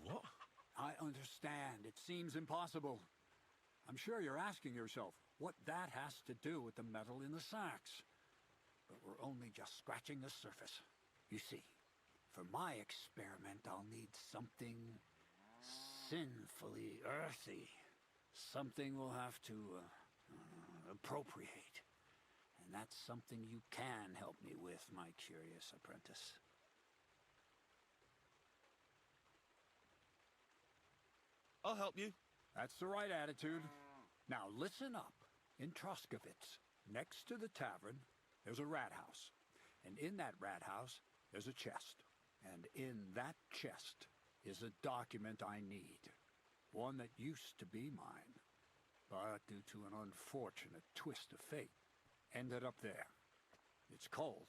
What? I understand. It seems impossible. I'm sure you're asking yourself what that has to do with the metal in the sacks. But we're only just scratching the surface. You see, for my experiment, I'll need something sinfully earthy. Something we'll have to appropriate. And that's something you can help me with, my curious apprentice. I'll help you. That's the right attitude. Now listen up. In Troskowitz, next to the tavern, there's a rat house. And in that rat house, there's a chest. And in that chest is a document I need. One that used to be mine. But due to an unfortunate twist of fate, ended up there. It's called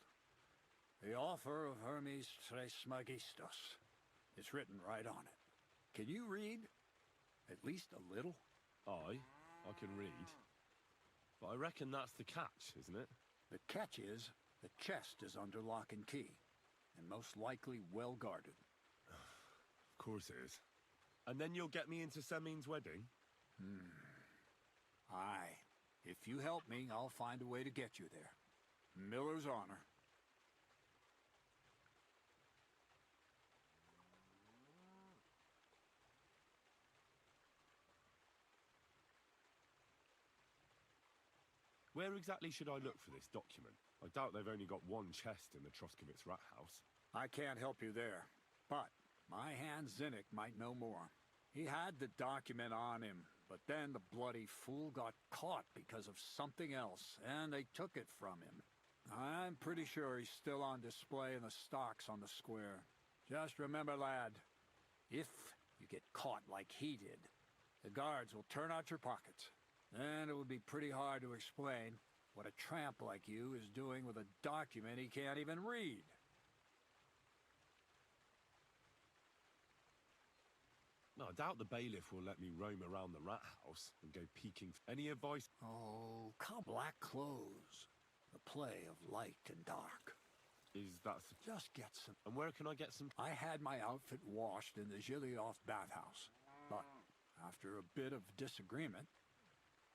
The Offer of Hermes Trismegistus. It's written right on it. Can you read? At least a little? I can read. But I reckon that's the catch, isn't it? The catch is the chest is under lock and key, and most likely well guarded. Of course it is. And then you'll get me into Semin's wedding? Aye. If you help me, I'll find a way to get you there. Miller's honor. Where exactly should I look for this document? I doubt they've only got one chest in the Troskowitz rat house. I can't help you there, but my hand Zinnik might know more. He had the document on him, but then the bloody fool got caught because of something else, and they took it from him. I'm pretty sure he's still on display in the stocks on the square. Just remember, lad, if you get caught like he did, the guards will turn out your pockets. Then it would be pretty hard to explain what a tramp like you is doing with a document he can't even read. No, I doubt the bailiff will let me roam around the rat house and go peeking. Any advice? Oh, come black clothes. The play of light and dark. Is that... Just get some... And where can I get some... I had my outfit washed in the Gilioff bathhouse, but after a bit of disagreement,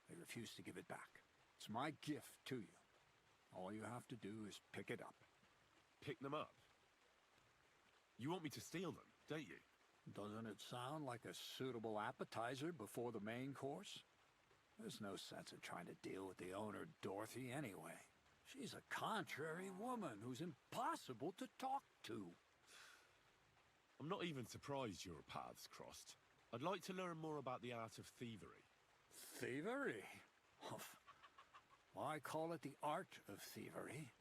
they refused to give it back. It's my gift to you. All you have to do is pick it up. Pick them up? You want me to steal them, don't you? Doesn't it sound like a suitable appetizer before the main course? There's no sense in trying to deal with the owner, Dorothy, anyway. She's a contrary woman who's impossible to talk to. I'm not even surprised your paths crossed. I'd like to learn more about the art of thievery. Thievery? Why call it the art of thievery?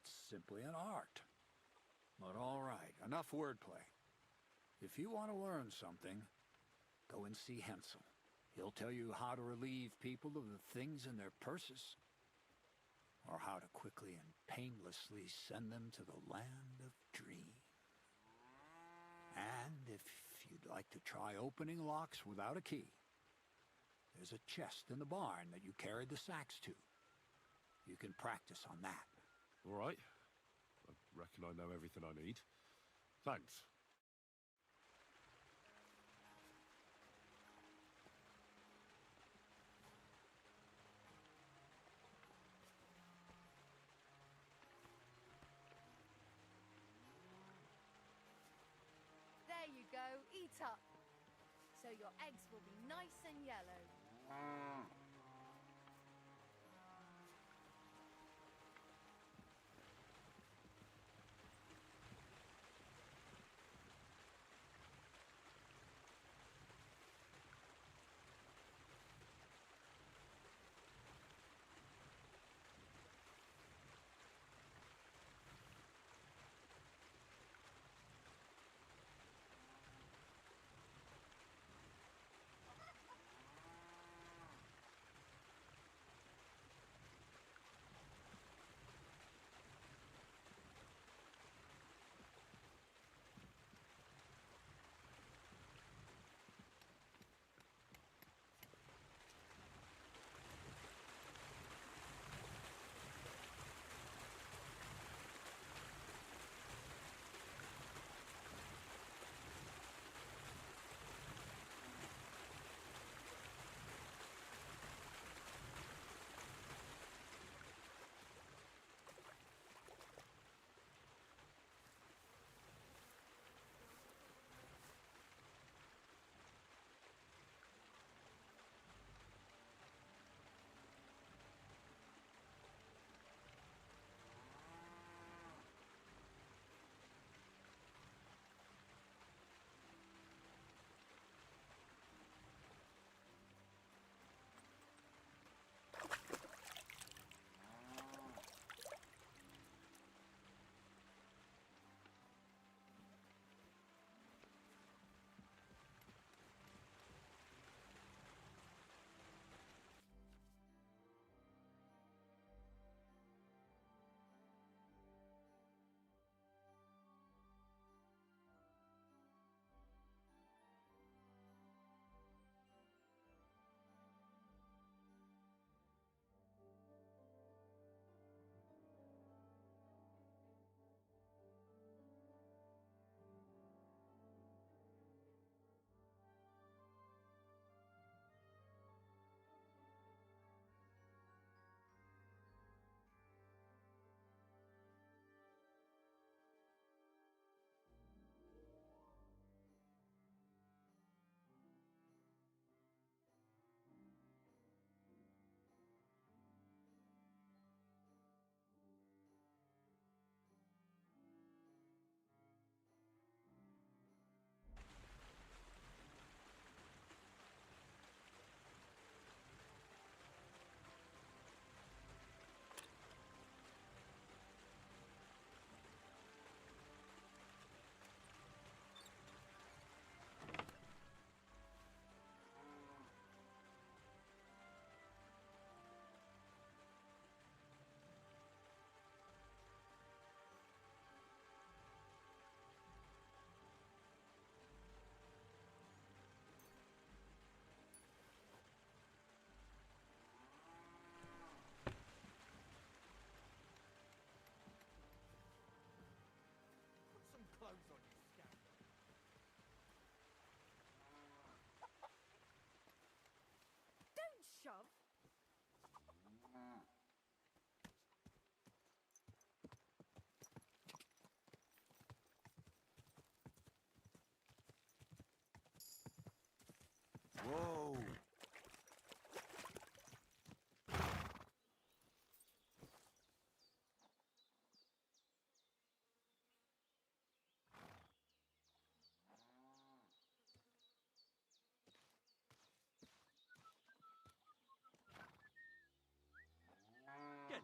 It's simply an art. But all right, enough wordplay. If you want to learn something, go and see Hensel. He'll tell you how to relieve people of the things in their purses, or how to quickly and painlessly send them to the land of dreams. And if you'd like to try opening locks without a key, there's a chest in the barn that you carried the sacks to. You can practice on that. All right. I reckon I know everything I need. Thanks. There you go, eat up. So your eggs will be nice and yellow.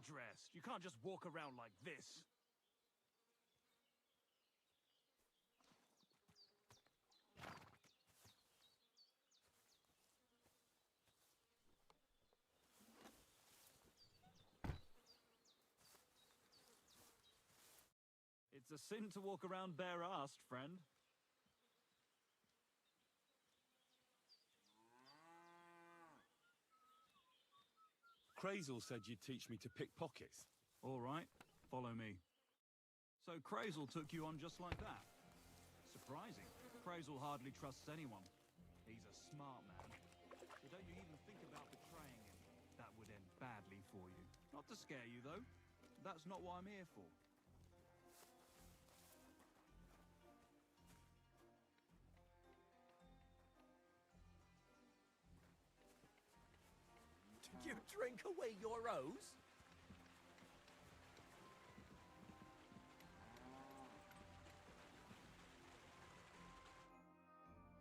Get dressed. You can't just walk around like this. It's a sin to walk around bare-assed, friend. Crazel said you'd teach me to pick pockets. All right, follow me. So Crazel took you on just like that. Surprising. Crazel hardly trusts anyone. He's a smart man. So don't you even think about betraying him. That would end badly for you. Not to scare you, though. That's not what I'm here for. You drink away your rose?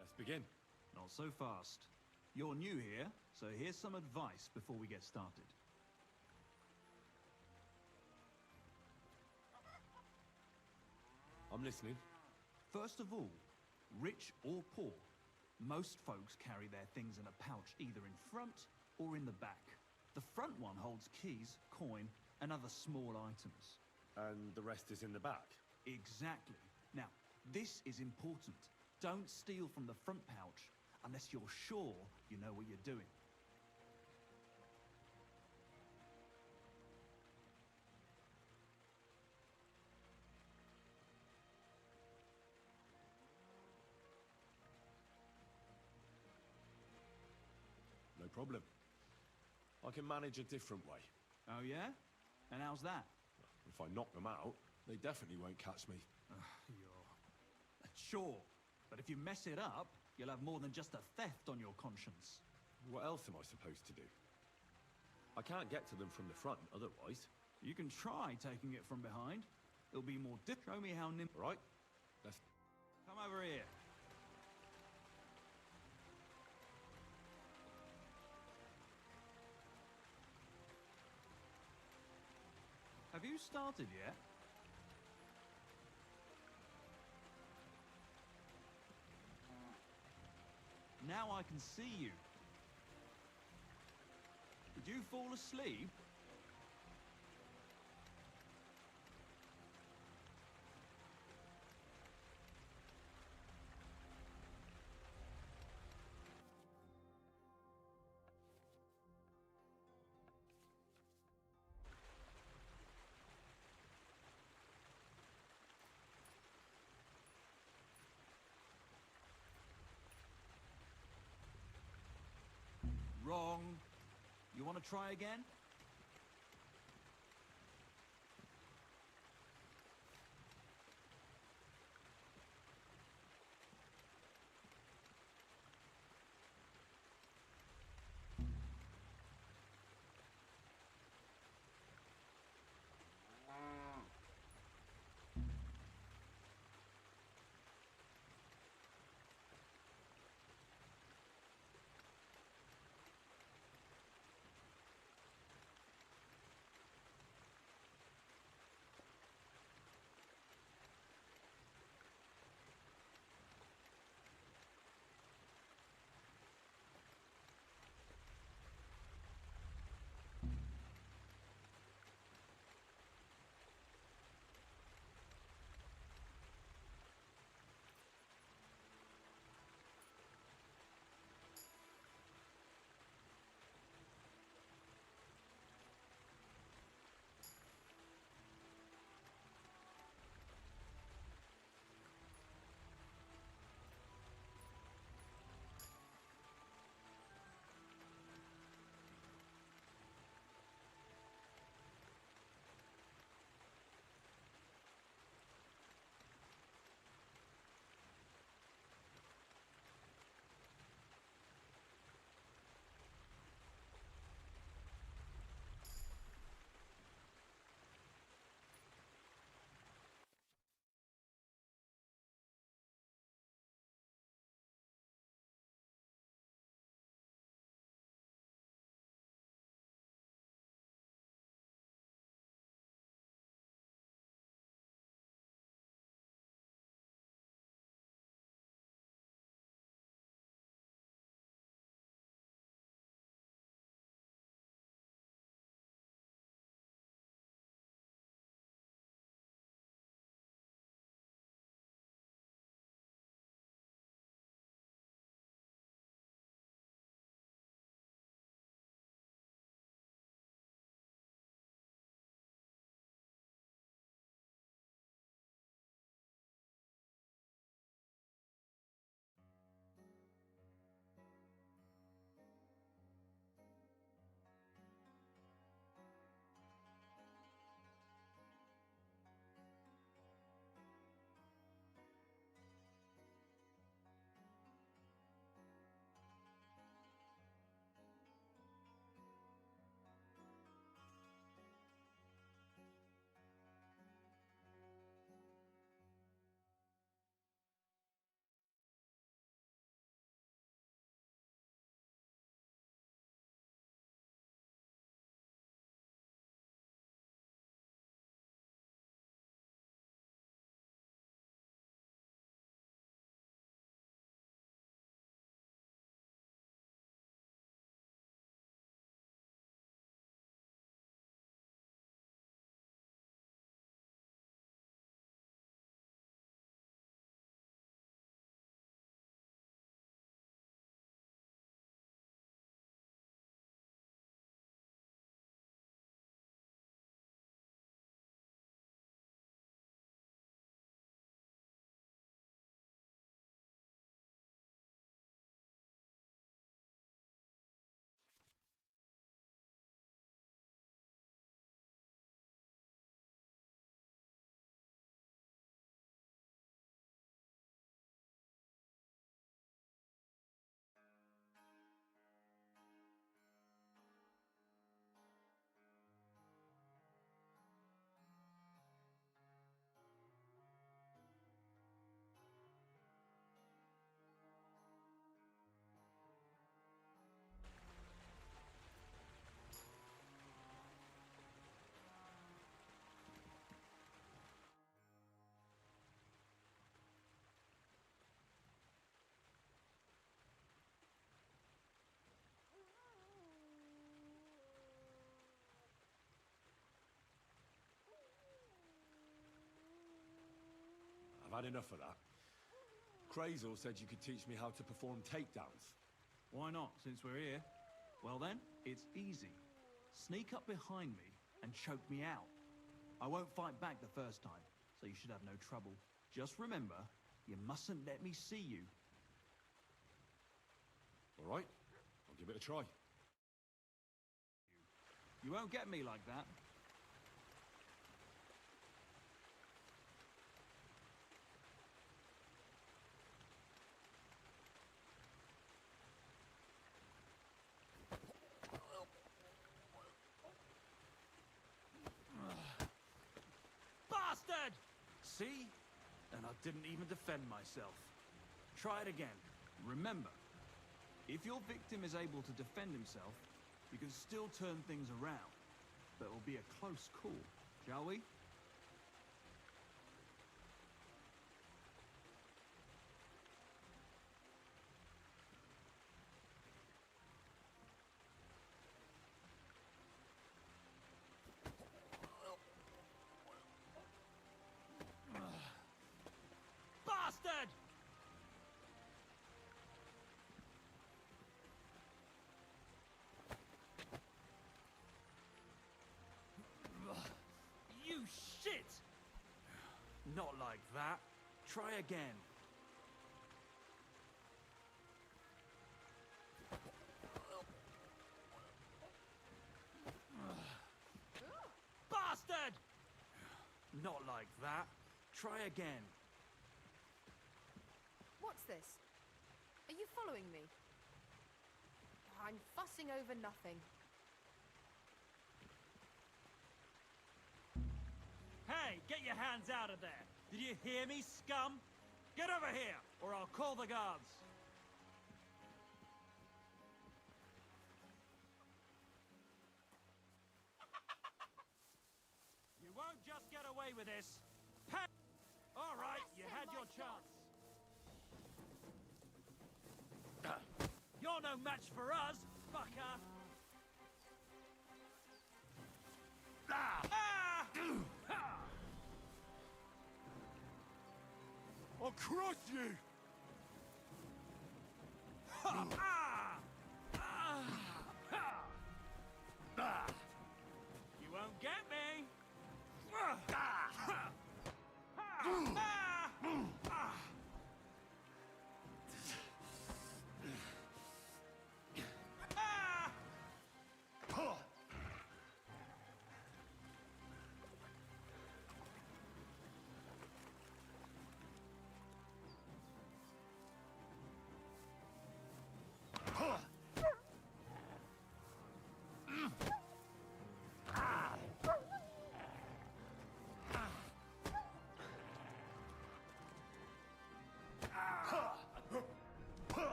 Let's begin. Not so fast. You're new here, so here's some advice before we get started. I'm listening. First of all, rich or poor, most folks carry their things in a pouch either in front or in the back. The front one holds keys, coin, and other small items. And the rest is in the back? Exactly. Now, this is important. Don't steal from the front pouch unless you're sure you know what you're doing. No problem. I can manage a different way. Oh yeah? And how's that? If I knock them out, they definitely won't catch me. Sure, but if you mess it up, you'll have more than just a theft on your conscience. What else am I supposed to do? I can't get to them from the front, otherwise. You can try taking it from behind. It'll be more Show me how nimble. Right, let's... Come over here. Have you started yet? Now I can see you. Did you fall asleep? Wrong. You want to try again? had enough of that. Crazel said you could teach me how to perform takedowns. Why not, since we're here? Well then, it's easy. Sneak up behind me and choke me out. I won't fight back the first time, so you should have no trouble. Just remember, you mustn't let me see you. All right, I'll give it a try. You won't get me like that. Bastard! See? And I didn't even defend myself. Try it again. Remember, if your victim is able to defend himself, you can still turn things around. But it will be a close call, shall we? Bastard! You shit! Not like that. Try again. Bastard! Not like that. Try again. What's this? Are you following me? I'm fussing over nothing. Hey, get your hands out of there! Did you hear me, scum? Get over here, or I'll call the guards! You won't just get away with this! All right, you had your chance. You're no match for us, fucker! I'll crush you! You won't get me!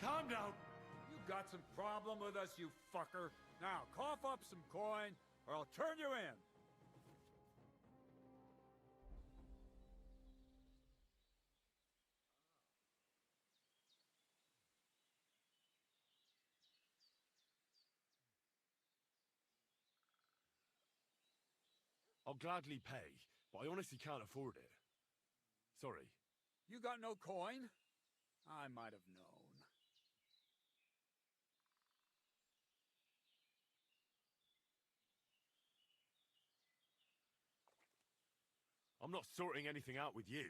Calm down. You got some problem with us, you fucker. Now, cough up some coin, or I'll turn you in. I'll gladly pay, but I honestly can't afford it. Sorry. You got no coin? I might have known. I'm not sorting anything out with you.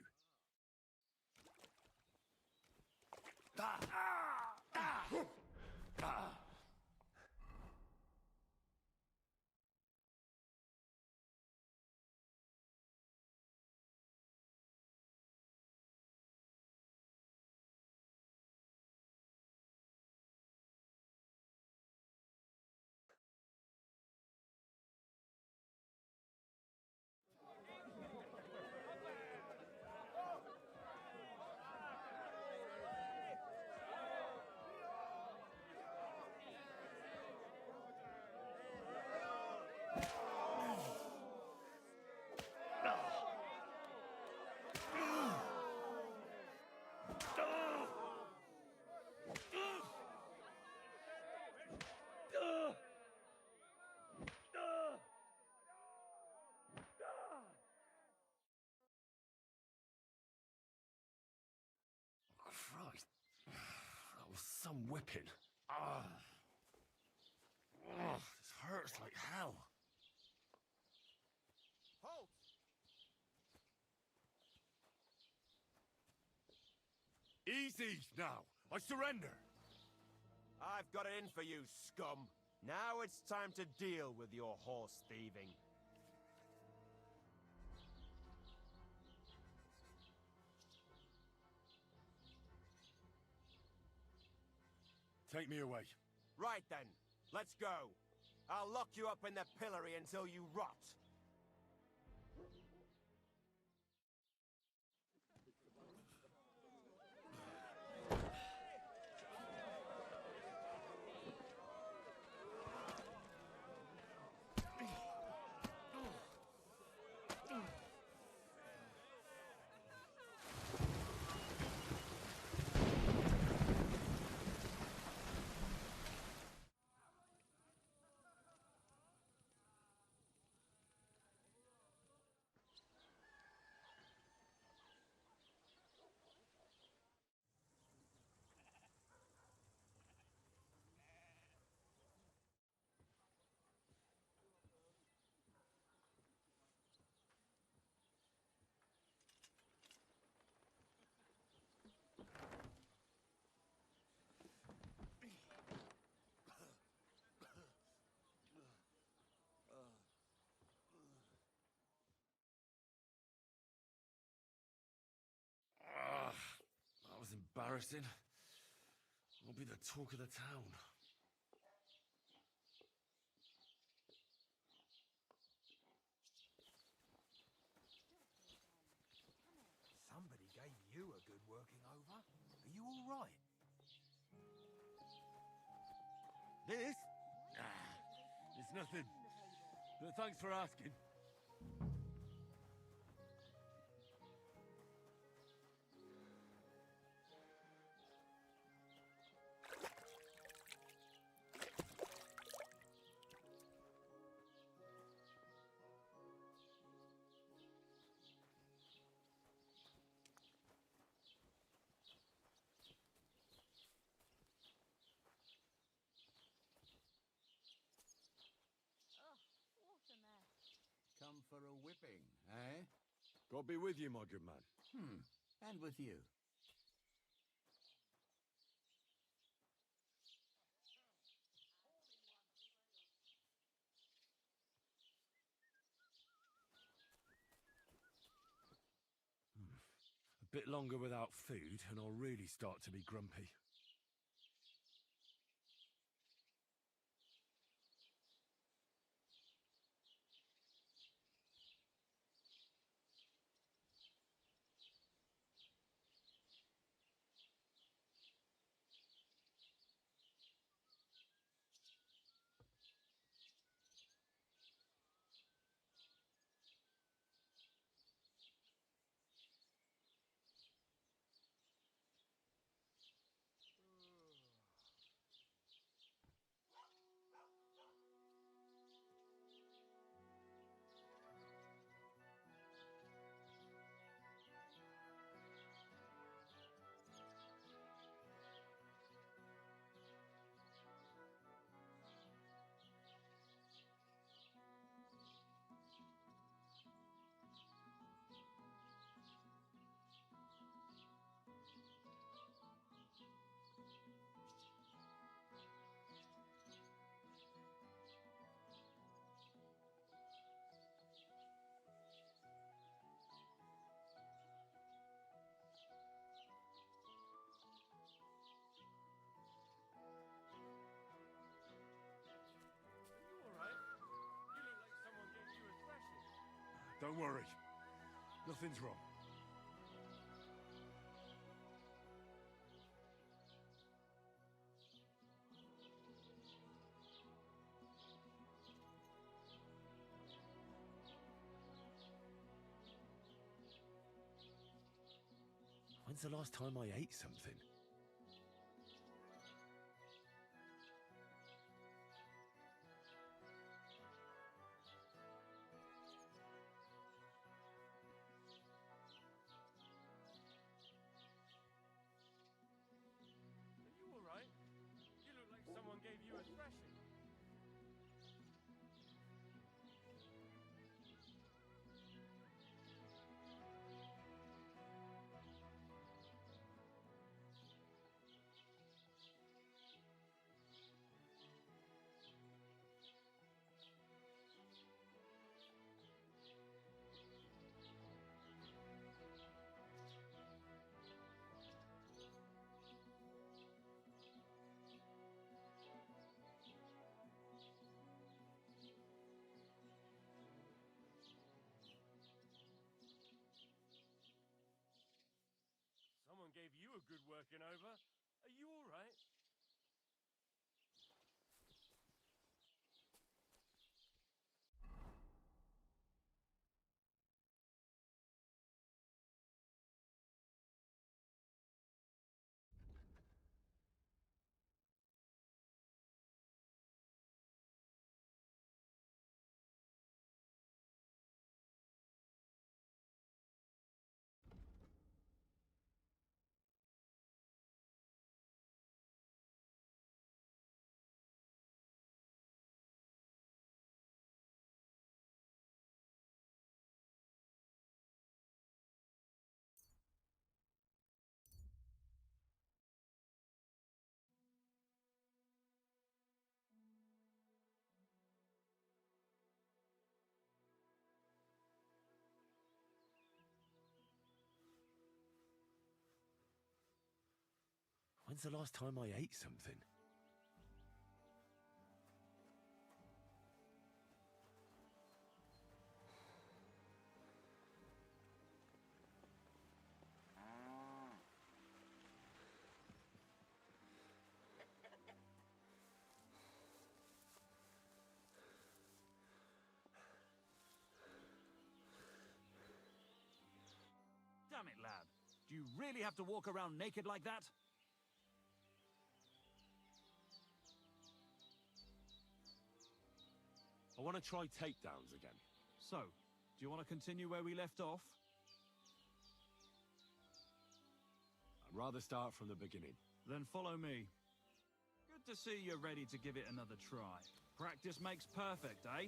some whipping. Ah. Oh, this hurts like hell. Halt! Easy now. I surrender. I've got it in for you, scum. Now it's time to deal with your horse thieving. Take me away. Right then, let's go. I'll lock you up in the pillory until you rot. That was embarrassing. I'll be the talk of the town. Somebody gave you a good working over. Are you all right? This? It's nothing. But thanks for asking. Come for a whipping, eh? God be with you, my good man. And with you. A bit longer without food, and I'll really start to be grumpy. Don't worry. Nothing's wrong. When's the last time I ate something? Are you all right? good working over. Are you all right? When's the last time I ate something? Damn it, lad. Do you really have to walk around naked like that? I want to try takedowns again. So, do you want to continue where we left off? I'd rather start from the beginning. Then follow me. Good to see you're ready to give it another try. Practice makes perfect, eh?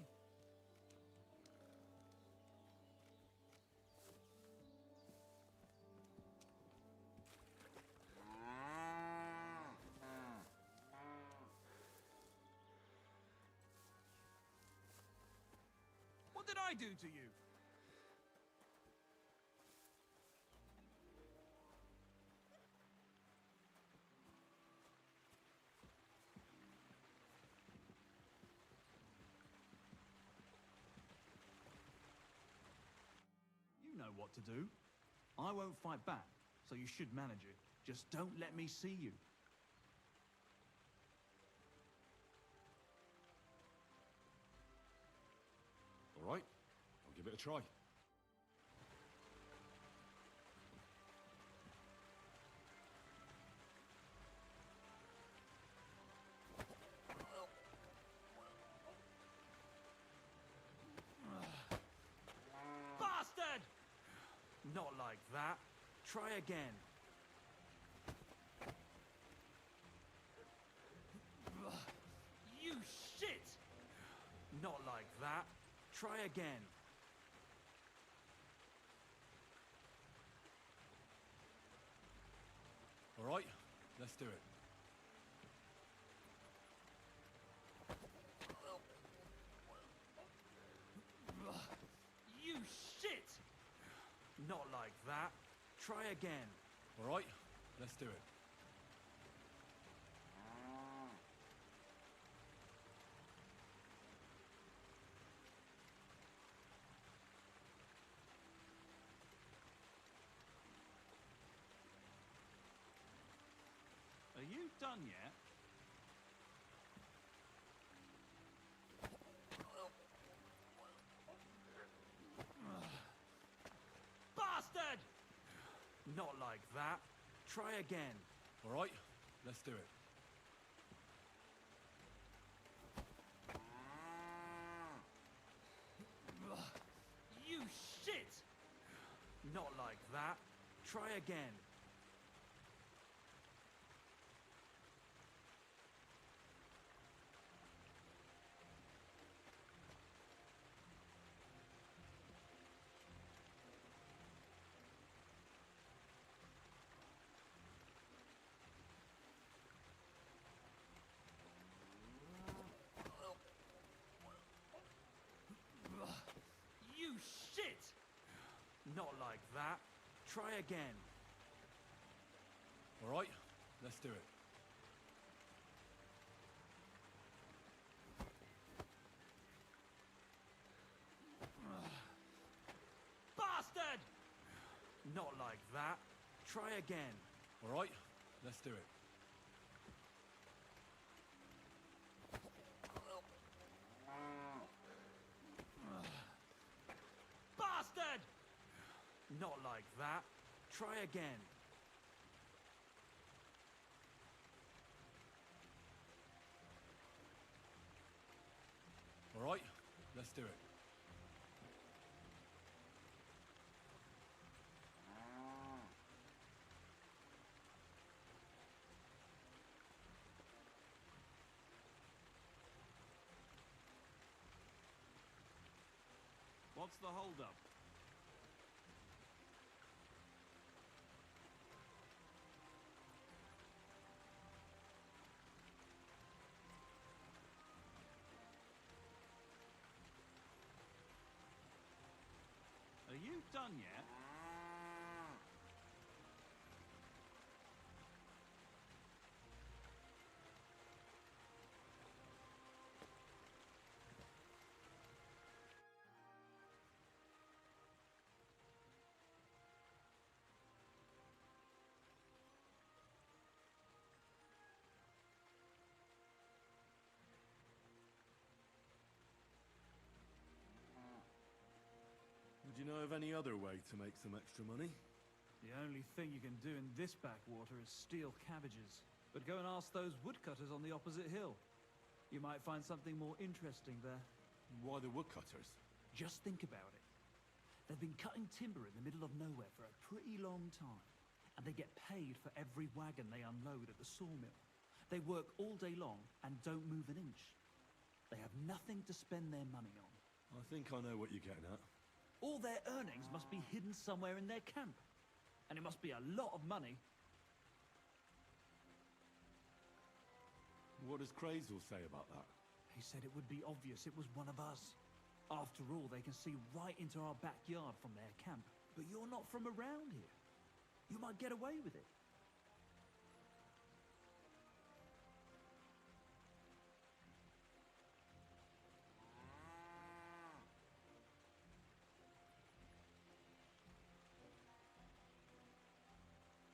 What did I do to you? You know what to do. I won't fight back, so you should manage it. Just don't let me see you. All right, I'll give it a try. Bastard! Not like that. Try again. You shit! Not like that. Try again. All right, let's do it. You shit! Not like that. Try again. All right, let's do it. Are you done yet? Bastard! Not like that. Try again. All right, let's do it. You shit! Not like that. Try again. You shit! Not like that. Try again. All right, let's do it. Bastard! Not like that. Try again. All right, let's do it. Bastard! Not like that. Try again. All right, let's do it. What's the holdup? Are you done yet? Would you know of any other way to make some extra money? The only thing you can do in this backwater is steal cabbages. But go and ask those woodcutters on the opposite hill. You might find something more interesting there. Why the woodcutters? Just think about it. They've been cutting timber in the middle of nowhere for a pretty long time. And they get paid for every wagon they unload at the sawmill. They work all day long and don't move an inch. They have nothing to spend their money on. I think I know what you're getting at. All their earnings must be hidden somewhere in their camp. And it must be a lot of money. What does Crazel say about that? He said it would be obvious it was one of us. After all, they can see right into our backyard from their camp. But you're not from around here. You might get away with it.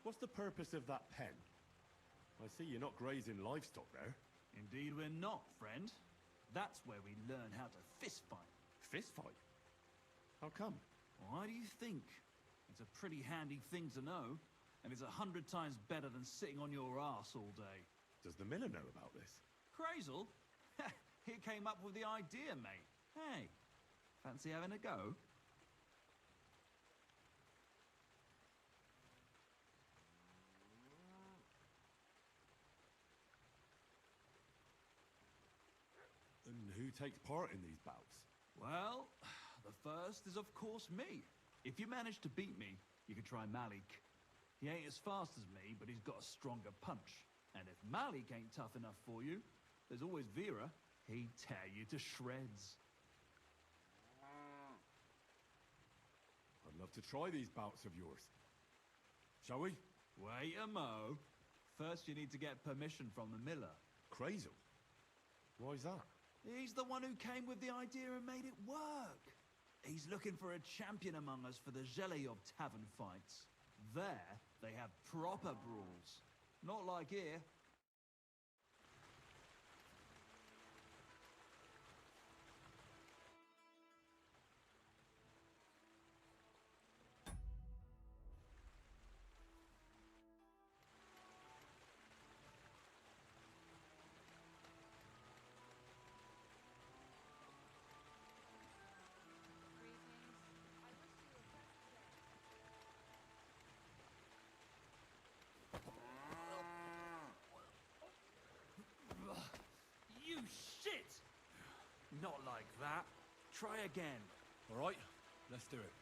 What's the purpose of that pen? I see you're not grazing livestock there. Indeed we're not, friend. That's where we learn how to fist fight. Fist fight? How come? Why do you think? It's a pretty handy thing to know, and it's 100 times better than sitting on your ass all day. Does the miller know about this? Crazel? He came up with the idea, mate. Hey, fancy having a go? And who takes part in these bouts? Well, the first is of course me. If you manage to beat me, you can try Malik. He ain't as fast as me, but he's got a stronger punch. And if Malik ain't tough enough for you, there's always Vera. He'd tear you to shreds. I'd love to try these bouts of yours. Shall we? Wait a mo. First you need to get permission from the miller. Crazel? Why's that? He's the one who came with the idea and made it work. He's looking for a champion among us for the Zheleyov tavern fights. There, they have proper brawls. Not like here. You shit! Not like that. Try again. All right, let's do it.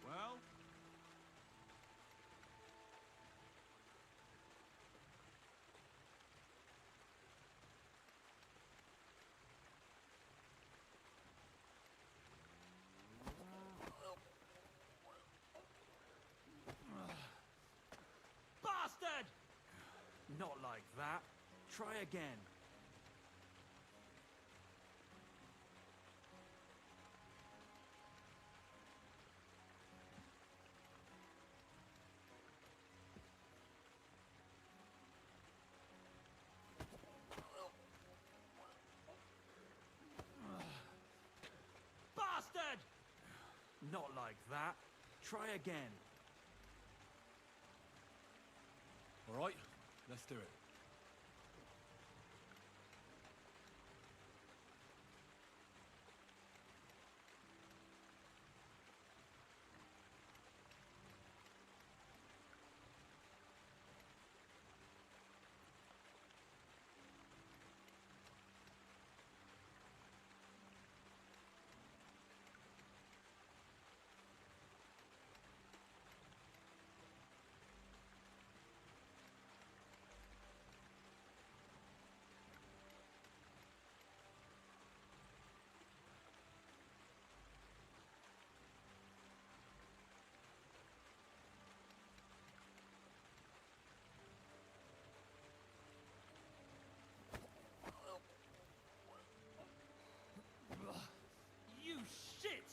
Well? Try again. Bastard! Not like that. Try again. All right, let's do it. You shit!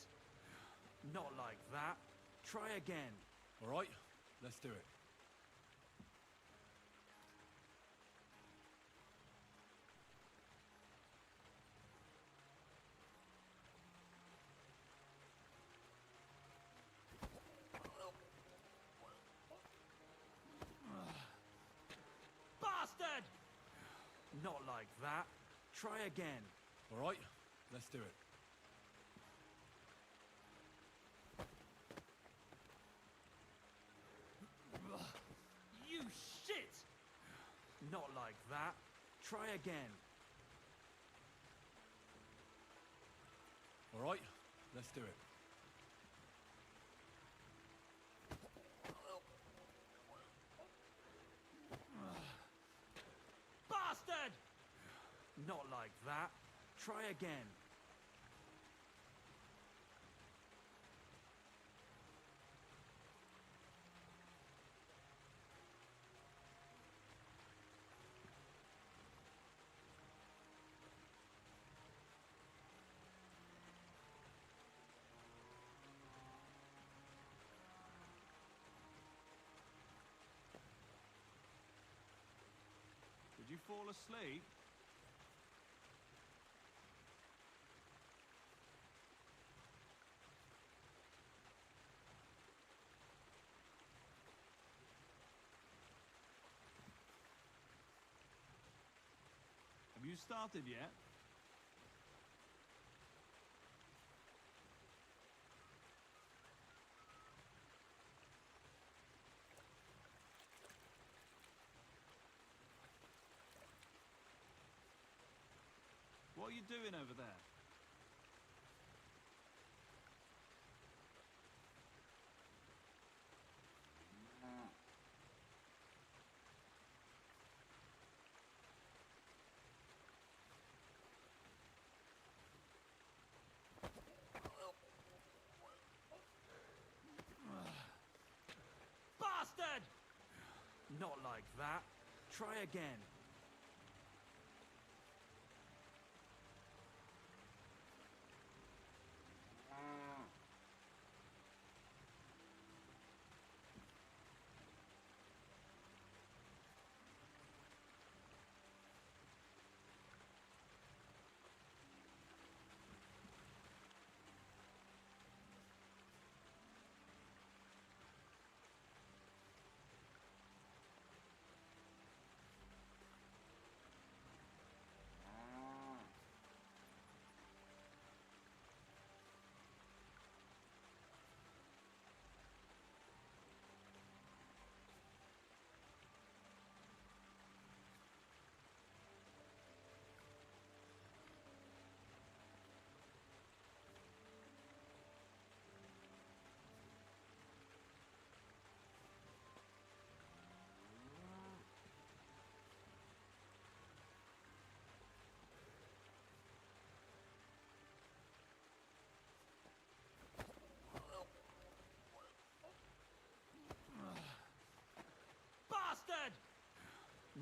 Not like that. Try again. All right, let's do it. Bastard! Not like that. Try again. All right, let's do it. You shit! Not like that. Try again. All right, let's do it. Bastard! Not like that. Try again. Did you fall asleep? Have you started yet? What are you doing over there? Bastard! Not like that. Try again. Bastard!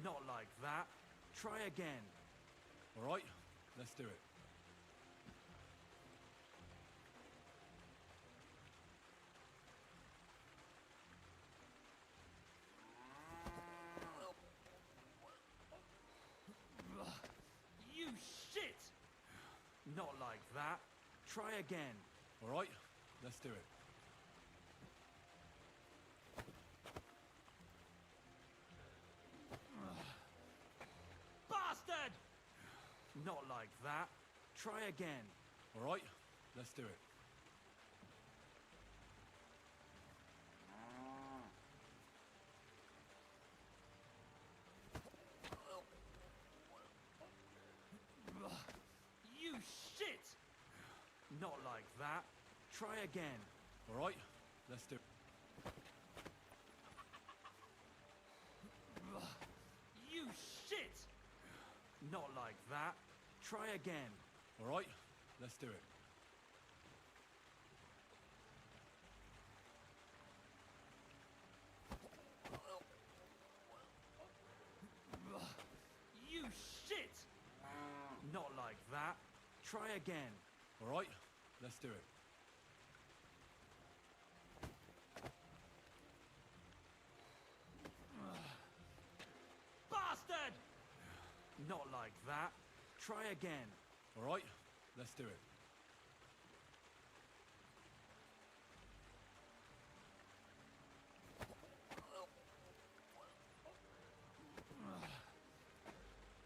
Not like that. Try again. All right, let's do it. You shit! Not like that. Try again. All right, let's do it. Bastard! Not like that. Try again. All right, let's do it. You shit! Not like that. Try again. All right, let's do it. You shit! Not like that. Try again. All right, let's do it. You shit! Not like that. Try again. All right, let's do it. Bastard! Not like that. Try again. All right, let's do it.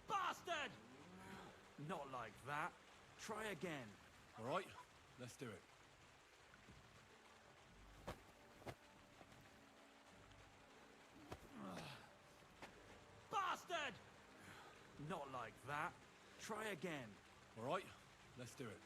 Bastard! Not like that. Try again. All right, let's do it. Bastard! Not like that. Try again. All right, let's do it.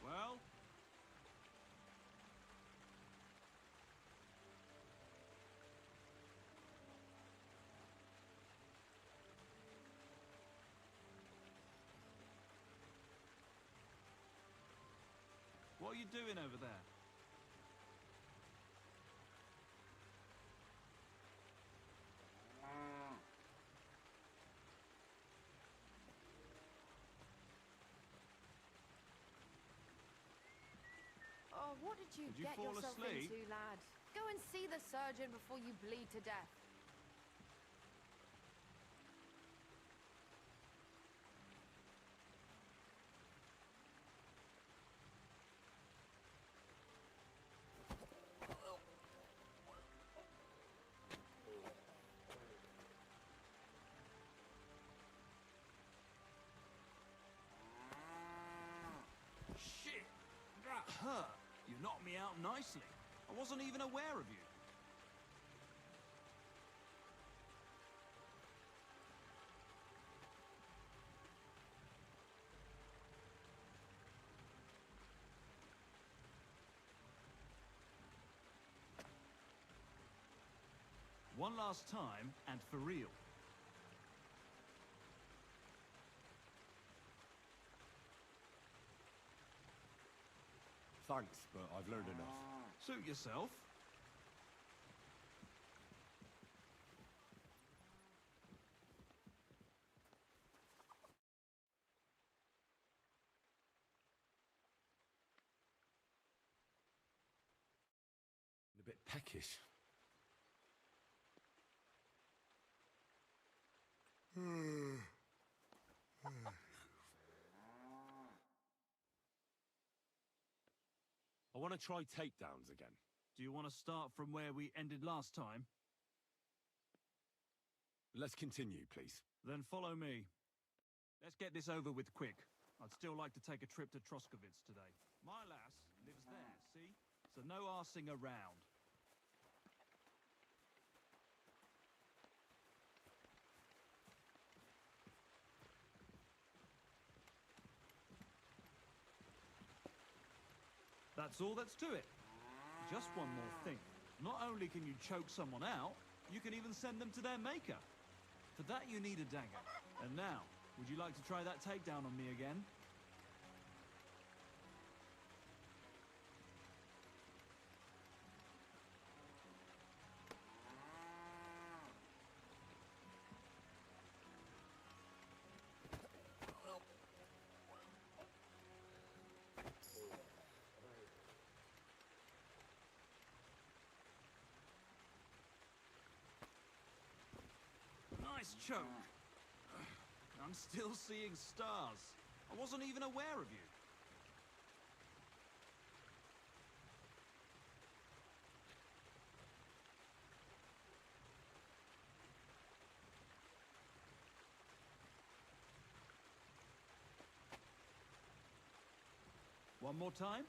Well? What are you doing over there? Oh, what did you Did you get fall yourself asleep? into, lad? Go and see the surgeon before you bleed to death. Shit! That hurt! You knocked me out nicely. I wasn't even aware of you. One last time, and for real. Thanks, but I've learned enough. Suit yourself. A bit peckish. I want to try takedowns again. Do you want to start from where we ended last time? Let's continue, please. Then follow me. Let's get this over with quick. I'd still like to take a trip to Troskowitz today. My lass lives there, see? So no arsing around. That's all that's to it. Just one more thing. Not only can you choke someone out, you can even send them to their maker. For that you need a dagger. And now, would you like to try that takedown on me again? Nice choke. I'm still seeing stars. I wasn't even aware of you. One more time?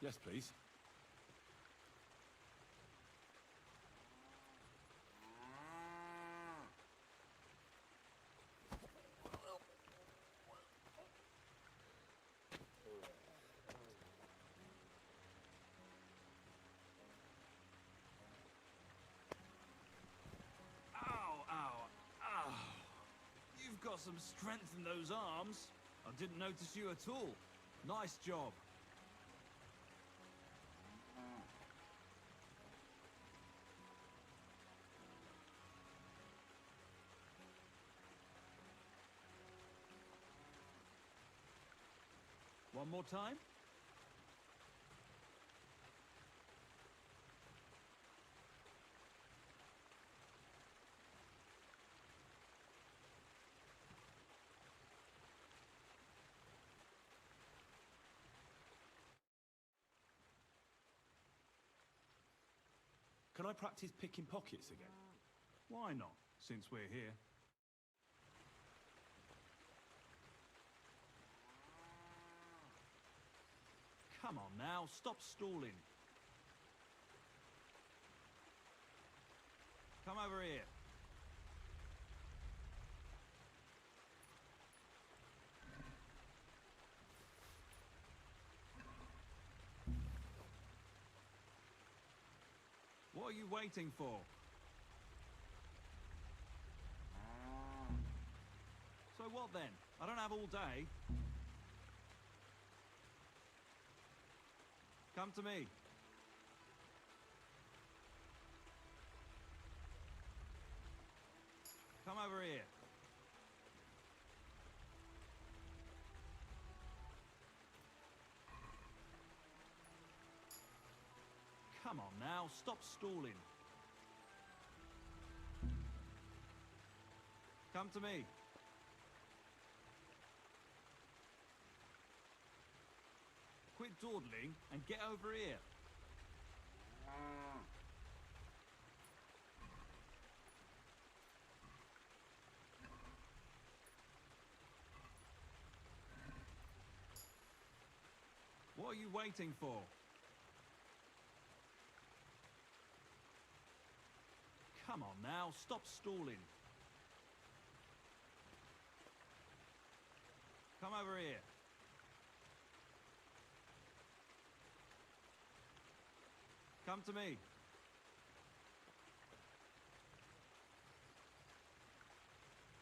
Yes, please. Got some strength in those arms. I didn't notice you at all. Nice job. One more time. Can I practice picking pockets again? Why not, since we're here? Come on now, stop stalling. Come over here. What are you waiting for? So what then? I don't have all day. Come to me. Come over here. Come on now, stop stalling. Come to me. Quit dawdling and get over here. What are you waiting for? Come on now, stop stalling. Come over here. Come to me.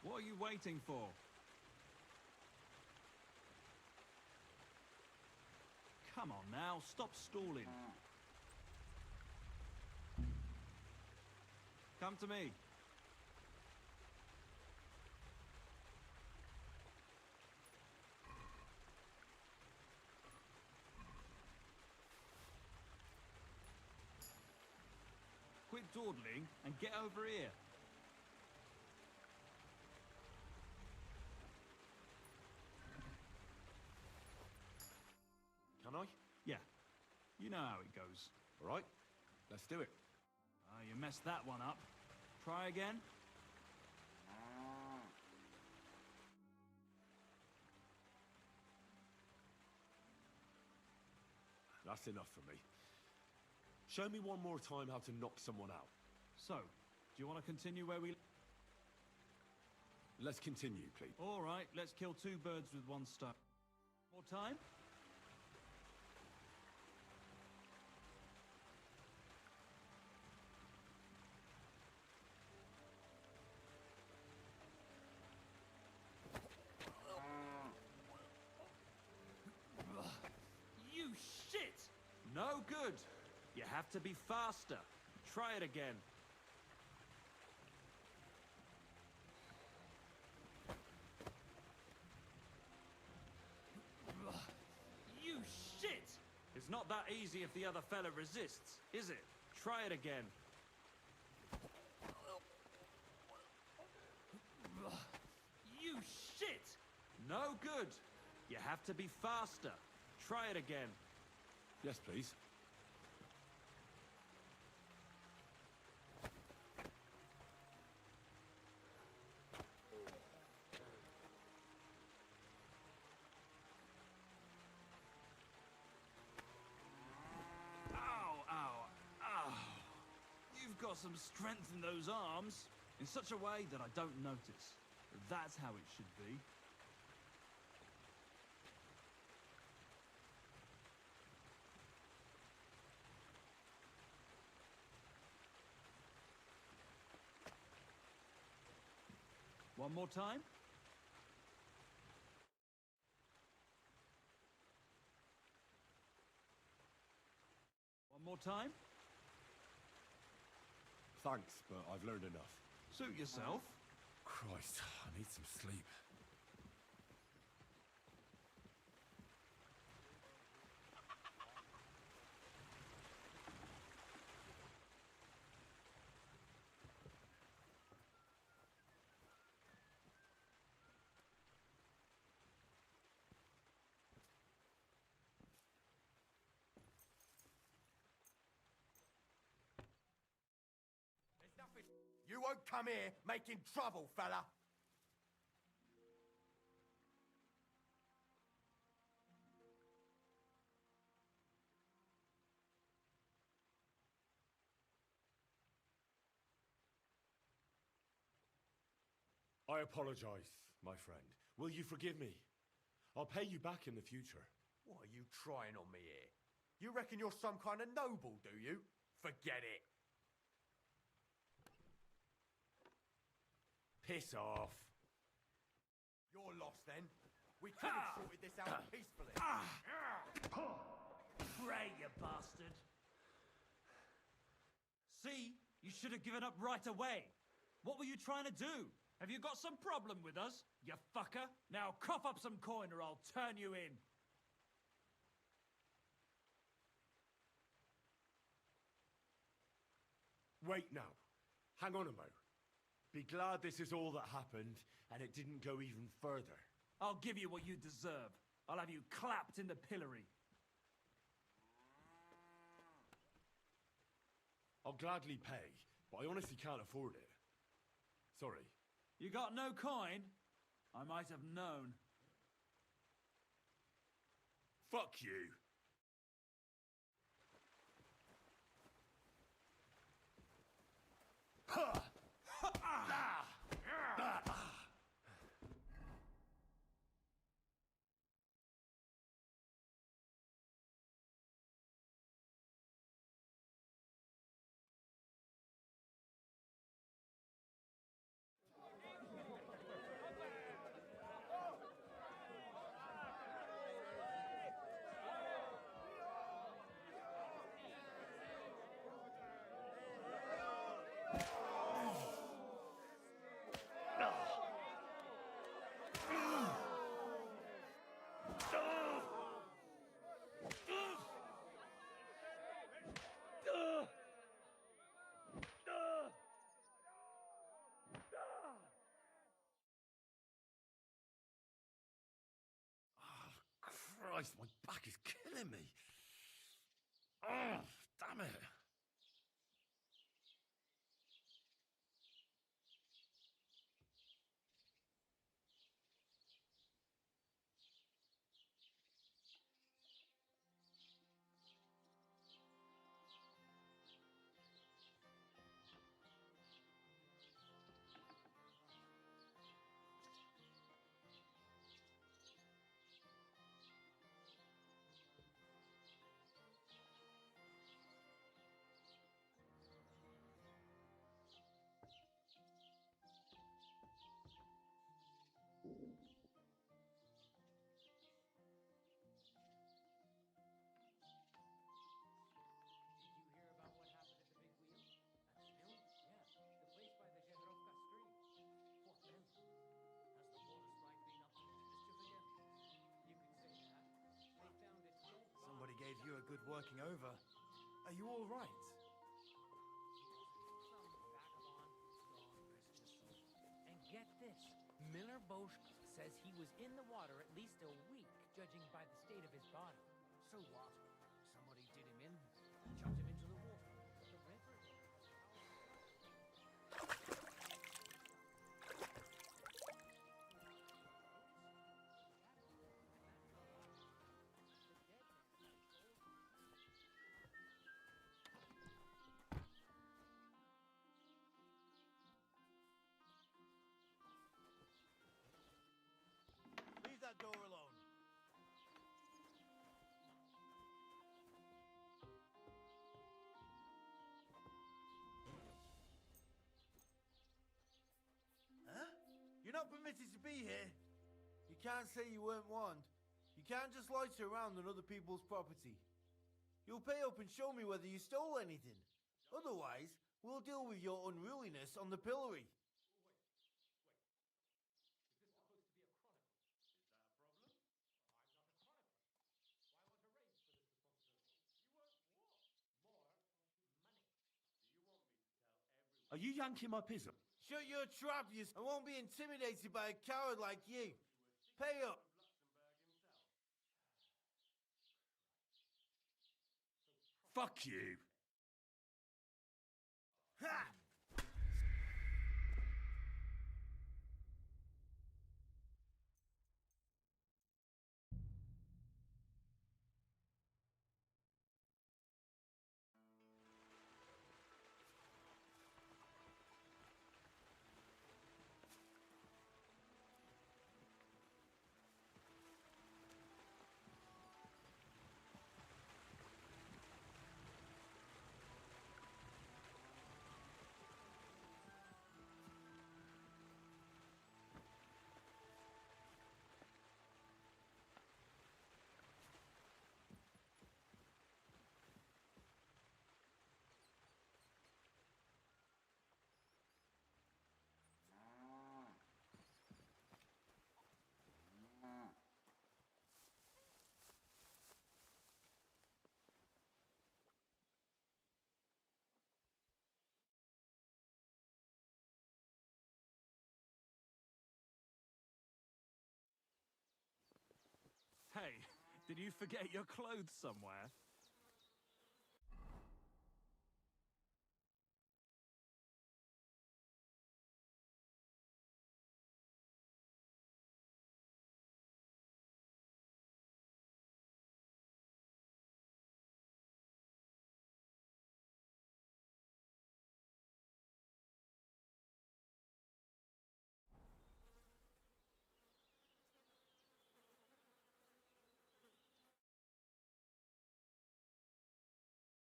What are you waiting for? Come on now, stop stalling. Come to me. Quit dawdling and get over here. Can I? Yeah. You know how it goes. All right, let's do it. You messed that one up. Try again. That's enough for me. Show me one more time how to knock someone out. So, do you want to continue where we... Let's continue, please. All right, let's kill two birds with one stone. More time? You shit! No good. You have to be faster. Try it again. You shit! It's not that easy if the other fella resists, is it? Try it again. You shit! No good. You have to be faster. Try it again. Yes, please. Ow, ow, ow. You've got some strength in those arms, in such a way that I don't notice. That's how it should be. One more time. One more time. Thanks, but I've learned enough. Suit yourself. Christ, I need some sleep. You won't come here making trouble, fella. I apologize, my friend. Will you forgive me? I'll pay you back in the future. What are you trying on me here? You reckon you're some kind of noble, do you? Forget it. Piss off. You're lost then. We could have sorted this out peacefully. Pray, you bastard. See? You should have given up right away. What were you trying to do? Have you got some problem with us, you fucker? Now cough up some coin or I'll turn you in. Wait now. Hang on a mo. Be glad this is all that happened and it didn't go even further. I'll give you what you deserve. I'll have you clapped in the pillory. I'll gladly pay, but I honestly can't afford it. Sorry. You got no coin? I might have known. Fuck you. Ha! Christ, my back is killing me. Oh, damn it. do a good working over. Are you all right? And get this, Miller Boschke says he was in the water at least a week, judging by the state of his body. So what? Somebody did him in, chucked him into the water. The river. Leave that door alone. Huh? You're not permitted to be here. You can't say you weren't warned. You can't just loiter around on other people's property. You'll pay up and show me whether you stole anything. Otherwise, we'll deal with your unruliness on the pillory. Are you yanking my pism? Shut your trap, you I won't be intimidated by a coward like you. Pay up. Fuck you. Ha! Hey, did you forget your clothes somewhere?